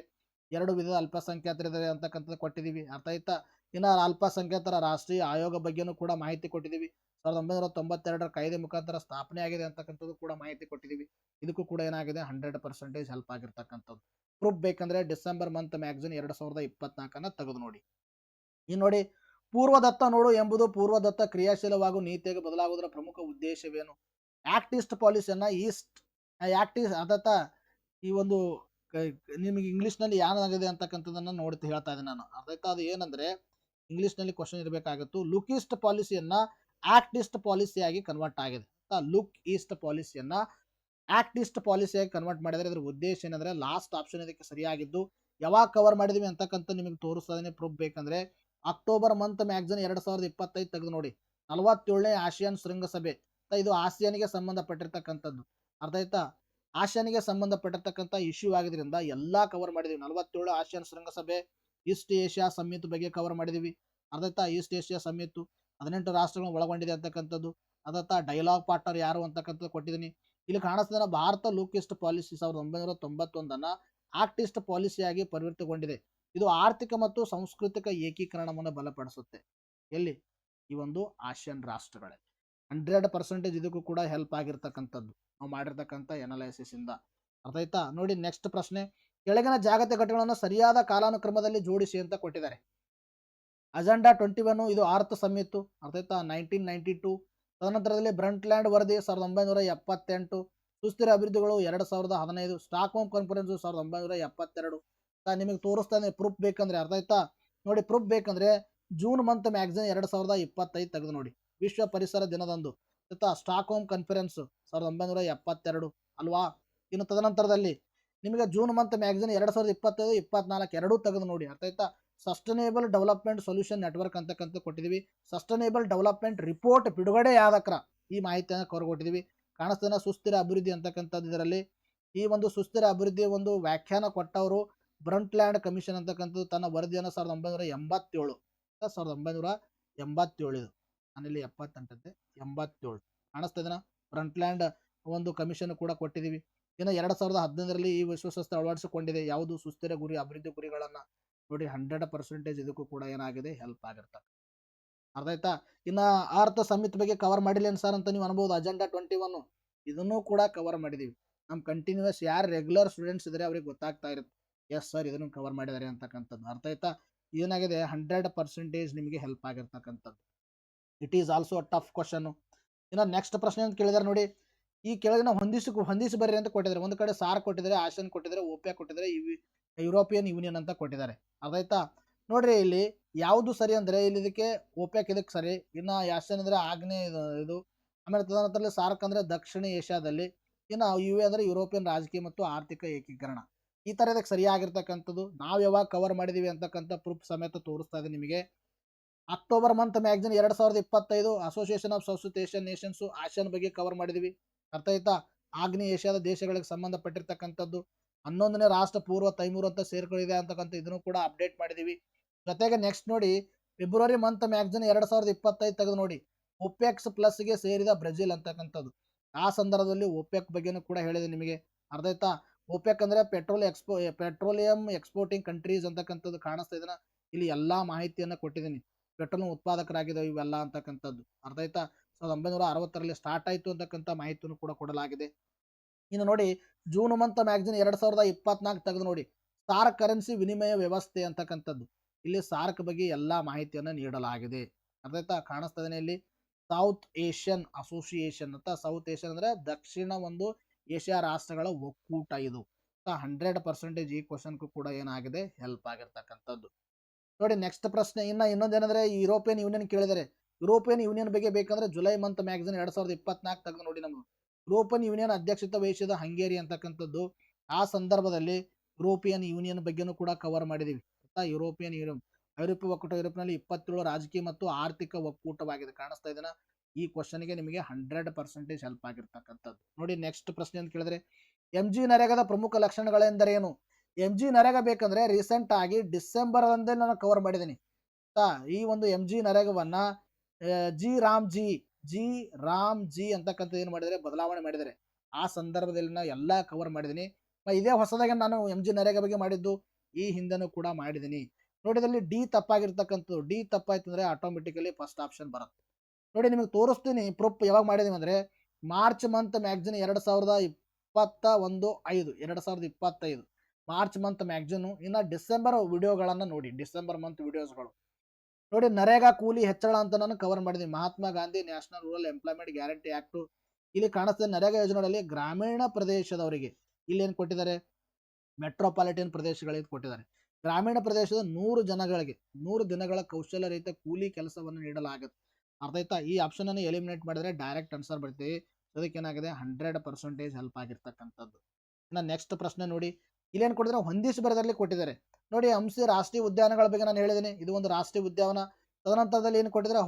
2 ವಿಧದ ಅಲ್ಪಸಂಖ್ಯಾತರಿದ್ದಾರೆ ಅಂತಕ್ಕಂಥದ್ದು ಕೊಟ್ಟಿದ್ದೀವಿ. ಅರ್ಥ ಆಯ್ತಾ? ಇನ್ನು ಅಲ್ಪಸಂಖ್ಯಾತರ ರಾಷ್ಟ್ರೀಯ ಆಯೋಗ ಬಗ್ಗೆನೂ ಕೂಡ ಮಾಹಿತಿ ಕೊಟ್ಟಿದ್ದೀವಿ. 1992ರ ಕಾಯ್ದೆ ಮುಖಾಂತರ ಸ್ಥಾಪನೆ ಆಗಿದೆ ಅಂತಕ್ಕಂಥದ್ದು ಕೂಡ ಮಾಹಿತಿ ಕೊಟ್ಟಿದ್ದೀವಿ. ಇದಕ್ಕೂ ಕೂಡ ಏನಾಗಿದೆ 100% ಹೆಲ್ಪ್ ಆಗಿರ್ತಕ್ಕಂಥದ್ದು. ಪ್ರೂಫ್ ಬೇಕಂದ್ರೆ ಡಿಸೆಂಬರ್ ಮಂತ್ ಮ್ಯಾಗಝಿನ್ 2024 ತೆಗೆದು ನೋಡಿ. ಇನ್ನು ನೋಡಿ ಪೂರ್ವದತ್ತ ನೋಡು ಎಂಬುದು ಪೂರ್ವದತ್ತ ಕ್ರಿಯಾಶೀಲವಾಗುವ ನೀತಿಯಾಗಿ ಬದಲಾಗುವುದರ ಪ್ರಮುಖ ಉದ್ದೇಶವೇನು? ಆಕ್ಟ್ ಈಸ್ಟ್ ಪಾಲಿಸಿಯನ್ನ ಆಕ್ಟ್ ಈಸ್ಟ್ ಅದತ್ತ ಈ ಒಂದು ನಿಮಗೆ ಇಂಗ್ಲಿಷ್ನಲ್ಲಿ ಏನಾಗಿದೆ ಅಂತಕ್ಕಂಥದ್ದನ್ನ ನೋಡ್ತಾ ಹೇಳ್ತಾ ಇದ್ದೀನಿ ನಾನು. ಅರ್ಥ ಆಯ್ತಾ? ಅದು ಏನಂದ್ರೆ ಇಂಗ್ಲಿಷ್ನಲ್ಲಿ ಕ್ವಶನ್ ಇರಬೇಕಾಗಿತ್ತು. ಲುಕ್ ಈಸ್ಟ್ ಪಾಲಿಸಿಯನ್ನ ಆಕ್ಟ್ ಈಸ್ಟ್ ಪಾಲಿಸಿಯಾಗಿ ಕನ್ವರ್ಟ್ ಆಗಿದೆ. ಲುಕ್ ಈಸ್ಟ್ ಪಾಲಿಸಿಯನ್ನ ಆಕ್ಟ್ ಈಸ್ಟ್ ಪಾಲಿಸಿಯಾಗಿ ಕನ್ವರ್ಟ್ ಮಾಡಿದರೆ ಇದರ ಉದ್ದೇಶ ಏನಂದ್ರೆ ಲಾಸ್ಟ್ ಆಪ್ಷನ್ ಇದಕ್ಕೆ ಸರಿಯಾಗಿದ್ದು. ಯಾವಾಗ ಕವರ್ ಮಾಡಿದೀವಿ ಅಂತಕ್ಕಂಥ ನಿಮಗೆ ತೋರಿಸ್ತಾ ಇದೀನಿ. ಪ್ರೂಫ್ ಬೇಕಂದ್ರೆ ಅಕ್ಟೋಬರ್ ಮಂತ್ ಮ್ಯಾಗಝಿನ್ 2025 ತೆಗೆದು ನೋಡಿ. 47ನೇ ಆಸಿಯಾನ್ ಶೃಂಗಸಭೆ, ಇದು ಆಸಿಯಾನಿಗೆ ಸಂಬಂಧಪಟ್ಟಿರ್ತಕ್ಕಂಥದ್ದು. ಅರ್ಥ ಆಯ್ತಾ? ಆಸಿಯಾನಿಗೆ ಸಂಬಂಧಪಟ್ಟಿರ್ತಕ್ಕಂಥ ಇಶ್ಯೂ ಆಗಿದ್ರಿಂದ ಎಲ್ಲಾ ಕವರ್ ಮಾಡಿದೀವಿ. 47 ಆಸಿಯಾನ್ ಶೃಂಗಸಭೆ, ಈಸ್ಟ್ ಏಷ್ಯಾ ಸಮ್ಮಿತ್ ಬಗ್ಗೆ ಕವರ್ ಮಾಡಿದೀವಿ. ಅರ್ಥ ಆಯ್ತಾ? ಈಸ್ಟ್ ಏಷ್ಯಾ ಸಮ್ಮಿತ್ 18 ರಾಷ್ಟ್ರಗಳನ್ನು ಒಳಗೊಂಡಿದೆ ಅಂತಕ್ಕಂಥದ್ದು. ಅದತ್ತ ಡೈಲಾಗ್ ಪಾರ್ಟ್ನರ್ ಯಾರು ಅಂತಕ್ಕಂಥದ್ದು ಕೊಟ್ಟಿದ್ದೀನಿ. ಇಲ್ಲಿ ಕಾಣಿಸ್ತಾನೆ Bharat look east policy 1991 act east ಪಾಲಿಸಿಯಾಗಿ ಪರಿವರ್ತನೆಗೊಂಡಿದೆ. ಇದು ಆರ್ಥಿಕ ಮತ್ತು ಸಾಂಸ್ಕೃತಿಕ ಏಕೀಕರಣವನ್ನು ಬಲಪಡಿಸುತ್ತೆ. ಎಲ್ಲಿ? ಈ ಒಂದು ಆಸಿಯಾನ್ ರಾಷ್ಟ್ರಗಳಲ್ಲಿ 100% ಇದಕ್ಕೂ ಕೂಡ ಹೆಲ್ಪ್ ಆಗಿರ್ತಕ್ಕಂಥದ್ದು ನಾವು ಮಾಡಿರ್ತಕ್ಕಂಥ ಎನಾಲೈಸಿಸ್ ಇಂದ. ಅರ್ಥ ಆಯ್ತಾ? ನೋಡಿ ನೆಕ್ಸ್ಟ್ ಪ್ರಶ್ನೆ, ಕೆಳಗಿನ ಜಾಗತಿಕ ಘಟನೆಗಳನ್ನು ಸರಿಯಾದ ಕಾಲಾನುಕ್ರಮದಲ್ಲಿ ಜೋಡಿಸಿ ಅಂತ ಕೊಟ್ಟಿದ್ದಾರೆ. ಅಜೆಂಡಾ 21 ಇದು ಆರ್ತ್ ಸಮ್ಮಿತ್ತು. ಅರ್ಥ ಆಯ್ತಾ? 1992. ತದನಂತರದಲ್ಲಿ ಬ್ರಂಟ್ಲ್ಯಾಂಡ್ ವರದಿ 1978. ಸುಸ್ಥಿರ ಅಭಿವೃದ್ಧಿಗಳು 2015. Stockholm conference 1972. ನಿಮಗೆ ತೋರಿಸ್ತಾನೆ ಪ್ರೂಫ್ ಬೇಕಂದ್ರೆ. ಅರ್ಥ ಆಯ್ತಾ? ನೋಡಿ ಪ್ರೂಫ್ ಬೇಕಂದ್ರೆ ಜೂನ್ ಮಂತ್ ಮ್ಯಾಗಝಿನ್ 2025 ತೆಗೆದು ನೋಡಿ. ವಿಶ್ವ ಪರಿಸರ ದಿನದಂದು ಸ್ಟಾಕ್ಹೋಮ್ ಕಾನ್ಫರೆನ್ಸ್ 1972 ಅಲ್ವಾ? ಇನ್ನು ತದನಂತರದಲ್ಲಿ ನಿಮಗೆ ಜೂನ್ ಮಂತ್ ಮ್ಯಾಗಝಿನ್ 2025 24 ಎರಡೂ ತೆಗೆದು ನೋಡಿ. ಅರ್ಥ ಆಯ್ತಾ? ಸಸ್ಟೈನೇಬಲ್ ಡೆವಲಪ್ಮೆಂಟ್ ಸೊಲ್ಯೂಷನ್ ನೆಟ್ವರ್ಕ್ ಅಂತಕ್ಕಂಥ ಕೊಟ್ಟಿದ್ದೀವಿ. ಸಸ್ಟೈನೇಬಲ್ ಡೆವಲಪ್ಮೆಂಟ್ ರಿಪೋರ್ಟ್ ಬಿಡುಗಡೆ ಆದಕ್ರ ಈ ಮಾಹಿತಿಯನ್ನು ಕವರ್ ಕೊಟ್ಟಿದ್ದೀವಿ. ಕಾಣಿಸ್ತೇನೆ ಸುಸ್ಥಿರ ಅಭಿವೃದ್ಧಿ ಅಂತಕ್ಕಂಥದ್ದು. ಇದರಲ್ಲಿ ಈ ಒಂದು ಸುಸ್ಥಿರ ಅಭಿವೃದ್ಧಿ ಒಂದು ವ್ಯಾಖ್ಯಾನ ಕೊಟ್ಟವರು ಬ್ರಂಟ್ಲ್ಯಾಂಡ್ ಕಮಿಷನ್ ಅಂತಕ್ಕಂಥದ್ದು ತನ್ನ ವರದಿಯನ್ನು 1987 ಇದು ನಾನಿಲ್ಲಿ 78 87 ಕಾಣಿಸ್ತಾ ಇದೆನಾ? ಬ್ರಂಟ್ಲ್ಯಾಂಡ್ ಒಂದು ಕಮಿಷನ್ ಕೂಡ ಕೊಟ್ಟಿದ್ದೀವಿ. ಇನ್ನು 2015ರಲ್ಲಿ ಈ ವಿಶ್ವಸಂಸ್ಥೆ ಅಳವಡಿಸಿಕೊಂಡಿದೆ ಯಾವುದು? ಸುಸ್ಥಿರ ಗುರಿ ಅಭಿವೃದ್ಧಿ ಗುರಿಗಳನ್ನ ನೋಡಿ. 100% ಇದಕ್ಕೂ ಕೂಡ ಏನಾಗಿದೆ? ಹೆಲ್ಪ್ ಆಗಿರ್ತದೆ. ಅರ್ಥ ಆಯ್ತಾ? ಇನ್ನು ಅರ್ಥ ಸಮಿತಿ ಬಗ್ಗೆ ಕವರ್ ಮಾಡಿಲ್ಲ ಸರ್ ಅಂತ ನೀವು ಅನ್ಬೋದು. ಅಜೆಂಡಾ 21 ಇದನ್ನು ಕೂಡ ಕವರ್ ಮಾಡಿದೀವಿ. ನಮ್ಮ ಕಂಟಿನ್ಯೂಸ್ ಯಾರು ರೆಗ್ಯುಲರ್ ಸ್ಟೂಡೆಂಟ್ಸ್ ಇದ್ದಾರೆ ಅವ್ರಿಗೆ ಗೊತ್ತಾಗ್ತಾ ಇರುತ್ತೆ, ಎಸ್ ಸರ್ ಇದನ್ನು ಕವರ್ ಮಾಡಿದ್ದಾರೆ ಅಂತಕ್ಕಂಥದ್ದು. ಅರ್ಥ ಆಯ್ತಾ? ಏನಾಗಿದೆ? 100% ನಿಮಗೆ ಹೆಲ್ಪ್ ಆಗಿರ್ತಕ್ಕಂಥದ್ದು. It is also a tough question. ಇನ್ನು ನೆಕ್ಸ್ಟ್ ಪ್ರಶ್ನೆ ಅಂತ ಕೇಳಿದಾರೆ ನೋಡಿ. ಈ ಕೆಳಗಿನ ಹೊಂದಿಸಿ ಬರ್ರಿ ಅಂತ ಕೊಟ್ಟಿದ್ದಾರೆ. ಒಂದು ಕಡೆ ಸಾರ್ ಕೊಟ್ಟಿದ್ದಾರೆ, ಆಸಿಯಾನ್ ಕೊಟ್ಟಿದ್ದಾರೆ, ಓಪಿಯಾ ಕೊಟ್ಟಿದ್ದಾರೆ, ಯುರೋಪಿಯನ್ ಯೂನಿಯನ್ ಅಂತ ಕೊಟ್ಟಿದ್ದಾರೆ. ಅರ್ಥ ಆಯ್ತಾ? ನೋಡ್ರಿ ಇಲ್ಲಿ ಯಾವುದು ಸರಿ ಅಂದ್ರೆ ಇಲ್ಲಿ ಇದಕ್ಕೆ ಓಪೆಕ್ ಇದಕ್ಕೆ ಸರಿ. ಇನ್ನು ಆಸಿಯಾನ್ ಅಂದ್ರೆ ಆಗ್ನೇಯ ಇದು, ಆಮೇಲೆ ತದನಂತರ ಸಾರ್ಕ್ ಅಂದ್ರೆ ದಕ್ಷಿಣ ಏಷ್ಯಾದಲ್ಲಿ, ಇನ್ನು ಯು ಎ ಅಂದ್ರೆ ಯುರೋಪಿಯನ್ ರಾಜಕೀಯ ಮತ್ತು ಆರ್ಥಿಕ ಏಕೀಕರಣ. ಈ ತರ ಇದಕ್ಕೆ ಸರಿಯಾಗಿರ್ತಕ್ಕಂಥದ್ದು. ನಾವು ಯಾವಾಗ ಕವರ್ ಮಾಡಿದೀವಿ ಅಂತಕ್ಕಂಥ ಪ್ರೂಫ್ ಸಮೇತ ತೋರಿಸ್ತಾ ಇದೆ ನಿಮಗೆ. October month magazine 2025 association of south Asian Nations ASEAN ಬಗ್ಗೆ ಕವರ್ ಮಾಡಿದೀವಿ. ಅರ್ಥ ಆಯ್ತಾ? ಆಗ್ನೇಯ ಏಷ್ಯಾದ ದೇಶಗಳಿಗೆ ಸಂಬಂಧಪಟ್ಟಿರ್ತಕ್ಕಂಥದ್ದು. 11ನೇ ರಾಷ್ಟ್ರ ಪೂರ್ವ ತೈಮೂರ್ ಅಂತ ಸೇರ್ಕೊಂಡಿದೆ ಅಂತಕ್ಕಂಥ ಇದನ್ನು ಕೂಡ ಅಪ್ಡೇಟ್ ಮಾಡಿದೀವಿ. ಜೊತೆಗೆ ನೆಕ್ಸ್ಟ್ ನೋಡಿ ಫೆಬ್ರವರಿ ಮಂತ್ ಮ್ಯಾಗಝಿನ್ 2025 ತೆಗೆದು ನೋಡಿ. ಒಪೆಕ್ಸ್ ಪ್ಲಸ್ಗೆ ಸೇರಿದ ಬ್ರೆಜಿಲ್ ಅಂತಕ್ಕಂಥದ್ದು. ಆ ಸಂದರ್ಭದಲ್ಲಿ ಒಪೆಕ್ ಬಗ್ಗೆನೂ ಕೂಡ ಹೇಳಿದೆ ನಿಮಗೆ. ಅರ್ಥ ಆಯ್ತಾ? ಒಪೆಕ್ ಅಂದ್ರೆ ಪೆಟ್ರೋಲಿಯಂ ಎಕ್ಸ್ಪೋರ್ಟಿಂಗ್ ಕಂಟ್ರೀಸ್ ಅಂತಕ್ಕಂಥದ್ದು. ಕಾಣಿಸ್ತಾ ಇದನ್ನ ಇಲ್ಲಿ ಎಲ್ಲಾ ಮಾಹಿತಿಯನ್ನು ಕೊಟ್ಟಿದ್ದೀನಿ. ಪೆಟ್ರೋಲ್ ಉತ್ಪಾದಕರಾಗಿದ್ದಾವೆ ಇವೆಲ್ಲ ಅಂತಕ್ಕಂಥದ್ದು. ಅರ್ಥ ಆಯ್ತಾ? 1960ರಲ್ಲಿ ಸ್ಟಾರ್ಟ್ ಆಯಿತು ಅಂತಕ್ಕಂಥ ಮಾಹಿತಿಯನ್ನು ಕೂಡ ಕೊಡಲಾಗಿದೆ. ಇನ್ನು ನೋಡಿ ಜೂನ್ ಮಂತ್ ಮ್ಯಾಗಝಿನ್ 2024 ತೆಗೆದು ನೋಡಿ. ಸಾರ್ಕ್ ಕರೆನ್ಸಿ ವಿನಿಮಯ ವ್ಯವಸ್ಥೆ ಅಂತಕ್ಕಂಥದ್ದು. ಇಲ್ಲಿ ಸಾರ್ಕ್ ಬಗ್ಗೆ ಎಲ್ಲಾ ಮಾಹಿತಿಯನ್ನು ನೀಡಲಾಗಿದೆ. ಅರ್ಥ ಆಯ್ತಾ? ಕಾಣಿಸ್ತಾ ಇದೆಯಾ ಇಲ್ಲಿ? ಸೌತ್ ಏಷ್ಯನ್ ಅಸೋಸಿಯೇಷನ್ ಅಂತ. ಸೌತ್ ಏಷ್ಯನ್ ಅಂದ್ರೆ ದಕ್ಷಿಣ ಒಂದು ಏಷ್ಯಾ ರಾಷ್ಟ್ರಗಳ ಒಕ್ಕೂಟ ಇದು. 100% ಈ ಕ್ವಶನ್ಗೂ ಕೂಡ ಏನಾಗಿದೆ? ಹೆಲ್ಪ್ ಆಗಿರ್ತಕ್ಕಂಥದ್ದು. ನೋಡಿ ನೆಕ್ಸ್ಟ್ ಪ್ರಶ್ನೆ. ಇನ್ನೊಂದೇನಂದ್ರೆ ಯುರೋಪಿಯನ್ ಯೂನಿಯನ್ ಕೇಳಿದರೆ. ಯುರೋಪಿಯನ್ ಯೂನಿಯನ್ ಬಗ್ಗೆ ಬೇಕಂದ್ರೆ ಜುಲೈ ಮಂತ್ ಮ್ಯಾಗಝಿನ್ 2024 ತೆಗೆದು ನೋಡಿ. ನಮ್ದು ಯುರೋಪಿಯನ್ ಯೂನಿಯನ್ ಅಧ್ಯಕ್ಷತೆ ವಹಿಸಿದ ಹಂಗೇರಿ ಅಂತಕ್ಕಂಥದ್ದು. ಆ ಸಂದರ್ಭದಲ್ಲಿ ಯುರೋಪಿಯನ್ ಯೂನಿಯನ್ ಬಗ್ಗೆನೂ ಕೂಡ ಕವರ್ ಮಾಡಿದೀವಿ. ಯುರೋಪಿಯನ್ ಯೂನಿಯನ್ ಐರೋಪ್ಯ ಒಕ್ಕೂಟ ಯುರೋಪ್ನಲ್ಲಿ 27 ರಾಜಕೀಯ ಮತ್ತು ಆರ್ಥಿಕ ಒಕ್ಕೂಟವಾಗಿದೆ. ಕಾಣಿಸ್ತಾ ಇದೆನಾ? ಈ ಕ್ವಶನ್ಗೆ ನಿಮಗೆ 100% ಹೆಲ್ಪ್ ಆಗಿರ್ತಕ್ಕಂಥದ್ದು. ನೋಡಿ ನೆಕ್ಸ್ಟ್ ಪ್ರಶ್ನೆ ಅಂತ ಕೇಳಿದ್ರೆ MG ನರೇಗಾದ ಪ್ರಮುಖ ಲಕ್ಷಣಗಳೆಂದರೇನು? MG ನರೇಗಾ ಬೇಕಂದ್ರೆ ರೀಸೆಂಟ್ ಆಗಿ ಡಿಸೆಂಬರ್ ಅಂದೇ ನಾನು ಕವರ್ ಮಾಡಿದ್ದೀನಿ. ಈ ಒಂದು MG ನರೇಗಾವನ್ನ ಜಿ ರಾಮ್ ಜಿ ಅಂತಕ್ಕಂಥ ಏನು ಮಾಡಿದರೆ ಬದಲಾವಣೆ ಮಾಡಿದರೆ. ಆ ಸಂದರ್ಭದಲ್ಲಿ ನಾವು ಎಲ್ಲ ಕವರ್ ಮಾಡಿದ್ದೀನಿ. ಇದೇ ಹೊಸದಾಗಿ ನಾನು MG ನರೇಗಾ ಬಗ್ಗೆ ಮಾಡಿದ್ದು ಈ ಹಿಂದೆನೂ ಕೂಡ ಮಾಡಿದ್ದೀನಿ. ನೋಡಿದಲ್ಲಿ ಡಿ ತಪ್ಪಾಗಿರ್ತಕ್ಕಂಥದ್ದು. ಡಿ ತಪ್ಪಾಯ್ತು ಅಂದ್ರೆ ಆಟೋಮೆಟಿಕಲಿ ಫಸ್ಟ್ ಆಪ್ಷನ್ ಬರುತ್ತೆ. ನೋಡಿ ನಿಮಗೆ ತೋರಿಸ್ತೀನಿ ಪ್ರೂಫ್ ಯಾವಾಗ ಮಾಡಿದೀವಿ ಅಂದ್ರೆ March month magazine 2025 March month magazine. ಇನ್ನು ಡಿಸೆಂಬರ್ ವಿಡಿಯೋಗಳನ್ನು ನೋಡಿ. ಡಿಸೆಂಬರ್ ಮಂತ್ ವಿಡಿಯೋಸ್ಗಳು ನೋಡಿ. ನರೇಗಾ ಕೂಲಿ ಹೆಚ್ಚಳ ಅಂತ ನಾನು ಕವರ್ ಮಾಡಿದ್ದೀನಿ. Mahatma Gandhi national rural employment guarantee act. ಇಲ್ಲಿ ಕಾಣಿಸ್ತದೆ ನರೇಗಾ ಯೋಜನೆಗಳಲ್ಲಿ ಗ್ರಾಮೀಣ ಪ್ರದೇಶದವರಿಗೆ ಇಲ್ಲಿ ಏನು ಕೊಟ್ಟಿದ್ದಾರೆ? ಮೆಟ್ರೋಪಾಲಿಟನ್ ಪ್ರದೇಶಗಳಿಗೆ ಕೊಟ್ಟಿದ್ದಾರೆ. ಗ್ರಾಮೀಣ ಪ್ರದೇಶದ 100 ದಿನಗಳ ಕೌಶಲ್ಯ ರಹಿತ ಕೂಲಿ ಕೆಲಸವನ್ನು ನೀಡಲಾಗುತ್ತೆ. ಅರ್ಥ ಆಯ್ತಾ? ಈ ಆಪ್ಷನ್ ಅನ್ನು ಎಲಿಮಿನೇಟ್ ಮಾಡಿದ್ರೆ ಡೈರೆಕ್ಟ್ ಆನ್ಸರ್ ಬರ್ತೀವಿ. ಅದಕ್ಕೆ ಏನಾಗಿದೆ? 100% ಹೆಲ್ಪ್ ಆಗಿರ್ತಕ್ಕಂಥದ್ದು. ಇನ್ನು ನೆಕ್ಸ್ಟ್ ಪ್ರಶ್ನೆ ನೋಡಿ. ಇಲ್ಲೇನು ಕೊಟ್ಟಿದ್ರೆ ಹೊಂದಿಸಿ ಬರೆದಲ್ಲಿ ಕೊಟ್ಟಿದ್ದಾರೆ ನೋಡಿ. ಹಂಪಿ ರಾಷ್ಟ್ರೀಯ ಉದ್ಯಾನಗಳ ಬಗ್ಗೆ ನಾನು ಹೇಳಿದ್ದೀನಿ. ಇದು ಒಂದು ರಾಷ್ಟ್ರೀಯ ಉದ್ಯಾನವನ. ತದನಂತರದಲ್ಲಿ ಏನು ಕೊಟ್ಟಿದ್ರೆ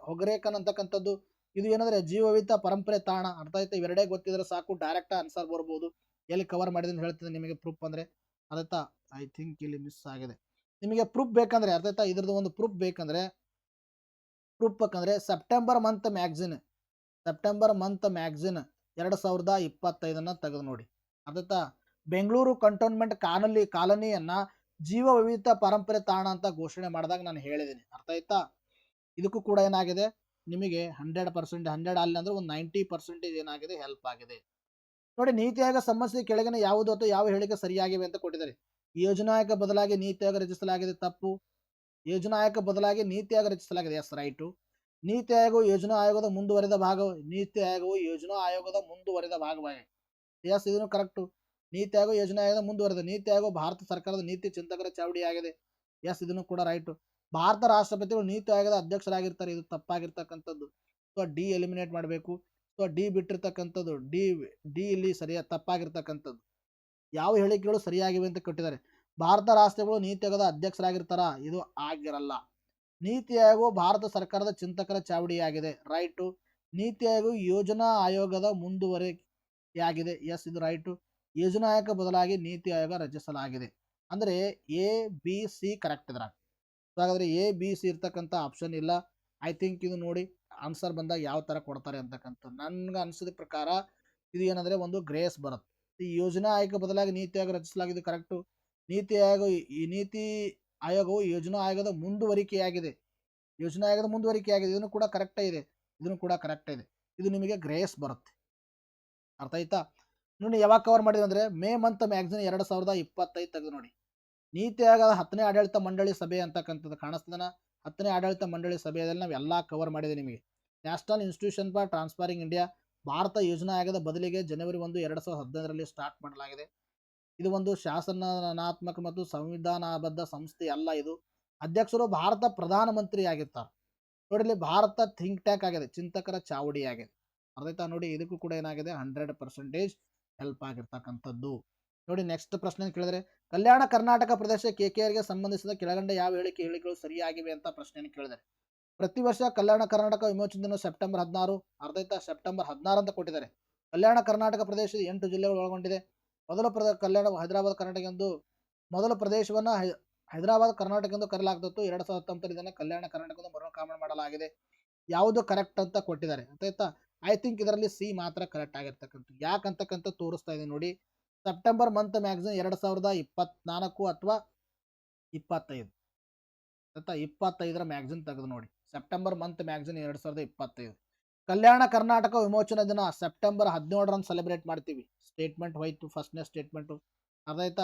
ಹೊಗ್ರೇಕನ್ ಅಂತಕ್ಕಂಥದ್ದು. ಇದು ಏನಂದ್ರೆ ಜೀವವಿತ ಪರಂಪರೆ ತಾಣ. ಅರ್ಥ ಆಯ್ತಾ? ಇವೆರಡೇ ಗೊತ್ತಿದ್ರೆ ಸಾಕು, ಡೈರೆಕ್ಟ್ ಆನ್ಸರ್ ಬರ್ಬೋದು. ಎಲ್ಲಿ ಕವರ್ ಮಾಡಿದ್ರೆ ಹೇಳ್ತೀನಿ ನಿಮಗೆ ಪ್ರೂಫ್ ಅಂದ್ರೆ. ಅರ್ಥ ಐ ಥಿಂಕ್ ಇಲ್ಲಿ ಮಿಸ್ ಆಗಿದೆ. ನಿಮಗೆ ಪ್ರೂಫ್ ಬೇಕಂದ್ರೆ ಅರ್ಥ ಆಯ್ತಾ? ಇದ್ರದ್ದು ಒಂದು ಪ್ರೂಫ್ ಬೇಕಂದ್ರೆ ಸೆಪ್ಟೆಂಬರ್ ಮಂತ್ ಮ್ಯಾಗಝಿನ್ 2025 ತೆಗೆದು ನೋಡಿ. ಅರ್ಥ ಬೆಂಗಳೂರು ಕಂಟೋನ್ಮೆಂಟ್ ಕಾಲೋನಿಯನ್ನ ಜೀವ ವೈವಿಧ್ಯ ಪರಂಪರೆ ತಾಣ ಅಂತ ಘೋಷಣೆ ಮಾಡಿದಾಗ ನಾನು ಹೇಳಿದ್ದೀನಿ. ಅರ್ಥ ಆಯ್ತಾ? ಇದಕ್ಕೂ ಕೂಡ ಏನಾಗಿದೆ ನಿಮಗೆ 100% 100 ಅಲ್ಲಿ ಅಂದ್ರೆ ಒಂದು 90% ಏನಾಗಿದೆ? ಹೆಲ್ಪ್ ಆಗಿದೆ. ನೋಡಿ ನೀತಿ ಆಯೋಗ ಸಮಸ್ಯೆ ಕೆಳಗಿನ ಯಾವುದು ಅಥವಾ ಯಾವ ಹೇಳಿಕೆ ಸರಿಯಾಗಿವೆ ಅಂತ ಕೊಟ್ಟಿದ್ದಾರೆ. ಯೋಜನಾ ಆಯೋಗ ಬದಲಾಗಿ ನೀತಿ ಆಯೋಗ ರಚಿಸಲಾಗಿದೆ. ತಪ್ಪು. ಯೋಜನಾ ಆಯೋಗ ಬದಲಾಗಿ ನೀತಿ ಆಯೋಗ ರಚಿಸಲಾಗಿದೆ. Yes right. ನೀತಿ ಆಯೋಗವು ಯೋಜನಾ ಆಯೋಗದ ಮುಂದುವರಿದ ಭಾಗವಾಗಿದೆ. ಎಸ್ ಇದನ್ನು ಕರೆಕ್ಟು. ನೀತಿ ಆಯೋಗ ಯೋಜನಾ ಆಯೋಗದ ಮುಂದುವರೆದ. ನೀತಿ ಆಯೋಗ ಭಾರತ ಸರ್ಕಾರದ ನೀತಿ ಚಿಂತಕರ ಚಾವಡಿಯಾಗಿದೆ. ಎಸ್ ಇದನ್ನು ಕೂಡ ರೈಟು. ಭಾರತ ರಾಷ್ಟ್ರಪತಿಗಳು ನೀತಿ ಆಯೋಗದ ಅಧ್ಯಕ್ಷರಾಗಿರ್ತಾರೆ. ಇದು ತಪ್ಪಾಗಿರ್ತಕ್ಕಂಥದ್ದು. ಸೊ ಡಿ ಎಲಿಮಿನೇಟ್ ಮಾಡಬೇಕು. ಸೊ ಡಿ ಬಿಟ್ಟಿರ್ತಕ್ಕಂಥದ್ದು ಡಿ ಇಲ್ಲಿ ತಪ್ಪಾಗಿರ್ತಕ್ಕಂಥದ್ದು. ಯಾವ ಹೇಳಿಕೆಗಳು ಸರಿಯಾಗಿವೆ ಅಂತ ಕೊಟ್ಟಿದ್ದಾರೆ. ಭಾರತ ರಾಷ್ಟ್ರಗಳು ನೀತಿ ಆಯೋಗದ ಅಧ್ಯಕ್ಷರಾಗಿರ್ತಾರ? ಇದು ಆಗಿರಲ್ಲ. ನೀತಿ ಆಯೋಗವು ಭಾರತ ಸರ್ಕಾರದ ಚಿಂತಕರ ಚಾವಡಿಯಾಗಿದೆ. ರೈಟು. ನೀತಿ ಆಯೋಗ ಯೋಜನಾ ಆಯೋಗದ ಮುಂದುವರೆಯಾಗಿದೆ. ಎಸ್, ಇದು ರೈಟು. ಯೋಜನಾ ಆಯೋಗ ಬದಲಾಗಿ ನೀತಿ ಆಯೋಗ ರಚಿಸಲಾಗಿದೆ. ಅಂದರೆ ಎ ಬಿ ಸಿ ಕರೆಕ್ಟ್ ಇದ್ರಾಗ. ಸೊ ಹಾಗಾದ್ರೆ ಎ ಬಿ ಸಿ ಇರ್ತಕ್ಕಂಥ ಆಪ್ಷನ್ ಇಲ್ಲ. ಐ ಥಿಂಕ್ ಇದು ನೋಡಿ ಆನ್ಸರ್ ಬಂದಾಗ ಯಾವ ಥರ ಕೊಡ್ತಾರೆ ಅಂತಕ್ಕಂಥ ನನ್ಗೆ ಅನಿಸಿದ ಪ್ರಕಾರ ಇದು ಏನಂದರೆ ಒಂದು ಗ್ರೇಸ್ ಬರುತ್ತೆ. ಈ ಯೋಜನಾ ಆಯೋಗ ಬದಲಾಗಿ ನೀತಿ ಆಯೋಗ ರಚಿಸಲಾಗಿದೆ ಕರೆಕ್ಟು. ನೀತಿ ಆಯೋಗವು ಯೋಜನಾ ಆಯೋಗದ ಮುಂದುವರಿಕೆಯಾಗಿದೆ. ಯೋಜನಾ ಆಯೋಗದ ಮುಂದುವರಿಕೆಯಾಗಿದೆ. ಇದನ್ನು ಕೂಡ ಕರೆಕ್ಟ್ ಇದೆ. ಇದನ್ನು ಕೂಡ ಕರೆಕ್ಟ್ ಇದೆ. ಇದು ನಿಮಗೆ ಗ್ರೇಸ್ ಬರುತ್ತೆ. ಅರ್ಥ ಆಯ್ತಾ? ನೋಡಿ ಯಾವಾಗ ಕವರ್ ಮಾಡಿದ್ವಿ ಅಂದರೆ ಮೇ ಮಂತ್ ಮ್ಯಾಗ್ಝಿನ್ 2025 ತೆಗೆದು ನೋಡಿ. ನೀತಿ ಆಯೋಗದ 10ನೇ ಆಡಳಿತ ಮಂಡಳಿ ಸಭೆ ಅಂತಕ್ಕಂಥದ್ದು ಕಾಣಿಸ್ತದನ. 10ನೇ ಆಡಳಿತ ಮಂಡಳಿ ಸಭೆಯಲ್ಲಿ ನಾವೆಲ್ಲ ಕವರ್ ಮಾಡಿದೆ ನಿಮಗೆ. National institution for transforming India Bharat ಯೋಜನಾ ಆಯೋಗದ ಬದಲಿಗೆ ಜನವರಿ 1, 2015ರಲ್ಲಿ ಸ್ಟಾರ್ಟ್ ಮಾಡಲಾಗಿದೆ. ಇದು ಒಂದು ಶಾಸನಾತ್ಮಕ ಮತ್ತು ಸಂವಿಧಾನಬದ್ಧ ಸಂಸ್ಥೆ ಅಲ್ಲ. ಇದು ಅಧ್ಯಕ್ಷರು ಭಾರತ ಪ್ರಧಾನಮಂತ್ರಿ ಆಗಿರ್ತಾರೆ. ನೋಡಿ ಇಲ್ಲಿ ಭಾರತ ಥಿಂಕ್ ಟ್ಯಾಂಕ್ ಆಗಿದೆ, ಚಿಂತಕರ ಚಾವಡಿ ಆಗಿದೆ. ಅರ್ಥ ನೋಡಿ, ಇದಕ್ಕೂ ಕೂಡ ಏನಾಗಿದೆ 100% ಹೆಲ್ಪ್ ಆಗಿರ್ತಕ್ಕಂಥದ್ದು. ನೋಡಿ ನೆಕ್ಸ್ಟ್ ಪ್ರಶ್ನೆ ಕೇಳಿದ್ರೆ, ಕಲ್ಯಾಣ ಕರ್ನಾಟಕ ಪ್ರದೇಶ KKRಗೆ ಸಂಬಂಧಿಸಿದ ಕೆಳಗಂಡ ಯಾವ ಹೇಳಿಕೆಗಳು ಸರಿಯಾಗಿವೆ ಅಂತ ಪ್ರಶ್ನೆಯನ್ನು ಕೇಳಿದರೆ, ಪ್ರತಿ ವರ್ಷ ಕಲ್ಯಾಣ ಕರ್ನಾಟಕ ವಿಮೋಚನೆ ದಿನ ಸೆಪ್ಟೆಂಬರ್ 16. ಅರ್ಥ ಸೆಪ್ಟೆಂಬರ್ 16 ಅಂತ ಕೊಟ್ಟಿದ್ದಾರೆ. ಕಲ್ಯಾಣ ಕರ್ನಾಟಕ ಪ್ರದೇಶದ 8 ಜಿಲ್ಲೆಗಳು ಒಳಗೊಂಡಿದೆ. ಮೊದಲ ಕಲ್ಯಾಣ ಹೈದರಾಬಾದ್ ಕರ್ನಾಟಕ ಎಂದು ಮೊದಲ ಪ್ರದೇಶವನ್ನು ಹೈದರಾಬಾದ್ ಕರ್ನಾಟಕ ಎಂದು ಕರೆಯಲಾಗ್ತಿತ್ತು. 2019 ಇದನ್ನು ಕಲ್ಯಾಣ ಕರ್ನಾಟಕದ ಮರುನಾಮಕರಣ ಮಾಡಲಾಗಿದೆ. ಯಾವುದು ಕರೆಕ್ಟ್ ಅಂತ ಕೊಟ್ಟಿದ್ದಾರೆ. ಆಯ್ತಾ? ಐ ಥಿಂಕ್ ಇದರಲ್ಲಿ ಸಿ ಮಾತ್ರ ಕರೆಕ್ಟ್ ಆಗಿರ್ತಕ್ಕಂಥ. ಯಾಕಂತಕ್ಕಂಥ ತೋರಿಸ್ತಾ ಇದೆ ನೋಡಿ. ಸೆಪ್ಟೆಂಬರ್ ಮಂತ್ ಮ್ಯಾಗ್ಝಿನ್ 2024 ಅಥವಾ 25 ಆಯ್ತಾ? 25ರ ಮ್ಯಾಗ್ಝಿನ್ ತೆಗೆದು ನೋಡಿ. September month magazine 2025. Kalyana Karnataka ವಿಮೋಚನಾ ದಿನ ಸೆಪ್ಟೆಂಬರ್ 17ರಂದು ಸೆಲೆಬ್ರೇಟ್ ಮಾಡ್ತೀವಿ. ಸ್ಟೇಟ್ಮೆಂಟ್ ಹೋಯ್ತು, ಫಸ್ಟ್ನೇ ಸ್ಟೇಟ್ಮೆಂಟು. ಅರ್ಥ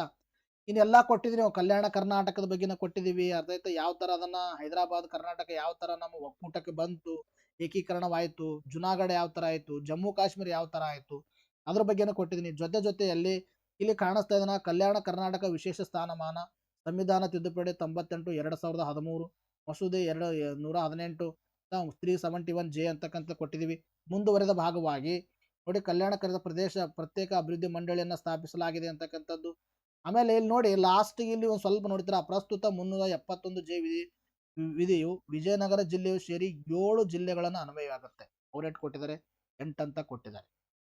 ಇನ್ನೆಲ್ಲ ಕೊಟ್ಟಿದ್ದೀವಿ ನಾವು. ಕಲ್ಯಾಣ ಕರ್ನಾಟಕದ ಬಗ್ಗೆನ ಕೊಟ್ಟಿದ್ದೀವಿ. ಅರ್ಥ ಯಾವ ಥರ ಅದನ್ನು ಹೈದರಾಬಾದ್ ಕರ್ನಾಟಕ ಯಾವ ಥರ ನಮ್ಮ ಒಕ್ಕೂಟಕ್ಕೆ ಬಂತು, ಏಕೀಕರಣವಾಯಿತು, ಜುನಾಗಢ ಯಾವ ಥರ ಆಯಿತು, ಜಮ್ಮು ಕಾಶ್ಮೀರ ಯಾವ ಥರ ಆಯಿತು, ಅದ್ರ ಬಗ್ಗೆನೂ ಕೊಟ್ಟಿದ್ದೀನಿ. ಜೊತೆಯಲ್ಲಿ ಇಲ್ಲಿ ಕಾಣಿಸ್ತಾ ಇದನ್ನ ಕಲ್ಯಾಣ ಕರ್ನಾಟಕ ವಿಶೇಷ ಸ್ಥಾನಮಾನ, ಸಂವಿಧಾನ ತಿದ್ದುಪಡಿ 98 2013, ಮಸೂದೆ 218 371J ಅಂತಕ್ಕಂಥ ಕೊಟ್ಟಿದ್ದೀವಿ. ಮುಂದುವರೆದ ಭಾಗವಾಗಿ ನೋಡಿ ಕಲ್ಯಾಣ ಕರ್ನಾಟಕ ಪ್ರದೇಶ ಪ್ರತ್ಯೇಕ ಅಭಿವೃದ್ಧಿ ಮಂಡಳಿಯನ್ನು ಸ್ಥಾಪಿಸಲಾಗಿದೆ ಅಂತಕ್ಕಂಥದ್ದು. ಆಮೇಲೆ ಇಲ್ಲಿ ನೋಡಿ ಲಾಸ್ಟಿಗೆ ಇಲ್ಲಿ ಒಂದು ಸ್ವಲ್ಪ ನೋಡ್ತೀರಾ, ಪ್ರಸ್ತುತ 371J ವಿಧಿಯು ವಿಜಯನಗರ ಜಿಲ್ಲೆಯು ಸೇರಿ 7 ಜಿಲ್ಲೆಗಳನ್ನು ಅನ್ವಯವಾಗುತ್ತೆ. ಅವ್ರು ಕೊಟ್ಟಿದ್ದಾರೆ 8 ಅಂತ ಕೊಟ್ಟಿದ್ದಾರೆ.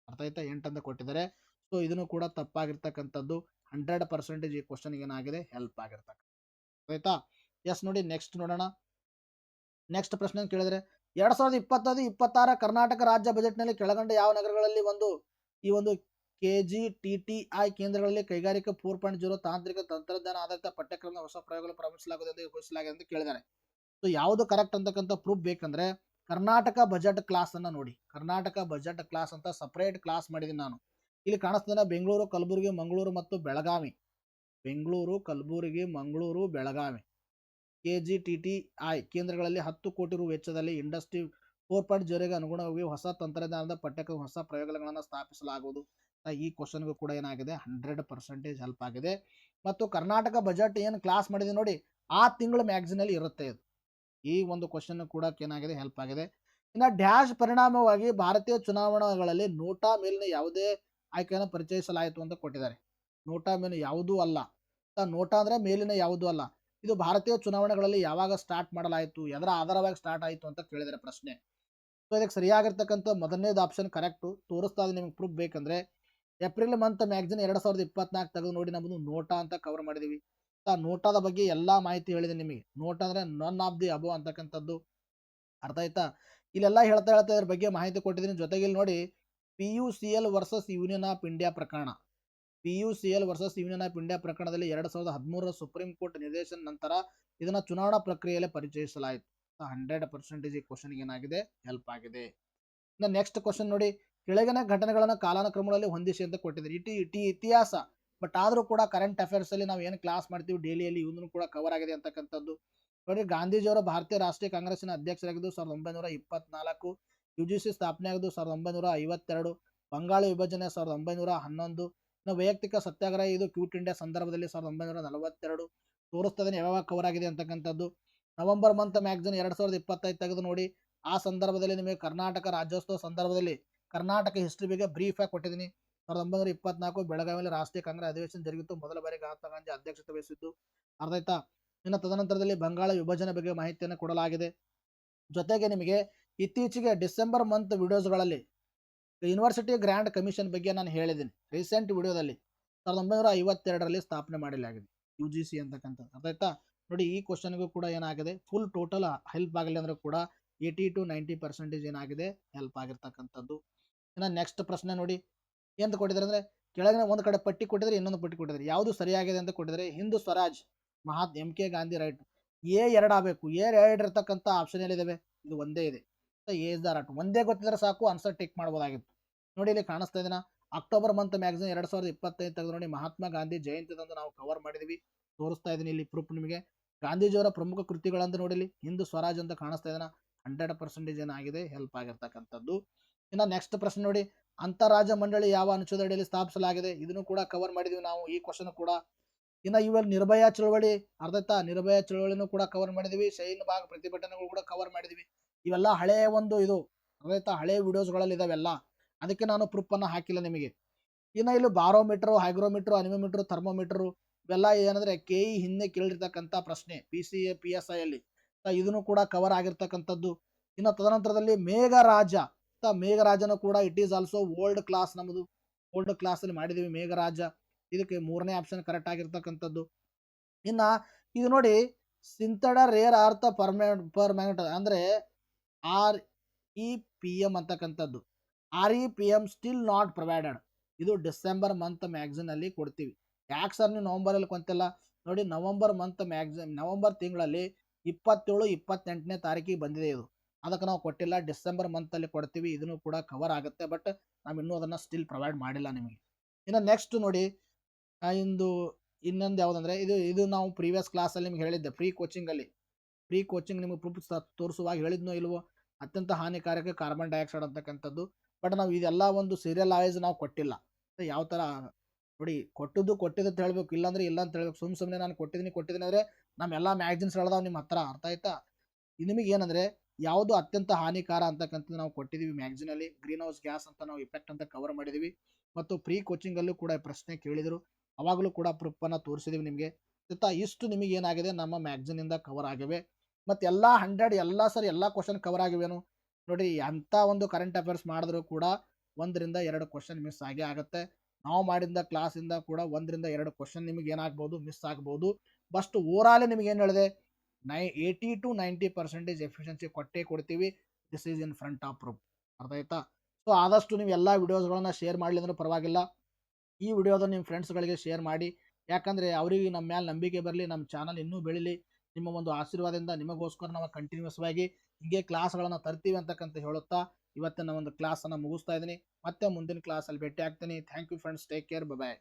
ಅರ್ಥ ಆಯ್ತಾ? 8 ಅಂತ ಕೊಟ್ಟಿದ್ದಾರೆ. ಸೊ ಇದನ್ನು ಕೂಡ ತಪ್ಪಾಗಿರ್ತಕ್ಕಂಥದ್ದು. 100% ಈ ಕ್ವಶನ್ಗೆ ಏನಾಗಿದೆ ಹೆಲ್ಪ್ ಆಗಿರ್ತಕ್ಕಂಥ. ಆಯ್ತಾ? ಎಸ್ ನೋಡಿ ನೆಕ್ಸ್ಟ್ ನೋಡೋಣ. ನೆಕ್ಸ್ಟ್ ಪ್ರಶ್ನೆ ಕೇಳಿದ್ರೆ, 2025-26 ಕರ್ನಾಟಕ ರಾಜ್ಯ ಬಜೆಟ್ನಲ್ಲಿ ಕೆಳಗಂಡ ಯಾವ ನಗರಗಳಲ್ಲಿ ಈ ಒಂದು KGTTI ಕೇಂದ್ರಗಳಲ್ಲಿ ಕೈಗಾರಿಕಾ 4.0 ತಾಂತ್ರಿಕ ತಂತ್ರಜ್ಞಾನ ಆಧಾರಿತ ಪಠ್ಯಕ್ರಮದ ಹೊಸ ಪ್ರಯೋಗಗಳು ಪ್ರಾರಂಭಿಸಲಾಗಿದೆ ಎಂದು ಘೋಷಿಸಲಾಗಿದೆ ಅಂತ ಕೇಳಿದ್ದಾರೆ. ಸೊ ಯಾವುದು ಕರೆಕ್ಟ್ ಅಂತಕ್ಕಂಥ ಪ್ರೂಫ್ ಬೇಕಂದ್ರೆ ಕರ್ನಾಟಕ ಬಜೆಟ್ ಕ್ಲಾಸ್ ಅನ್ನ ನೋಡಿ. ಕರ್ನಾಟಕ ಬಜೆಟ್ ಕ್ಲಾಸ್ ಅಂತ ಸಪರೇಟ್ ಕ್ಲಾಸ್ ಮಾಡಿದ್ದೀನಿ ನಾನು. ಇಲ್ಲಿ ಕಾಣಿಸ್ತೇನೆ ಬೆಂಗಳೂರು, ಕಲಬುರಗಿ, ಮಂಗಳೂರು ಮತ್ತು ಬೆಳಗಾವಿ. ಬೆಂಗಳೂರು, ಕಲಬುರಗಿ, ಮಂಗಳೂರು, ಬೆಳಗಾವಿ KGTTI ಕೇಂದ್ರಗಳಲ್ಲಿ 10 ಕೋಟಿ ರು ವೆಚ್ಚದಲ್ಲಿ ಇಂಡಸ್ಟ್ರಿ 4.0ಗೆ ಅನುಗುಣವಾಗಿ ಹೊಸ ತಂತ್ರಜ್ಞಾನದ ಪಠ್ಯಕ್ರಮ ಹೊಸ ಪ್ರಯೋಗಗಳನ್ನು ಸ್ಥಾಪಿಸಲಾಗುವುದು. ಈ ಕ್ವಶನ್ಗೂ ಕೂಡ ಏನಾಗಿದೆ 100% ಹೆಲ್ಪ್ ಆಗಿದೆ. ಮತ್ತು ಕರ್ನಾಟಕ ಬಜೆಟ್ ಏನು ಕ್ಲಾಸ್ ಮಾಡಿದೆ ನೋಡಿ, ಆ ತಿಂಗಳ ಮ್ಯಾಗ್ಝಿನಲ್ಲಿ ಇರುತ್ತೆ ಇದು. ಈ ಒಂದು ಕ್ವಶನ್ ಕೂಡ ಏನಾಗಿದೆ ಹೆಲ್ಪ್ ಆಗಿದೆ. ಇನ್ನು ಡ್ಯಾಶ್ ಪರಿಣಾಮವಾಗಿ ಭಾರತೀಯ ಚುನಾವಣೆಗಳಲ್ಲಿ ನೋಟಾ ಮೇಲಿನ ಯಾವುದೇ ಆಯ್ಕೆಯನ್ನು ಪರಿಚಯಿಸಲಾಯಿತು ಅಂತ ಕೊಟ್ಟಿದ್ದಾರೆ. ನೋಟಾ ಮೇಲಿನ ಯಾವುದೂ ಅಲ್ಲ. ನೋಟಾ ಅಂದರೆ ಮೇಲಿನ ಯಾವುದೂ ಅಲ್ಲ. ಇದು ಭಾರತೀಯ ಚುನಾವಣೆಗಳಲ್ಲಿ ಯಾವಾಗ ಸ್ಟಾರ್ಟ್ ಮಾಡಲಾಯಿತು, ಅದರ ಆಧಾರವಾಗಿ ಸ್ಟಾರ್ಟ್ ಆಯಿತು ಅಂತ ಕೇಳಿದರೆ ಪ್ರಶ್ನೆ. ಸೊ ಇದಕ್ಕೆ ಸರಿಯಾಗಿರ್ತಕ್ಕಂಥ ಮೊದಲನೇದು ಆಪ್ಷನ್ ಕರೆಕ್ಟು. ತೋರಿಸ್ತಾ ಇದೆ ನಿಮಗೆ ಪ್ರೂಫ್ ಬೇಕಂದ್ರೆ. ಏಪ್ರಿಲ್ ಮಂತ್ ಮ್ಯಾಗ್ಝಿನ್ 2024 ತೆಗೆದು ನೋಡಿ. ನಮ್ಮದು ನೋಟಾ ಅಂತ ಕವರ್ ಮಾಡಿದೀವಿ. ನೋಟಾದ ಬಗ್ಗೆ ಎಲ್ಲ ಮಾಹಿತಿ ಹೇಳಿದೆ ನಿಮಗೆ. ನೋಟಾ ಅಂದರೆ ನನ್ ಆಫ್ ದಿ ಅಬೋ ಅಂತಕ್ಕಂಥದ್ದು. ಅರ್ಥ ಆಯ್ತಾ? ಇಲ್ಲೆಲ್ಲ ಹೇಳ್ತಾ ಇದ್ರ ಬಗ್ಗೆ ಮಾಹಿತಿ ಕೊಟ್ಟಿದ್ದೀನಿ. ಜೊತೆಗೆ ಇಲ್ಲಿ ನೋಡಿ PUCL versus union of India ಪ್ರಕರಣ. PUCL versus union of India ಪ್ರಕರಣದಲ್ಲಿ 2013ರ ಸುಪ್ರೀಂ ಕೋರ್ಟ್ ನಿರ್ದೇಶನ ನಂತರ ಇದನ್ನ ಚುನಾವಣಾ ಪ್ರಕ್ರಿಯೆಯಲ್ಲಿ ಪರಿಚಯಿಸಲಾಯಿತು. 100% ಈ ಕ್ವಶನ್ಗೆ ಏನಾಗಿದೆ ಹೆಲ್ಪ್ ಆಗಿದೆ. ಇನ್ನು ನೆಕ್ಸ್ಟ್ ಕ್ವಶನ್ ನೋಡಿ, ಕೆಳಗಿನ ಘಟನೆಗಳನ್ನು ಕಾಲಾನುಕ್ರಮಗಳಲ್ಲಿ ಹೊಂದಿಸಿ ಅಂತ ಕೊಟ್ಟಿದ್ದಾರೆ. ಇತಿಹಾಸ, ಬಟ್ ಆದರೂ ಕೂಡ ಕರೆಂಟ್ ಅಫೇರ್ಸ್ ಅಲ್ಲಿ ನಾವು ಏನು ಕ್ಲಾಸ್ ಮಾಡ್ತೀವಿ ಡೈಲಿಯಲ್ಲಿ ಇವನು ಕೂಡ ಕವರ್ ಆಗಿದೆ ಅಂತಕ್ಕಂಥದ್ದು. ನೋಡಿ, ಗಾಂಧೀಜಿಯವರ ಭಾರತೀಯ ರಾಷ್ಟ್ರೀಯ ಕಾಂಗ್ರೆಸ್ಸಿನ ಅಧ್ಯಕ್ಷರಾಗಿದ್ದು 1924, UGC ಸ್ಥಾಪನೆ ಆಗಿದ್ದು 1952, ಬಂಗಾಳ ವಿಭಜನೆ 1911, ಇನ್ನು ವೈಯಕ್ತಿಕ ಸತ್ಯಾಗ್ರಹ ಇದು ಕ್ವಿಟ್ ಇಂಡಿಯಾ ಸಂದರ್ಭದಲ್ಲಿ 1942. ತೋರಿಸ್ತದೆ ಯಾವಾಗ ಕವರ್ ಆಗಿದೆ ಅಂತಕ್ಕಂಥದ್ದು. ನವೆಂಬರ್ ಮಂತ್ ಮ್ಯಾಗ್ಝಿನ್ 2025 ತೆಗೆದು ನೋಡಿ. ಆ ಸಂದರ್ಭದಲ್ಲಿ ನಿಮಗೆ ಕರ್ನಾಟಕ ರಾಜ್ಯೋತ್ಸವ ಸಂದರ್ಭದಲ್ಲಿ ಕರ್ನಾಟಕ ಹಿಸ್ಟ್ರಿ ಬಗ್ಗೆ ಬ್ರೀಫ್ ಆಗಿ ಕೊಟ್ಟಿದ್ದೀನಿ. 1924 ಬೆಳಗಾವಿಯಲ್ಲಿ ರಾಷ್ಟ್ರೀಯ ಕಾಂಗ್ರೆಸ್ ಅಧಿವೇಶನ ಜರುಗಿತು. ಮೊದಲ ಬಾರಿ ಮಹಾತ್ಮ ಗಾಂಧಿ ಅಧ್ಯಕ್ಷತೆ ವಹಿಸಿದ್ದು. ಅರ್ಥ ಆಯ್ತಾ? ಇನ್ನು ತದನಂತರದಲ್ಲಿ ಬಂಗಾಳ ವಿಭಜನೆ ಬಗ್ಗೆ ಮಾಹಿತಿಯನ್ನು ಕೊಡಲಾಗಿದೆ. ಜೊತೆಗೆ ನಿಮಗೆ ಇತ್ತೀಚೆಗೆ ಡಿಸೆಂಬರ್ ಮಂತ್ ವಿಡಿಯೋಸ್ಗಳಲ್ಲಿ ಯೂನಿವರ್ಸಿಟಿ ಗ್ರ್ಯಾಂಡ್ ಕಮಿಷನ್ ಬಗ್ಗೆ ನಾನು ಹೇಳಿದ್ದೀನಿ ರೀಸೆಂಟ್ ವಿಡಿಯೋದಲ್ಲಿ. 1952ರಲ್ಲಿ ಸ್ಥಾಪನೆ ಮಾಡಲಾಗಿದೆ UGC ಅಂತಕ್ಕಂಥದ್ದು. ಅರ್ಥ ಆಯ್ತಾ? ನೋಡಿ, ಈ ಕ್ವಶನ್ಗೂ ಕೂಡ ಏನಾಗಿದೆ, ಫುಲ್ ಟೋಟಲ್ ಹೆಲ್ಪ್ ಆಗಲಿ ಅಂದ್ರೆ ಕೂಡ 80 to 90% ಏನಾಗಿದೆ, ಹೆಲ್ಪ್ ಆಗಿರ್ತಕ್ಕಂಥದ್ದು. ಇನ್ನು ನೆಕ್ಸ್ಟ್ ಪ್ರಶ್ನೆ ನೋಡಿ, ಎಂತ ಕೊಟ್ಟಿದ್ದಾರೆ ಅಂದರೆ, ಕೆಳಗಿನ ಒಂದು ಕಡೆ ಪಟ್ಟಿ ಕೊಟ್ಟಿದ್ರೆ, ಇನ್ನೊಂದು ಪಟ್ಟಿ ಕೊಟ್ಟಿದ್ದಾರೆ. ಯಾವುದು ಸರಿಯಾಗಿದೆ ಅಂತ ಕೊಟ್ಟಿದ್ದಾರೆ. Hindu Swaraj MK Gandhi right. A2 ಆಗಬೇಕು. A2 ಇರತಕ್ಕಂಥ ಆಪ್ಷನ್ ಎಲ್ಲಿದ್ದಾವೆ? ಇದು ಒಂದೇ ಇದೆ. A is the right. ಒಂದೇ ಗೊತ್ತಿದ್ರೆ ಸಾಕು, ಆನ್ಸರ್ ಟಿಕ್ ಮಾಡ್ಬೋದಾಗಿತ್ತು. ನೋಡಿ, ಇಲ್ಲಿ ಕಾಣಿಸ್ತಾ ಇದೆನಾ? ಅಕ್ಟೋಬರ್ ಮಂತ್ ಮ್ಯಾಗಝಿನ್ 2025 ತೆಗೆದು ನೋಡಿ. ಮಹಾತ್ಮ ಗಾಂಧಿ ಜಯಂತಿದಂದು ನಾವು ಕವರ್ ಮಾಡಿದ್ವಿ. ತೋರಿಸ್ತಾ ಇದ್ದೀನಿ ಇಲ್ಲಿ ಪ್ರೂಫ್ ನಿಮಗೆ. ಗಾಂಧೀಜಿಯವರ ಪ್ರಮುಖ ಕೃತಿಗಳಂತ ನೋಡಿಲಿ, ಹಿಂದೂ ಸ್ವರಾಜ್ ಅಂತ ಕಾಣಿಸ್ತಾ ಇದೆನಾ? 100% ಏನಾಗಿದೆ, ಹೆಲ್ಪ್ ಆಗಿರ್ತಕ್ಕಂಥದ್ದು. ಇನ್ನು ನೆಕ್ಸ್ಟ್ ಪ್ರಶ್ನೆ ನೋಡಿ, ಅಂತಾರಾಜ್ಯ ಮಂಡಳಿ ಯಾವ ಅನುಚ್ಛೇದ ಅಡಿಯಲ್ಲಿ ಸ್ಥಾಪಿಸಲಾಗಿದೆ? ಇದನ್ನು ಕೂಡ ಕವರ್ ಮಾಡಿದ್ವಿ ನಾವು, ಈ ಕ್ವಶನ್ ಕೂಡ. ಇನ್ನು ಇವೆಲ್ಲ ನಿರ್ಭಯ ಚಳವಳಿ, ಅರ್ಥ ನಿರ್ಭಯ ಚಳವಳಿನೂ ಕೂಡ ಕವರ್ ಮಾಡಿದ್ವಿ. ಶಹೀನ್ ಬಾಗ್ ಪ್ರತಿಭಟನೆಗಳು ಕೂಡ ಕವರ್ ಮಾಡಿದ್ವಿ. ಇವೆಲ್ಲ ಹಳೆಯ ಒಂದು ಇದು ಅರ್ಥ ಹಳೆ ವಿಡಿಯೋಸ್ಗಳಲ್ಲಿ ಇದಾವೆಲ್ಲ. ಅದಕ್ಕೆ ನಾನು ಪ್ರೂಫ್ ಅನ್ನ ಹಾಕಿಲ್ಲ ನಿಮಗೆ. ಇನ್ನು ಇಲ್ಲಿ ಬಾರೋಮೀಟರ್, ಹೈಗ್ರೋಮೀಟರ್, ಅನಿಮೋಮೀಟರ್, ಥರ್ಮೋಮೀಟರ್ ಇವೆಲ್ಲ ಏನಂದ್ರೆ KE ಹಿಂದೆ ಕೇಳಿರ್ತಕ್ಕಂಥ ಪ್ರಶ್ನೆ PCA PSI ಅಲ್ಲಿ. ಇದನ್ನು ಕೂಡ ಕವರ್ ಆಗಿರ್ತಕ್ಕಂಥದ್ದು. ಇನ್ನು ತದನಂತರದಲ್ಲಿ ಮೇಘರಾಜ, ಮೇಘರಾಜನು ಕೂಡ it is also old class. ನಮ್ಮದು ಓಲ್ಡ್ ಕ್ಲಾಸ್ ಅಲ್ಲಿ ಮಾಡಿದೀವಿ ಮೇಘರಾಜ. ಇದಕ್ಕೆ 3ನೇ ಆಪ್ಷನ್ ಕರೆಕ್ಟ್ ಆಗಿರ್ತಕ್ಕಂಥದ್ದು. ಇನ್ನ ಇದು ನೋಡಿ, ಸಿಂಥೆಡ ರೇರ್ ಅರ್ಥ ಪರ್ಮನೆಂಟ್ ಅಂದ್ರೆ REPM ಅಂತಕ್ಕಂಥದ್ದು. REPM still not provided. ಇದು ಡಿಸೆಂಬರ್ ಮಂತ್ ಮ್ಯಾಗಝಿನ್ ಅಲ್ಲಿ ಕೊಡ್ತೀವಿ. ಯಾಕೆ ಸರ್ ನೀವು ನವೆಂಬರಲ್ಲಿ ಕೊಂತಿಲ್ಲ? ನೋಡಿ, ನವೆಂಬರ್ ಮಂತ್ ಮ್ಯಾಗಝಿನ್, ನವೆಂಬರ್ ತಿಂಗಳಲ್ಲಿ 27, 28ನೇ ತಾರೀಕಿಗೆ ಬಂದಿದೆ ಇದು. ಅದಕ್ಕೆ ನಾವು ಕೊಟ್ಟಿಲ್ಲ. ಡಿಸೆಂಬರ್ ಮಂತ್ ಅಲ್ಲಿ ಕೊಡ್ತೀವಿ. ಇದನ್ನು ಕೂಡ ಕವರ್ ಆಗುತ್ತೆ. ಬಟ್ ನಾವು ಇನ್ನೂ ಅದನ್ನ ಸ್ಟಿಲ್ ಪ್ರೊವೈಡ್ ಮಾಡಿಲ್ಲ ನಿಮಗೆ. ಇನ್ನು ನೆಕ್ಸ್ಟ್ ನೋಡಿ, ಇನ್ನೊಂದು ಯಾವುದಂದ್ರೆ, ಇದು ನಾವು ಪ್ರೀವಿಯಸ್ ಕ್ಲಾಸಲ್ಲಿ ನಿಮ್ಗೆ ಹೇಳಿದ್ದೆ. ಫ್ರೀ ಕೋಚಿಂಗ್ ನಿಮಗೆ ಪ್ರೂಫ್ ತೋರಿಸುವಾಗ ಹೇಳಿದ್ನೋ ಇಲ್ವೋ, ಅತ್ಯಂತ ಹಾನಿಕಾರಕ ಕಾರ್ಬನ್ ಡೈಆಕ್ಸೈಡ್ ಅಂತಕ್ಕಂಥದ್ದು. ಬಟ್ ನಾವು ಇದೆಲ್ಲ ಒಂದು ಸೀರಿಯಲ್ ವೈಸ್ ನಾವು ಕೊಟ್ಟಿಲ್ಲ. ಯಾವ ಥರ ನೋಡಿ, ಕೊಟ್ಟಿದ್ದು ಅಂತ ಹೇಳ್ಬೇಕು, ಇಲ್ಲಾಂದ್ರೆ ಇಲ್ಲ ಅಂತ ಹೇಳ್ಬೇಕು. ಸುಮ್ಮನೆ ನಾನು ಕೊಟ್ಟಿದ್ದೀನಿ ಅಂದರೆ ನಮ್ಮೆಲ್ಲ ಮ್ಯಾಗಝಿನ್ಸ್ ಹೇಳ್ದಾವ್ ನಿಮ್ಮ ಹತ್ರ. ಅರ್ಥ ಆಯ್ತಾ? ನಿಮಗೆ ಏನಂದ್ರೆ ಯಾವುದು ಅತ್ಯಂತ ಹಾನಿಕಾರ ಅಂತಕ್ಕಂಥದ್ದು ನಾವು ಕೊಟ್ಟಿದ್ದೀವಿ ಮ್ಯಾಗಝಿನಲ್ಲಿ. ಗ್ರೀನ್ ಹೌಸ್ ಗ್ಯಾಸ್ ಅಂತ ನಾವು ಇಫೆಕ್ಟ್ ಅಂತ ಕವರ್ ಮಾಡಿದ್ದೀವಿ. ಮತ್ತು ಪ್ರೀ ಕೋಚಿಂಗಲ್ಲೂ ಕೂಡ ಪ್ರಶ್ನೆ ಕೇಳಿದರು, ಅವಾಗಲೂ ಕೂಡ ಪ್ರೂಫನ್ನು ತೋರಿಸಿದ್ದೀವಿ ನಿಮಗೆ. ಇಷ್ಟು ನಿಮಗೆ ಏನಾಗಿದೆ, ನಮ್ಮ ಮ್ಯಾಗಝಿನಿಂದ ಕವರ್ ಆಗಿವೆ. ಮತ್ತು ಎಲ್ಲ 100 ಎಲ್ಲ ಕ್ವಶನ್ ಕವರ್ ಆಗಿವೆನು ನೋಡಿ. ಅಂಥ ಒಂದು ಕರೆಂಟ್ ಅಫೇರ್ಸ್ ಮಾಡಿದ್ರು ಕೂಡ 1 ರಿಂದ 2 ಕ್ವಶನ್ ಮಿಸ್ ಆಗೇ ಆಗುತ್ತೆ. ನಾವು ಮಾಡಿದ ಕ್ಲಾಸಿಂದ ಕೂಡ 1 ರಿಂದ 2 ಕ್ವಶನ್ ನಿಮಗೆ ಏನಾಗ್ಬೋದು, ಮಿಸ್ ಆಗ್ಬೋದು. ಬಸ್ಟ್ ಓವರಾಲ್ ನಿಮಗೆ ಏನು ಹೇಳಿದೆ, 80 to 90% ಎಫಿಷಿಯನ್ಸಿ ಕೊಟ್ಟೇ ಕೊಡ್ತೀವಿ. This is in front of proof. ಅರ್ಥ ಆಯ್ತಾ? ಸೊ ಆದಷ್ಟು ನೀವು ಎಲ್ಲ ವಿಡಿಯೋಸ್ಗಳನ್ನ ಶೇರ್ ಮಾಡಲಿ ಅಂದ್ರೆ ಪರವಾಗಿಲ್ಲ. ಈ ವಿಡಿಯೋದ ನಿಮ್ಮ ಫ್ರೆಂಡ್ಸ್ಗಳಿಗೆ ಶೇರ್ ಮಾಡಿ. ಯಾಕಂದರೆ ಅವರಿಗೆ ನಮ್ಮ ಮೇಲೆ ನಂಬಿಕೆ ಬರಲಿ, ನಮ್ಮ ಚಾನಲ್ ಇನ್ನೂ ಬೆಳೀಲಿ. ನಿಮ್ಮ ಒಂದು ಆಶೀರ್ವಾದದಿಂದ ನಿಮಗೋಸ್ಕರ ನಾವು ಕಂಟಿನ್ಯೂಸ್ ಆಗಿ ಹೀಗೆ ಕ್ಲಾಸ್ಗಳನ್ನು ತರ್ತೀವಿ ಅಂತಕ್ಕಂತ ಹೇಳುತ್ತಾ ಇವತ್ತಿನ ಒಂದು ಕ್ಲಾಸನ್ನು ಮುಗಿಸ್ತಾ ಇದ್ದೀನಿ. ಮತ್ತೆ ಮುಂದಿನ ಕ್ಲಾಸಲ್ಲಿ ಭೇಟಿ ಆಗ್ತೀನಿ. Thank you friends, take care, bye.